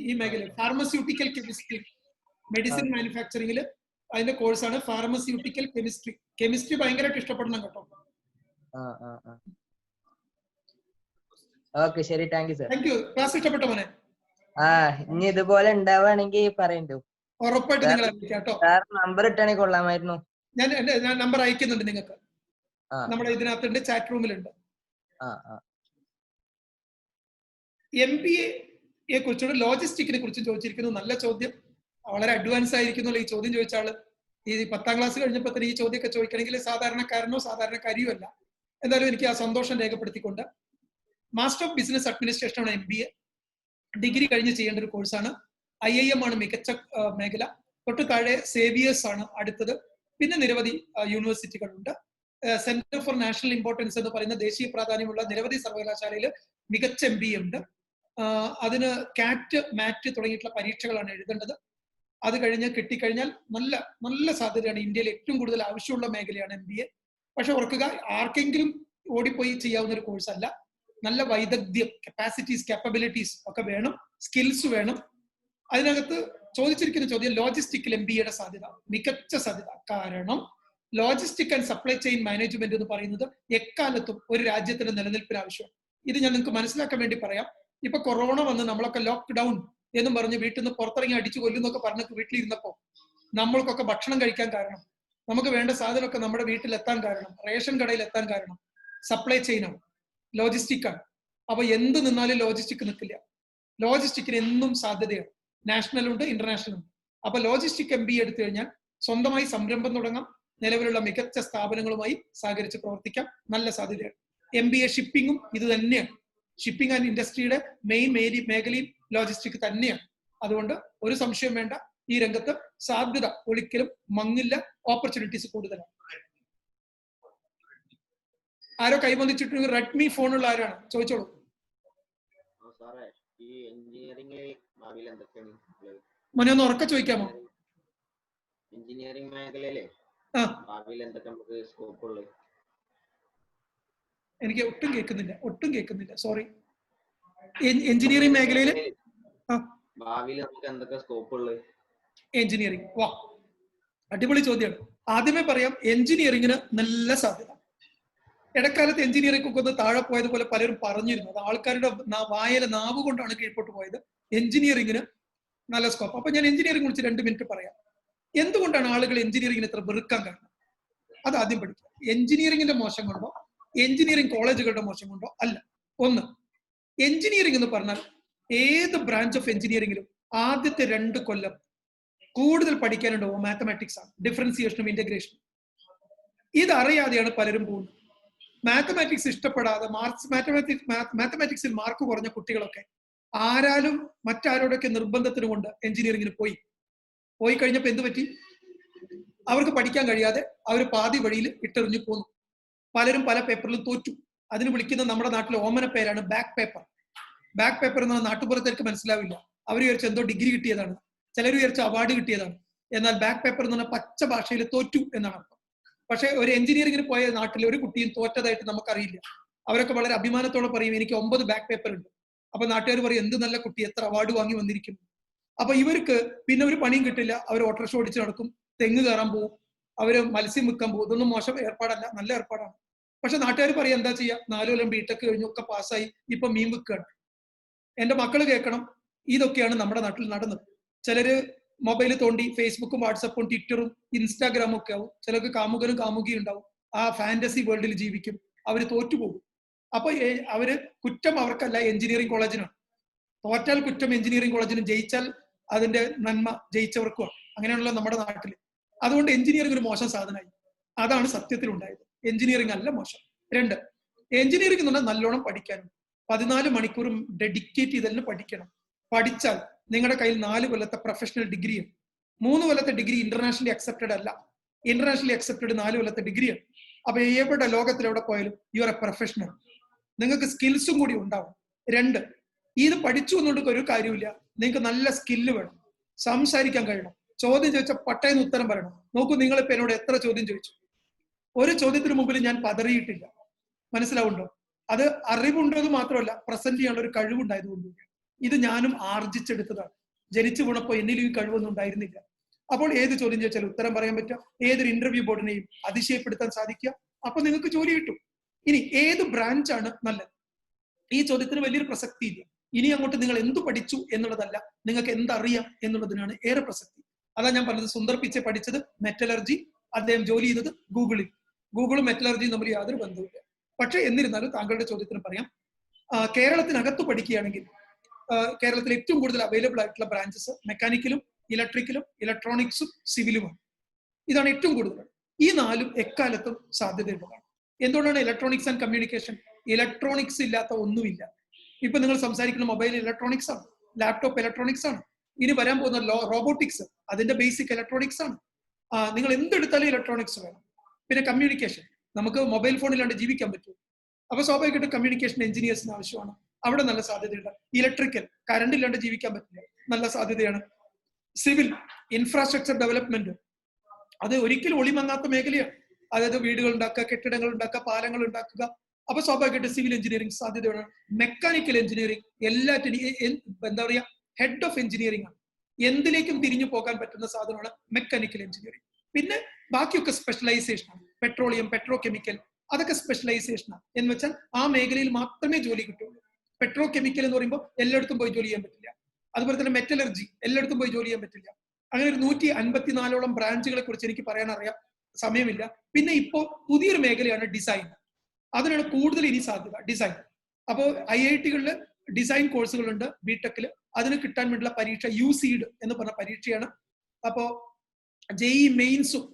ഈ മേഖല ഫാർമസ്യൂട്ടിക്കൽ കെമിസ്ട്രി, മെഡിസിൻ മാനുഫാക്ചറിംഗിൽ അതിന്റെ കോഴ്സാണ് ഫാർമസ്യൂട്ടിക്കൽ കെമിസ്ട്രി. കെമിസ്ട്രി ഭയങ്കരമായിട്ട് ഇഷ്ടപ്പെടണം കേട്ടോ. ഓക്കെ, ശരി. Thank you sir. Thank you. Class ഇഷ്ടപ്പെട്ടോ മോനെ? ഇനി ഇതുപോലെ ഉണ്ടാവുകയാണെങ്കിൽ പറയണ്ടോ? ഉറപ്പായിട്ട് നിങ്ങൾ കേട്ടോ. നമ്പർ ഇട്ടാണെങ്കിൽ കൊള്ളാമായിരുന്നു. ഞാൻ നമ്പർ അയക്കുന്നുണ്ട് നിങ്ങൾക്ക്. നമ്മുടെ ഇതിനകത്തുണ്ട്, ചാറ്റ് റൂമിലുണ്ട്. MBA കുറിച്ചുള്ള ലോജിസ്റ്റിക്കിനെ കുറിച്ച് ചോദിച്ചിരിക്കുന്നു. നല്ല ചോദ്യം, വളരെ അഡ്വാൻസ് ആയിരിക്കുന്നു ഈ ചോദ്യം ചോദിച്ച ആള്. ഈ 10ാം ക്ലാസ് കഴിഞ്ഞപ്പോൾ തന്നെ ഈ ചോദ്യമൊക്കെ ചോദിക്കണമെങ്കിൽ സാധാരണക്കാരനോ സാധാരണക്കാരിയോ അല്ല. എന്തായാലും എനിക്ക് ആ സന്തോഷം രേഖപ്പെടുത്തിക്കൊണ്ട്, മാസ്റ്റർ ഓഫ് ബിസിനസ് അഡ്മിനിസ്ട്രേഷൻ ആണ് MBA. ഡിഗ്രി കഴിഞ്ഞ് ചെയ്യേണ്ട ഒരു കോഴ്സാണ്. IIM ആണ് മികച്ച മേഖല. തൊട്ട് താഴെ സേവിയേഴ്സ് ആണ് അടുത്തത്. പിന്നെ നിരവധി യൂണിവേഴ്സിറ്റികളുണ്ട്. സെന്റർ ഫോർ നാഷണൽ ഇമ്പോർട്ടൻസ് എന്ന് പറയുന്ന ദേശീയ പ്രാധാന്യമുള്ള നിരവധി സർവകലാശാലയിൽ മികച്ച MBA ഉണ്ട്. അതിന് കാറ്റ്, മാറ്റ് തുടങ്ങിയിട്ടുള്ള പരീക്ഷകളാണ് എഴുതേണ്ടത്. അത് കഴിഞ്ഞ് കിട്ടിക്കഴിഞ്ഞാൽ നല്ല സാധ്യതയാണ്. ഇന്ത്യയിൽ ഏറ്റവും കൂടുതൽ ആവശ്യമുള്ള മേഖലയാണ് MBA. പക്ഷെ ഓർക്കുക, ആർക്കെങ്കിലും ഓടിപ്പോയി ചെയ്യാവുന്ന ഒരു കോഴ്സ് അല്ല. നല്ല വൈദഗ്ധ്യം, കപ്പാസിറ്റീസ്, കാപ്പബിലിറ്റീസ് ഒക്കെ വേണം, സ്കിൽസ് വേണം. അതിനകത്ത് ചോദിച്ചിരിക്കുന്ന ചോദ്യം ലോജിസ്റ്റിക്കൽ MBA-യുടെ സാധ്യത, മികച്ച സാധ്യത. കാരണം logistic and supply chain management എന്ന് പറയുന്നത് എക്കാലത്തും ഒരു രാജ്യത്തിന്റെ നിലനിൽപ്പിന് ആവശ്യമാണ്. ഇത് ഞാൻ നിങ്ങൾക്ക് മനസ്സിലാക്കാൻ വേണ്ടി പറയാം. ഇപ്പൊ കൊറോണ വന്ന് നമ്മളൊക്കെ ലോക്ക്ഡൌൺ എന്നും പറഞ്ഞ് വീട്ടിൽ നിന്ന് പുറത്തിറങ്ങി അടിച്ചു കൊല്ലുന്നൊക്കെ പറഞ്ഞ് വീട്ടിലിരുന്നപ്പോ നമ്മൾക്കൊക്കെ ഭക്ഷണം കഴിക്കാൻ കാരണം, നമുക്ക് വേണ്ട സാധനമൊക്കെ നമ്മുടെ വീട്ടിലെത്താൻ കാരണം, റേഷൻ കടയിൽ എത്താൻ കാരണം സപ്ലൈ ചെയിനാണ്, ലോജിസ്റ്റിക്കാണ്. അപ്പൊ എന്ത് നിന്നാലും ലോജിസ്റ്റിക് നിൽക്കില്ല. ലോജിസ്റ്റിക്കിന് എന്നും സാധ്യതയാണ്. നാഷണൽ ഉണ്ട്, ഇന്റർനാഷണൽ ഉണ്ട്. അപ്പൊ ലോജിസ്റ്റിക് MBA എടുത്തു കഴിഞ്ഞാൽ സ്വന്തമായി സംരംഭം തുടങ്ങാം, നിലവിലുള്ള മികച്ച സ്ഥാപനങ്ങളുമായി സഹകരിച്ച് പ്രവർത്തിക്കാം, നല്ല സാധ്യതയാണ്. MBA ഷിപ്പിംഗും ഇത് തന്നെയാണ്. ഷിപ്പിംഗ് ആൻഡ് ഇൻഡസ്ട്രിയുടെ മെയിൻ മേഖലയും ലോജിസ്റ്റിക് തന്നെയാണ്. അതുകൊണ്ട് ഒരു സംശയം വേണ്ട, ഈ രംഗത്ത് സാധ്യത ഒരിക്കലും മങ്ങില്ല, ഓപ്പർച്യൂണിറ്റീസ് കൂടുതലാണ്. ആരോ കൈവന്നിച്ചിട്ട് റെഡ്മി ഫോണുള്ള ആരാണ്? ചോദിച്ചോളൂ. മോനെ ഒന്ന് ഉറക്കെ ചോദിക്കാമോ? എഞ്ചിനീയറിംഗ് മേഖലയിലെ ഭാവിയിൽ എന്തൊക്കെ നമുക്ക് സ്കോപ്പ് ഉള്ളത്? എനിക്ക് ഒട്ടും കേൾക്കുന്നില്ല, സോറി. എഞ്ചിനീയറിംഗ് മേഖലയിൽ ഭാവിയിൽ നമുക്ക് എന്തൊക്കെ സ്കോപ്പ് ഉള്ളത്? എഞ്ചിനീയറിംഗ്, വാ, അടിപൊളി ചോദ്യമാണ്. ആദ്യമേ പറയാം, എഞ്ചിനീയറിംഗിന് നല്ല സാധ്യത. ഇടക്കാലത്ത് എഞ്ചിനീയറിംഗ് ഒക്കെ ഒന്ന് താഴെ പോയതുപോലെ പലരും പറഞ്ഞിരുന്നു. അത് ആൾക്കാരുടെ വായല നാവ് കൊണ്ടാണ് കീഴ്പോട്ട് പോയത്. എഞ്ചിനീയറിംഗിന് നല്ല സ്കോപ്പ്. അപ്പൊ ഞാൻ എഞ്ചിനീയറിംഗ് കുറിച്ച് 2 മിനിറ്റ് പറയാം. എന്തുകൊണ്ടാണ് ആളുകൾ എഞ്ചിനീയറിംഗിന് ഇത്ര വെറുക്കാൻ കാരണം? അത് ആദ്യം പഠിക്കുക. എഞ്ചിനീയറിംഗിന്റെ മോശം കൊണ്ടോ എഞ്ചിനീയറിംഗ് കോളേജുകളുടെ മോശം കൊണ്ടോ അല്ല. ഒന്ന്, എഞ്ചിനീയറിംഗ് എന്ന് പറഞ്ഞാൽ ഏത് ബ്രാഞ്ച് ഓഫ് എഞ്ചിനീയറിംഗിലും ആദ്യത്തെ 2 കൊല്ലം കൂടുതൽ പഠിക്കാനുണ്ടോ മാത്തമാറ്റിക്സ് ആണ്, ഡിഫറൻസിയേഷനും ഇന്റഗ്രേഷനും. ഇത് അറിയാതെയാണ് പലരും പോകുന്നത്. മാത്തമാറ്റിക്സ് ഇഷ്ടപ്പെടാതെ മാത്തമാറ്റിക്സിൽ മാർക്ക് കുറഞ്ഞ കുട്ടികളൊക്കെ ആരാലും മറ്റാരോടൊക്കെ നിർബന്ധത്തിന് കൊണ്ട് എഞ്ചിനീയറിംഗിന് പോയി കഴിഞ്ഞപ്പോൾ എന്ത് പറ്റി? അവർക്ക് പഠിക്കാൻ കഴിയാതെ അവർ പാതി വഴിയിൽ ഇട്ടെറിഞ്ഞു പോന്നു. പലരും പല പേപ്പറിലും തോറ്റു. അതിന് വിളിക്കുന്ന നമ്മുടെ നാട്ടിലെ ഓമന പേരാണ് ബാക്ക് പേപ്പർ. ബാക്ക് പേപ്പർ എന്ന നാട്ടുപുറത്തേക്ക് മനസ്സിലാവില്ല. അവർ വിചാരിച്ച എന്തോ ഡിഗ്രി കിട്ടിയതാണ്, ചിലർ വിചാരിച്ച അവാർഡ് കിട്ടിയതാണ്. എന്നാൽ ബാക്ക് പേപ്പർ എന്ന് പറഞ്ഞാൽ പച്ച ഭാഷയിൽ തോറ്റു എന്നാണ് അർത്ഥം. പക്ഷെ ഒരു എഞ്ചിനീയറിംഗിന് പോയ നാട്ടിൽ ഒരു കുട്ടിയും തോറ്റതായിട്ട് നമുക്കറിയില്ല. അവരൊക്കെ വളരെ അഭിമാനത്തോടെ പറയും എനിക്ക് 9 ബാക്ക് പേപ്പർ ഉണ്ട്. അപ്പൊ നാട്ടുകാർ പറയും എന്ത് നല്ല കുട്ടി, എത്ര അവാർഡ് വാങ്ങി വന്നിരിക്കുന്നു. അപ്പൊ ഇവർക്ക് പിന്നെ ഒരു പണിയും കിട്ടില്ല. അവർ ഓട്ടോറിക്ഷ ഓടിച്ച് നടക്കും, തെങ്ങ് കയറാൻ പോകും, അവര് മത്സ്യം വിൽക്കാൻ പോകും. ഇതൊന്നും മോശം ഏർപ്പാടല്ല, നല്ല ഏർപ്പാടാണ്. പക്ഷെ നാട്ടുകാർ പറയും എന്താ ചെയ്യുക, 4 കൊല്ലം ബിടെക് കഴിഞ്ഞു ഒക്കെ പാസ്സായി ഇപ്പൊ മീൻ വിൽക്കുകയാണ്. എന്റെ മക്കള് കേൾക്കണം, ഇതൊക്കെയാണ് നമ്മുടെ നാട്ടിൽ നടന്നത്. ചിലര് മൊബൈൽ തോണ്ടി ഫേസ്ബുക്കും വാട്സപ്പും ട്വിറ്ററും ഇൻസ്റ്റാഗ്രാമും ഒക്കെ ആവും. ചിലർക്ക് കാമുകനും കാമുകിയും ഉണ്ടാവും. ആ ഫാന്റസി വേൾഡിൽ ജീവിക്കും. അവര് തോറ്റുപോകും. അപ്പൊ അവര് കുറ്റം അവർക്കല്ല, എഞ്ചിനീയറിംഗ് കോളേജിനാണ്. തോറ്റാൽ കുറ്റം എഞ്ചിനീയറിംഗ് കോളേജിനും, ജയിച്ചാൽ അതിന്റെ നന്മ ജയിച്ചവർക്കുമാണ്. അങ്ങനെയാണല്ലോ നമ്മുടെ നാട്ടിൽ. അതുകൊണ്ട് എഞ്ചിനീയറിംഗ് ഒരു മോശം സാധനമായി. അതാണ് സത്യത്തിൽ ഉണ്ടായത്. എഞ്ചിനീയറിംഗ് അല്ല മോശം. 2, എഞ്ചിനീയറിംഗ് എന്ന് പറഞ്ഞാൽ നല്ലോണം പഠിക്കാനും 14 മണിക്കൂറും ഡെഡിക്കേറ്റ് ചെയ്ത് തന്നെ പഠിക്കണം. പഠിച്ചാൽ നിങ്ങളുടെ കയ്യിൽ 4 കൊല്ലത്തെ പ്രൊഫഷണൽ ഡിഗ്രിയാണ്. 3 കൊല്ലത്തെ ഡിഗ്രി ഇന്റർനാഷണലി അക്സെപ്റ്റഡ് അല്ല. ഇന്റർനാഷണലി അക്സെപ്റ്റഡ് 4 കൊല്ലത്തെ ഡിഗ്രിയാണ്. അപ്പൊ എവിടെ ലോകത്തിൽ എവിടെ പോയാലും യു ആർ എ പ്രൊഫഷണൽ. നിങ്ങൾക്ക് സ്കിൽസും കൂടി ഉണ്ടാവും. 2, ഇത് പഠിച്ചു എന്നുകൊണ്ട് ഒരു കാര്യമില്ല. നിങ്ങൾക്ക് നല്ല സ്കില്ല് വേണം, സംസാരിക്കാൻ കഴിയണം, ചോദ്യം ചോദിച്ചാൽ പട്ടയെന്ന് ഉത്തരം പറയണം. നോക്കൂ, നിങ്ങളിപ്പോ എന്നോട് എത്ര ചോദ്യം ചോദിച്ചു. ഒരു ചോദ്യത്തിന് മുമ്പിൽ ഞാൻ പതറിയിട്ടില്ല. മനസ്സിലാവുണ്ടോ? അത് അറിവുണ്ടത് മാത്രമല്ല, പ്രസന്റ് ചെയ്യാനുള്ള ഒരു കഴിവുണ്ടായതുകൊണ്ട്. ഇത് ഞാനും ആർജിച്ചെടുത്തതാണ്. ജനിച്ചു വീണപ്പോ എന്നിലും ഈ കഴിവൊന്നും ഉണ്ടായിരുന്നില്ല. അപ്പോൾ ഏത് ചോദ്യം ചോദിച്ചാലും ഉത്തരം പറയാൻ പറ്റുക, ഏതൊരു ഇന്റർവ്യൂ ബോർഡിനെയും അതിശയപ്പെടുത്താൻ സാധിക്കുക. അപ്പൊ നിങ്ങൾക്ക് ജോലി കിട്ടും. ഇനി ഏത് ബ്രാഞ്ചാണ് നല്ലത്? ഈ ചോദ്യത്തിന് വലിയൊരു പ്രസക്തി ഇല്ല. ഇനി അങ്ങോട്ട് നിങ്ങൾ എന്തു പഠിച്ചു എന്നുള്ളതല്ല, നിങ്ങൾക്ക് എന്തറിയാം എന്നുള്ളതിനാണ് ഏറെ പ്രസക്തി. അതാ ഞാൻ പറഞ്ഞത്, സുന്ദർ പിച്ചെ പഠിച്ചത് മെറ്റലർജി, അദ്ദേഹം ജോലി ചെയ്തത് ഗൂഗിളും മെറ്റലർജിയും തമ്മിൽ യാതൊരു ബന്ധവുമില്ല. പക്ഷെ എന്നിരുന്നാലും താങ്കളുടെ ചോദ്യത്തിന് പറയാം, കേരളത്തിനകത്ത് പഠിക്കുകയാണെങ്കിൽ കേരളത്തിൽ ഏറ്റവും കൂടുതൽ അവൈലബിൾ ആയിട്ടുള്ള ബ്രാഞ്ചസ് മെക്കാനിക്കലും ഇലക്ട്രിക്കലും ഇലക്ട്രോണിക്സും സിവിലുമാണ്. ഇതാണ് ഏറ്റവും കൂടുതൽ. ഈ 4 എക്കാലത്തും സാധ്യതയുള്ളതാണ്. എന്തുകൊണ്ടാണ് ഇലക്ട്രോണിക്സ് ആൻഡ് കമ്മ്യൂണിക്കേഷൻ? ഇലക്ട്രോണിക്സ് ഇല്ലാത്ത ഒന്നുമില്ല. ഇപ്പൊ നിങ്ങൾ സംസാരിക്കുന്ന മൊബൈൽ ഇലക്ട്രോണിക്സ് ആണ്, ലാപ്ടോപ്പ് ഇലക്ട്രോണിക്സ് ആണ്. ഇനി വരാൻ പോകുന്ന റോബോട്ടിക്സ് അതിന്റെ ബേസിക് ഇലക്ട്രോണിക്സ് ആണ്. നിങ്ങൾ എന്തെടുത്താലും ഇലക്ട്രോണിക്സ് വേണം. പിന്നെ കമ്മ്യൂണിക്കേഷൻ, നമുക്ക് മൊബൈൽ ഫോണിലാണ്ട് ജീവിക്കാൻ പറ്റും. അപ്പൊ സ്വാഭാവികമായിട്ടും കമ്മ്യൂണിക്കേഷൻ എഞ്ചിനീയേഴ്സിന് ആവശ്യമാണ്. അവിടെ നല്ല സാധ്യതയുണ്ട്. ഇലക്ട്രിക്കൽ, കറണ്ട് ഇല്ലാണ്ട് ജീവിക്കാൻ പറ്റില്ല, നല്ല സാധ്യതയാണ്. സിവിൽ, ഇൻഫ്രാസ്ട്രക്ചർ ഡെവലപ്മെന്റ്, അത് ഒരിക്കലും ഒളിമങ്ങാത്ത മേഖലയാണ്. അതായത് വീടുകൾ ഉണ്ടാക്കുക, കെട്ടിടങ്ങൾ ഉണ്ടാക്കുക, പാലങ്ങൾ ഉണ്ടാക്കുക. അപ്പൊ സ്വാഭാവികമായിട്ട് സിവിൽ എഞ്ചിനീയറിംഗ് സാധ്യതയാണ്. മെക്കാനിക്കൽ എഞ്ചിനീയറിംഗ് എല്ലാറ്റിനും എന്താ പറയുക, ഹെഡ് ഓഫ് എഞ്ചിനീയറിംഗ് ആണ്. എന്തിലേക്കും തിരിഞ്ഞു പോകാൻ പറ്റുന്ന സാധനമാണ് മെക്കാനിക്കൽ എഞ്ചിനീയറിംഗ്. പിന്നെ ബാക്കിയൊക്കെ സ്പെഷ്യലൈസേഷൻ ആണ്. പെട്രോളിയം, പെട്രോ കെമിക്കൽ, അതൊക്കെ സ്പെഷ്യലൈസേഷൻ ആണ്. എന്ന് വെച്ചാൽ ആ മേഖലയിൽ മാത്രമേ ജോലി കിട്ടുള്ളൂ. പെട്രോ കെമിക്കൽ എന്ന് പറയുമ്പോൾ എല്ലായിടത്തും പോയി ജോലി ചെയ്യാൻ പറ്റില്ല. അതുപോലെ തന്നെ മെറ്റലർജി, എല്ലായിടത്തും പോയി ജോലി ചെയ്യാൻ പറ്റില്ല. അങ്ങനെ ഒരു 154ഓളം ബ്രാഞ്ചുകളെ കുറിച്ച് എനിക്ക് പറയാൻ അറിയാം, സമയമില്ല. പിന്നെ ഇപ്പോൾ പുതിയൊരു മേഖലയാണ് ഡിസൈൻ. അതിനാണ് കൂടുതൽ ഇനി സാധ്യത, ഡിസൈൻ. അപ്പോൾ IIT-കളിൽ ഡിസൈൻ കോഴ്സുകളുണ്ട് ബിടെക്കിൽ. അതിന് കിട്ടാൻ വേണ്ടിയുള്ള പരീക്ഷ UCED എന്ന് പറഞ്ഞ പരീക്ഷയാണ്. അപ്പോ JEE മെയിൻസും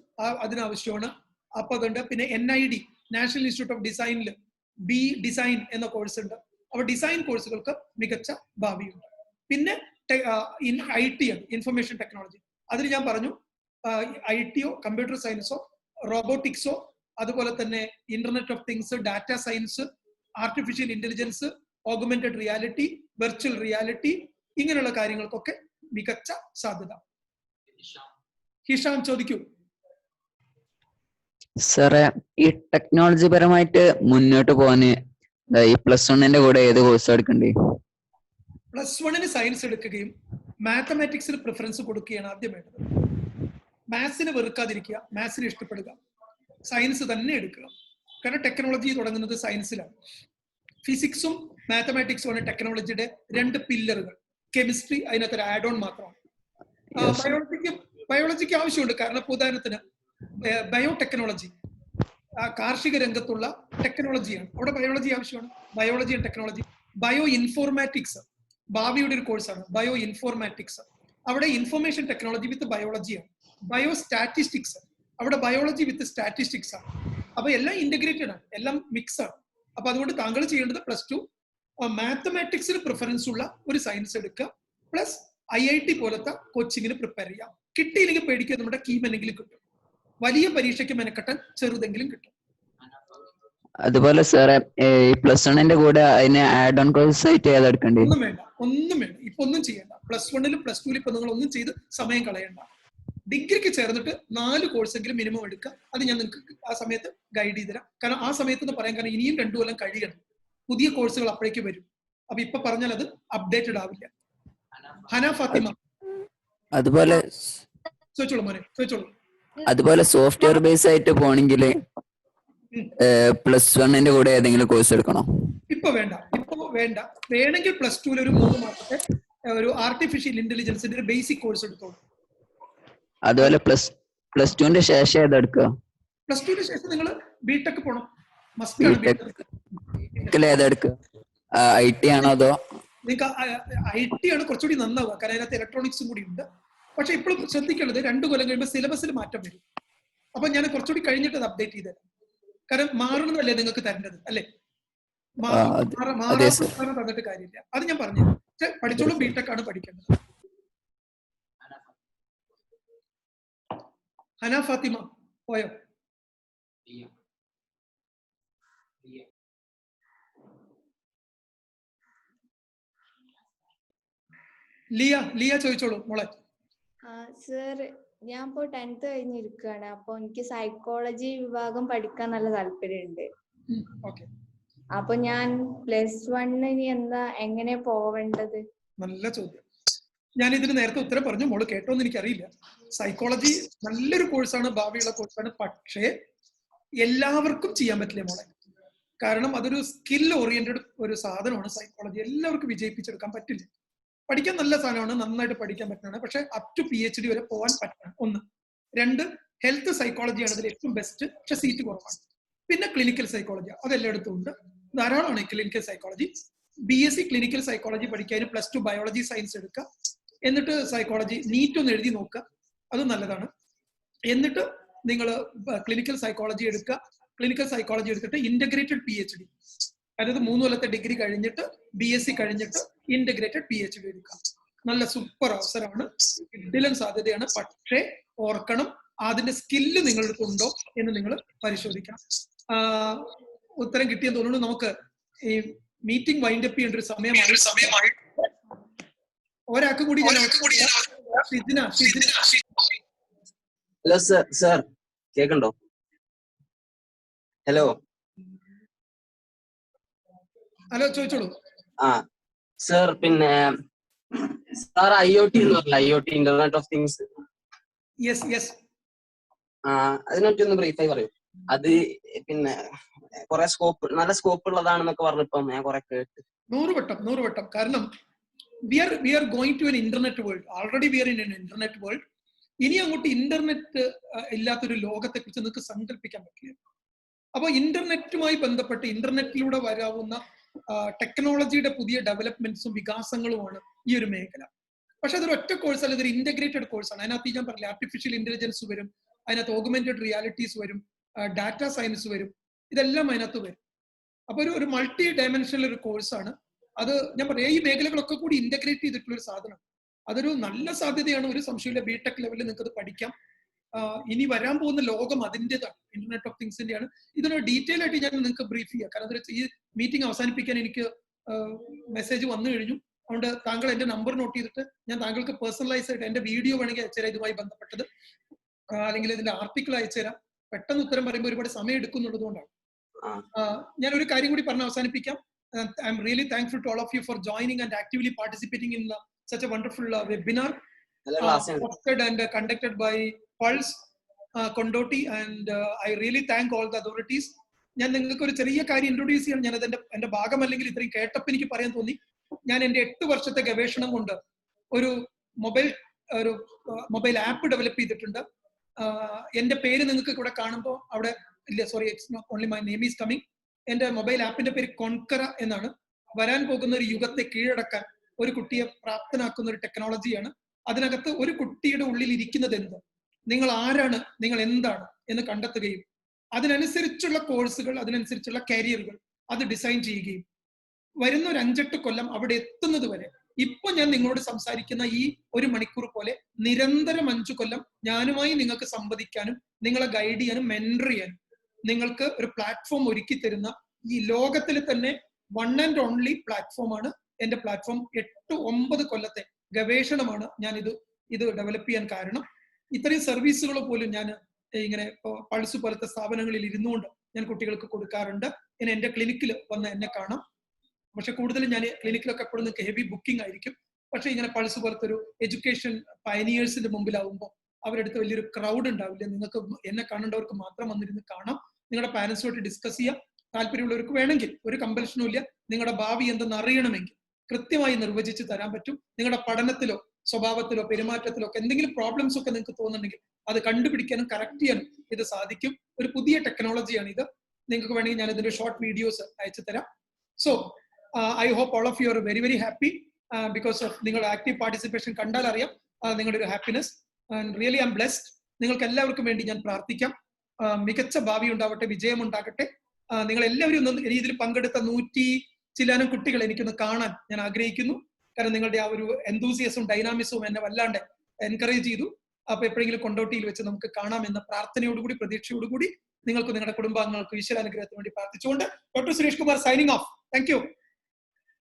അതിനാവശ്യമാണ്. അപ്പൊ അതുണ്ട്. പിന്നെ NID, നാഷണൽ ഇൻസ്റ്റിറ്റ്യൂട്ട് ഓഫ് ഡിസൈനിൽ ഡിസൈൻ എന്ന കോഴ്സ് ഉണ്ട്. അപ്പൊ ഡിസൈൻ കോഴ്സുകൾക്ക് മികച്ച ഭാവിയുണ്ട്. പിന്നെ IT ആണ്, ഇൻഫർമേഷൻ ടെക്നോളജി. അതിൽ ഞാൻ പറഞ്ഞു IT-യോ കമ്പ്യൂട്ടർ സയൻസോ റോബോട്ടിക്സോ അതുപോലെ തന്നെ internet of things, data science, artificial intelligence, augmented reality, virtual reality, ഇങ്ങനെയുള്ള കാര്യങ്ങൾക്കൊക്കെ മികച്ച സാധ്യത. ഹിഷാം ചോദിക്കൂ. സാറേ, ഈ ടെക്നോളജി പരമായിട്ട് മുന്നോട്ട് പോകാന് ഈ +1 കൂടെ ഏത് കോഴ്സ് എടുക്കണ്ടേ? +1 സയൻസ് എടുക്കുകയും മാത്തമാറ്റിക്സിന് പ്രിഫറൻസ് കൊടുക്കുകയാണ് ആദ്യം വേണ്ടത്. മാത്സിന് വെറുക്കാതിരിക്കുക, മാത്സിന് ഇഷ്ടപ്പെടുക, സയൻസ് തന്നെ എടുക്കുക. കാരണം ടെക്നോളജി തുടങ്ങുന്നത് സയൻസിലാണ്. ഫിസിക്സും മാത്തമാറ്റിക്സും ആണ് ടെക്നോളജിയുടെ 2 പില്ലറുകൾ. കെമിസ്ട്രി അതിനകത്തൊരു ആഡ് ഓൺ മാത്രമാണ്. ബയോളജിക്ക് ആവശ്യമുണ്ട്. കാരണം ഉദാഹരണത്തിന് ബയോടെക്നോളജി കാർഷിക രംഗത്തുള്ള ടെക്നോളജിയാണ്. അവിടെ ബയോളജി ആവശ്യമാണ്. Biology and technology. Bioinformatics ഭാവിയുടെ ഒരു കോഴ്സാണ്. ബയോ ഇൻഫോർമാറ്റിക്സ് അവിടെ ഇൻഫർമേഷൻ ടെക്നോളജി വിത്ത് ബയോളജിയാണ്. ബയോ സ്റ്റാറ്റിസ്റ്റിക്സ് അവിടെ ബയോളജി വിത്ത് സ്റ്റാറ്റിസ്റ്റിക്സ് ആണ്. അപ്പൊ എല്ലാം ഇന്റഗ്രേറ്റഡ് ആണ്, എല്ലാം മിക്സ് ആണ്. അപ്പൊ അതുകൊണ്ട് താങ്കൾ ചെയ്യേണ്ടത് +2 മാത്തമാറ്റിക്സിന് പ്രിഫറൻസ് ഉള്ള ഒരു സയൻസ് എടുക്കുക, പ്ലസ് IIT പോലത്തെ കോച്ചിങ്ങിന് പ്രിപ്പയർ ചെയ്യാം. കിട്ടിയില്ലെങ്കിൽ പേടിക്കുക, നമ്മുടെ കീമെന്നെങ്കിലും കിട്ടും. വലിയ പരീക്ഷയ്ക്ക് മെനക്കെട്ടാൽ ചെറുതെങ്കിലും കിട്ടും. അതുപോലെ സാറേ +1 കൂടെ അതിന് ആഡ് ഓൺ കോഴ്സ് ആയിട്ട് ഏതെടുക്കണ്ടേ? ഒന്നും വേണ്ട, ഇപ്പൊ ഒന്നും ചെയ്യണ്ട. +1 +2 ഇപ്പൊ നിങ്ങൾ ഒന്നും ചെയ്ത് സമയം കളയണ്ട. ഡിഗ്രിക്ക് ചേർന്നിട്ട് 4 കോഴ്സെങ്കിലും മിനിമം എടുക്കുക. അത് ഞാൻ നിങ്ങൾക്ക് ആ സമയത്ത് ഗൈഡ് ചെയ്ത് തരാം. കാരണം ആ സമയത്ത് എന്ന് പറയാൻ കാരണം ഇനിയും 2 കൊല്ലം കഴിയണം, പുതിയ കോഴ്സുകൾ അപ്പോഴേക്ക് വരും. അപ്പൊ ഇപ്പൊ പറഞ്ഞാൽ അത് അപ്ഡേറ്റഡ് ആവില്ല. ഹന ഫാത്തിമ, അതുപോലെ ചോദിച്ചോളൂ മോനെ, ചോദിച്ചോളൂ. അതുപോലെ സോഫ്റ്റ്വെയർ ബേസ് ആയിട്ട് പോണെങ്കിൽ +1 കൂടെ ഏതെങ്കിലും കോഴ്സ് എടുക്കണോ? ഇപ്പൊ വേണ്ട. വേണമെങ്കിൽ +2 ഒരു 3 മാസത്തെ ഒരു ആർട്ടിഫിഷ്യൽ ഇന്റലിജൻസിന്റെ ഒരു ബേസിക് കോഴ്സ് എടുത്തോളൂ. അതുപോലെ +2 ശേഷം ഏതെടുക്കുക? +2 ശേഷം നിങ്ങൾ ബിടെക് പോണം, മസ്റ്റ് ആണ്. ബിടെക് ഏതെടുക്കുക? IT ആണോ അതോ? നിങ്ങൾക്ക് IT ആണ് കുറച്ചുകൂടി നന്നാവുക, കാരണം അതിനകത്ത് ഇലക്ട്രോണിക്സും കൂടി ഉണ്ട്. പക്ഷെ ഇപ്പോഴും ശ്രദ്ധിക്കേണ്ടത് 2 കൊല്ലം കഴിയുമ്പോൾ സിലബസിൽ മാറ്റം വരും. അപ്പൊ ഞാൻ കുറച്ചുകൂടി കഴിഞ്ഞിട്ട് അത് അപ്ഡേറ്റ് ചെയ്ത് തരാം. കാരണം മാറണമെന്നല്ലേ നിങ്ങൾക്ക് തരേണ്ടത്, അല്ലേ? മാറാൻ തന്നിട്ട് കാര്യമില്ല. അത് ഞാൻ പറഞ്ഞു. പക്ഷെ പഠിച്ചോളൂ, ബിടെക് ആണ് പഠിക്കേണ്ടത്. ഹന ഫാത്തിമ പോയോ? ലിയ ചോദിച്ചോളൂ മോളെ. സർ, ഞാൻ ഇപ്പോ 10th കഴിഞ്ഞിരിക്കുകയാണ്. അപ്പൊ എനിക്ക് സൈക്കോളജി വിഭാഗം പഠിക്കാൻ നല്ല താല്പര്യമുണ്ട്. അപ്പൊ ഞാൻ +1 എങ്ങനെ പോവേണ്ടത്? നല്ല ചോദ്യം. ഞാൻ ഇതിന് നേരത്തെ ഉത്തരം പറഞ്ഞു, മോള് കേട്ടോന്ന് എനിക്കറിയില്ല. സൈക്കോളജി നല്ലൊരു കോഴ്സാണ്, ഭാവിയുള്ള കോഴ്സാണ്. പക്ഷേ എല്ലാവർക്കും ചെയ്യാൻ പറ്റില്ല മോളെ. കാരണം അതൊരു സ്കിൽ ഓറിയന്റഡ് ഒരു സാധനമാണ് സൈക്കോളജി. എല്ലാവർക്കും വിജയിപ്പിച്ചെടുക്കാൻ പറ്റില്ല. പഠിക്കാൻ നല്ല സാധനമാണ്, നന്നായിട്ട് പഠിക്കാൻ പറ്റുന്നതാണ്. പക്ഷെ അപ് ടു PhD വരെ പോകാൻ പറ്റണം. 1. 2, ഹെൽത്ത് സൈക്കോളജിയാണ് അതിൽ ഏറ്റവും ബെസ്റ്റ്, പക്ഷെ സീറ്റ് കുറവാണ്. പിന്നെ ക്ലിനിക്കൽ സൈക്കോളജി, അതെല്ലായിടത്തും ഉണ്ട്, ധാരാളമാണ് clinical psychology. BSc clinical psychology പഠിക്കാൻ +2 ബയോളജി സയൻസ് എടുക്കുക. എന്നിട്ട് സൈക്കോളജി നീറ്റ് ഒന്ന് എഴുതി നോക്കുക, അത് നല്ലതാണ്. എന്നിട്ട് നിങ്ങൾ ക്ലിനിക്കൽ സൈക്കോളജി എടുക്കുക. ക്ലിനിക്കൽ സൈക്കോളജി എടുത്തിട്ട് ഇന്റഗ്രേറ്റഡ് PhD, അതായത് 3 കൊല്ലത്തെ ഡിഗ്രി കഴിഞ്ഞിട്ട് BSc കഴിഞ്ഞിട്ട് ഇന്റഗ്രേറ്റഡ് PhD എടുക്കാം. നല്ല സൂപ്പർ അവസരമാണ്, കിടിലൻ സാധ്യതയാണ്. പക്ഷേ ഓർക്കണം, അതിന്റെ സ്കില്ല് നിങ്ങളുടെ അടുത്തുണ്ടോ എന്ന് നിങ്ങൾ പരിശോധിക്കണം. ഉത്തരം കിട്ടിയെന്ന് തോന്നുന്നു. നമുക്ക് ഈ മീറ്റിംഗ് വൈൻഡ് അപ്പ് ചെയ്യേണ്ട ഒരു സമയമായി. ഒരാൾക്ക് കൂടി ഹലോ സർ, കേക്കണ്ടോ? ഹലോ ചോദിച്ചോളൂ. സർ, പിന്നെ സാർ IoT എന്ന് പറഞ്ഞില്ല, IoT ഇന്റർനെറ്റ് ഓഫ് തിങ്സ്, അതിനെപ്പറ്റി ഒന്ന് ബ്രീഫായി പറയൂ. അത് പിന്നെ കുറെ നല്ല സ്കോപ്പ് ഉള്ളതാണെന്നൊക്കെ പറഞ്ഞപ്പം ഞാൻ കുറെ കേട്ട്. 100 വട്ടം. കാരണം we are going to an internet world. Already we are in an internet world. ഇനി അങ്ങോട്ട് ഇന്റർനെറ്റ് ഇല്ലാത്തൊരു ലോകത്തെ കുറിച്ച് നിങ്ങൾക്ക് സങ്കല്പിക്കാൻ പറ്റില്ല. അപ്പൊ ഇന്റർനെറ്റുമായി ബന്ധപ്പെട്ട് ഇന്റർനെറ്റിലൂടെ വരാവുന്ന ടെക്നോളജിയുടെ പുതിയ ഡെവലപ്മെന്റ്സും വികാസങ്ങളുമാണ് ഈ ഒരു മേഖല. പക്ഷെ അതൊരു ഒറ്റ കോഴ്സ് അല്ല, ഇതൊരു ഇന്റഗ്രേറ്റഡ് കോഴ്സാണ്. അതിനകത്ത് ഞാൻ പറഞ്ഞില്ല, ആർട്ടിഫിഷ്യൽ ഇന്റലിജൻസ് വരും, അതിനകത്ത് ഓഗ്മെന്റഡ് റിയാലിറ്റീസ് വരും, ഡാറ്റ സയൻസ് വരും, ഇതെല്ലാം അതിനകത്ത് വരും. അപ്പൊ ഒരു മൾട്ടി ഡയമെൻഷണൽ ഒരു കോഴ്സാണ് അത്. ഞാൻ പറയാം, ഈ മേഖലകളൊക്കെ കൂടി ഇന്റഗ്രേറ്റ് ചെയ്തിട്ടുള്ള ഒരു സാധനം. അതൊരു നല്ല സാധ്യതയാണ്, ഒരു സംശയമില്ല. ബിടെക് ലെവലിൽ നിങ്ങൾക്ക് അത് പഠിക്കാം. ഇനി വരാൻ പോകുന്ന ലോകം അതിൻ്റെതാണ്, ഇന്റർനെറ്റ് ഓഫ് തിങ്സിന്റെയാണ്. ഇതിന് ഡീറ്റെയിൽ ആയിട്ട് ഞാൻ നിങ്ങൾക്ക് ബ്രീഫ് ചെയ്യാം. കാരണം ഈ മീറ്റിംഗ് അവസാനിപ്പിക്കാൻ എനിക്ക് മെസ്സേജ് വന്നു കഴിഞ്ഞു. അതുകൊണ്ട് താങ്കൾ എന്റെ നമ്പർ നോട്ട് ചെയ്തിട്ട് ഞാൻ താങ്കൾക്ക് പേഴ്സണലൈസ് ആയിട്ട് എന്റെ വീഡിയോ വേണമെങ്കിൽ അയച്ചുതരാം, ഇതുമായി ബന്ധപ്പെട്ടത്, അല്ലെങ്കിൽ ഇതിന്റെ ആർട്ടിക്കിൾ അയച്ചുതരാം. പെട്ടെന്ന് ഉത്തരം പറയുമ്പോൾ ഒരുപാട് സമയം എടുക്കുന്നുള്ളത് കൊണ്ടാണ്. ഞാൻ ഒരു കാര്യം കൂടി പറഞ്ഞ് അവസാനിപ്പിക്കാം. I am really thankful to all of you for joining and actively participating in such a wonderful webinar hosted and conducted by Pulse Kondoti, and I really thank all the authorities. ഞാൻ നിങ്ങൾക്ക് ഒരു ചെറിയ കാര്യം introduce ചെയ്യണം. ഞാൻ എന്റെ ഭാഗമല്ലെങ്കിൽ ഇത്രയും കേട്ടപ്പോൾ എനിക്ക് പറയാൻ തോന്നി. ഞാൻ എന്റെ 8 വർഷത്തെ ഗവേഷണം കൊണ്ട് ഒരു മൊബൈൽ ആപ്പ് ഡെവലപ്പ് ചെയ്തിട്ടുണ്ട്. എന്റെ പേര് നിങ്ങൾക്ക് ഇവിടെ കാണുമ്പോൾ അവിടെ ഇല്ല, sorry, it's not only my name is coming. എന്റെ മൊബൈൽ ആപ്പിന്റെ പേര് കോൺകറ എന്നാണ്. വരാൻ പോകുന്ന ഒരു യുഗത്തെ കീഴടക്കാൻ ഒരു കുട്ടിയെ പ്രാപ്തനാക്കുന്ന ഒരു ടെക്നോളജിയാണ്. അതിനകത്ത് ഒരു കുട്ടിയുടെ ഉള്ളിൽ ഇരിക്കുന്നത് എന്ത്, നിങ്ങൾ ആരാണ്, നിങ്ങൾ എന്താണ് എന്ന് കണ്ടെത്തുകയും അതിനനുസരിച്ചുള്ള കോഴ്സുകൾ, അതിനനുസരിച്ചുള്ള കരിയറുകൾ അത് ഡിസൈൻ ചെയ്യുകയും വരുന്ന ഒരു 5-8 കൊല്ലം അവിടെ എത്തുന്നത് വരെ ഇപ്പൊ ഞാൻ നിങ്ങളോട് സംസാരിക്കുന്ന ഈ 1 മണിക്കൂർ പോലെ നിരന്തരം 5 കൊല്ലം ഞാനുമായി നിങ്ങൾക്ക് സംവദിക്കാനും നിങ്ങളെ ഗൈഡ് ചെയ്യാനും മെന്റർ ചെയ്യാനും നിങ്ങൾക്ക് ഒരു പ്ലാറ്റ്ഫോം ഒരുക്കി തരുന്ന ഈ ലോകത്തിൽ തന്നെ വൺ ആൻഡ് ഓൺലി പ്ലാറ്റ്ഫോമാണ് എന്റെ പ്ലാറ്റ്ഫോം. 8-9 കൊല്ലത്തെ ഗവേഷണമാണ് ഞാൻ ഇത് ഡെവലപ്പ് ചെയ്യാൻ കാരണം. ഇത്രയും സർവീസുകൾ പോലും ഞാൻ ഇങ്ങനെ പൾസ് പോലത്തെ സ്ഥാപനങ്ങളിൽ ഇരുന്നുകൊണ്ട് ഞാൻ കുട്ടികൾക്ക് കൊടുക്കാറുണ്ട്. ഇനി എന്റെ ക്ലിനിക്കിൽ വന്ന് എന്നെ കാണാം. പക്ഷെ കൂടുതലും ഞാൻ ക്ലിനിക്കിലൊക്കെ എപ്പോഴും നിങ്ങൾക്ക് ഹെവി ബുക്കിംഗ് ആയിരിക്കും. പക്ഷെ ഇങ്ങനെ പൾസ് പോലത്തെ ഒരു എഡ്യൂക്കേഷൻ പയനിയേഴ്സിന്റെ മുമ്പിലാവുമ്പോൾ അവരുടെ അടുത്ത് വലിയൊരു ക്രൗഡ് ഉണ്ടാവില്ല. നിങ്ങൾക്ക് എന്നെ കാണേണ്ടവർക്ക് മാത്രം വന്നിരുന്ന് കാണാം. നിങ്ങളുടെ പാരന്റ്സുമായിട്ട് ഡിസ്കസ് ചെയ്യാം. താല്പര്യമുള്ളവർക്ക് വേണമെങ്കിൽ ഒരു കമ്പൽഷനും ഇല്ല. നിങ്ങളുടെ ഭാവി എന്തെന്ന് അറിയണമെങ്കിൽ കൃത്യമായി നിർവചിച്ച് തരാൻ പറ്റും. നിങ്ങളുടെ പഠനത്തിലോ സ്വഭാവത്തിലോ പെരുമാറ്റത്തിലോ ഒക്കെ എന്തെങ്കിലും പ്രോബ്ലംസ് ഒക്കെ നിങ്ങൾക്ക് തോന്നുന്നുണ്ടെങ്കിൽ അത് കണ്ടുപിടിക്കാനും കറക്റ്റ് ചെയ്യാനും ഇത് സാധിക്കും. ഒരു പുതിയ ടെക്നോളജിയാണ് ഇത്. നിങ്ങൾക്ക് വേണമെങ്കിൽ ഞാൻ ഇതിന്റെ ഷോർട്ട് വീഡിയോസ് അയച്ചു തരാം. So I hope all of you are very very happy because of നിങ്ങളുടെ ആക്റ്റീവ് പാർട്ടിസിപ്പേഷൻ കണ്ടാൽ അറിയാം നിങ്ങളുടെ ഒരു happiness. And really I'm blessed. നിങ്ങൾക്ക് എല്ലാവർക്കും വേണ്ടി ഞാൻ പ്രാർത്ഥിക്കാം. മികച്ച ഭാവി ഉണ്ടാവട്ടെ, വിജയം ഉണ്ടാകട്ടെ. നിങ്ങൾ എല്ലാവരും ഒന്ന് രീതിയിൽ പങ്കെടുത്ത 100 ചില്ലാനും കുട്ടികളെ എനിക്കൊന്ന് കാണാൻ ഞാൻ ആഗ്രഹിക്കുന്നു. കാരണം നിങ്ങളുടെ ആ ഒരു എന്തൂസിയസും ഡൈനാമിസവും എന്നെ വല്ലാണ്ട് എൻകറേജ് ചെയ്തു. അപ്പൊ എപ്പോഴെങ്കിലും കൊണ്ടോട്ടിയിൽ വെച്ച് നമുക്ക് കാണാം എന്ന പ്രാർത്ഥനയോടുകൂടി പ്രതീക്ഷയോടുകൂടി നിങ്ങൾക്ക് നിങ്ങളുടെ കുടുംബാംഗങ്ങൾക്ക് ഈശ്വരാനുഗ്രഹത്തിന് വേണ്ടി പ്രാർത്ഥിച്ചുകൊണ്ട് doctor Suresh Kumar signing off. Thank you.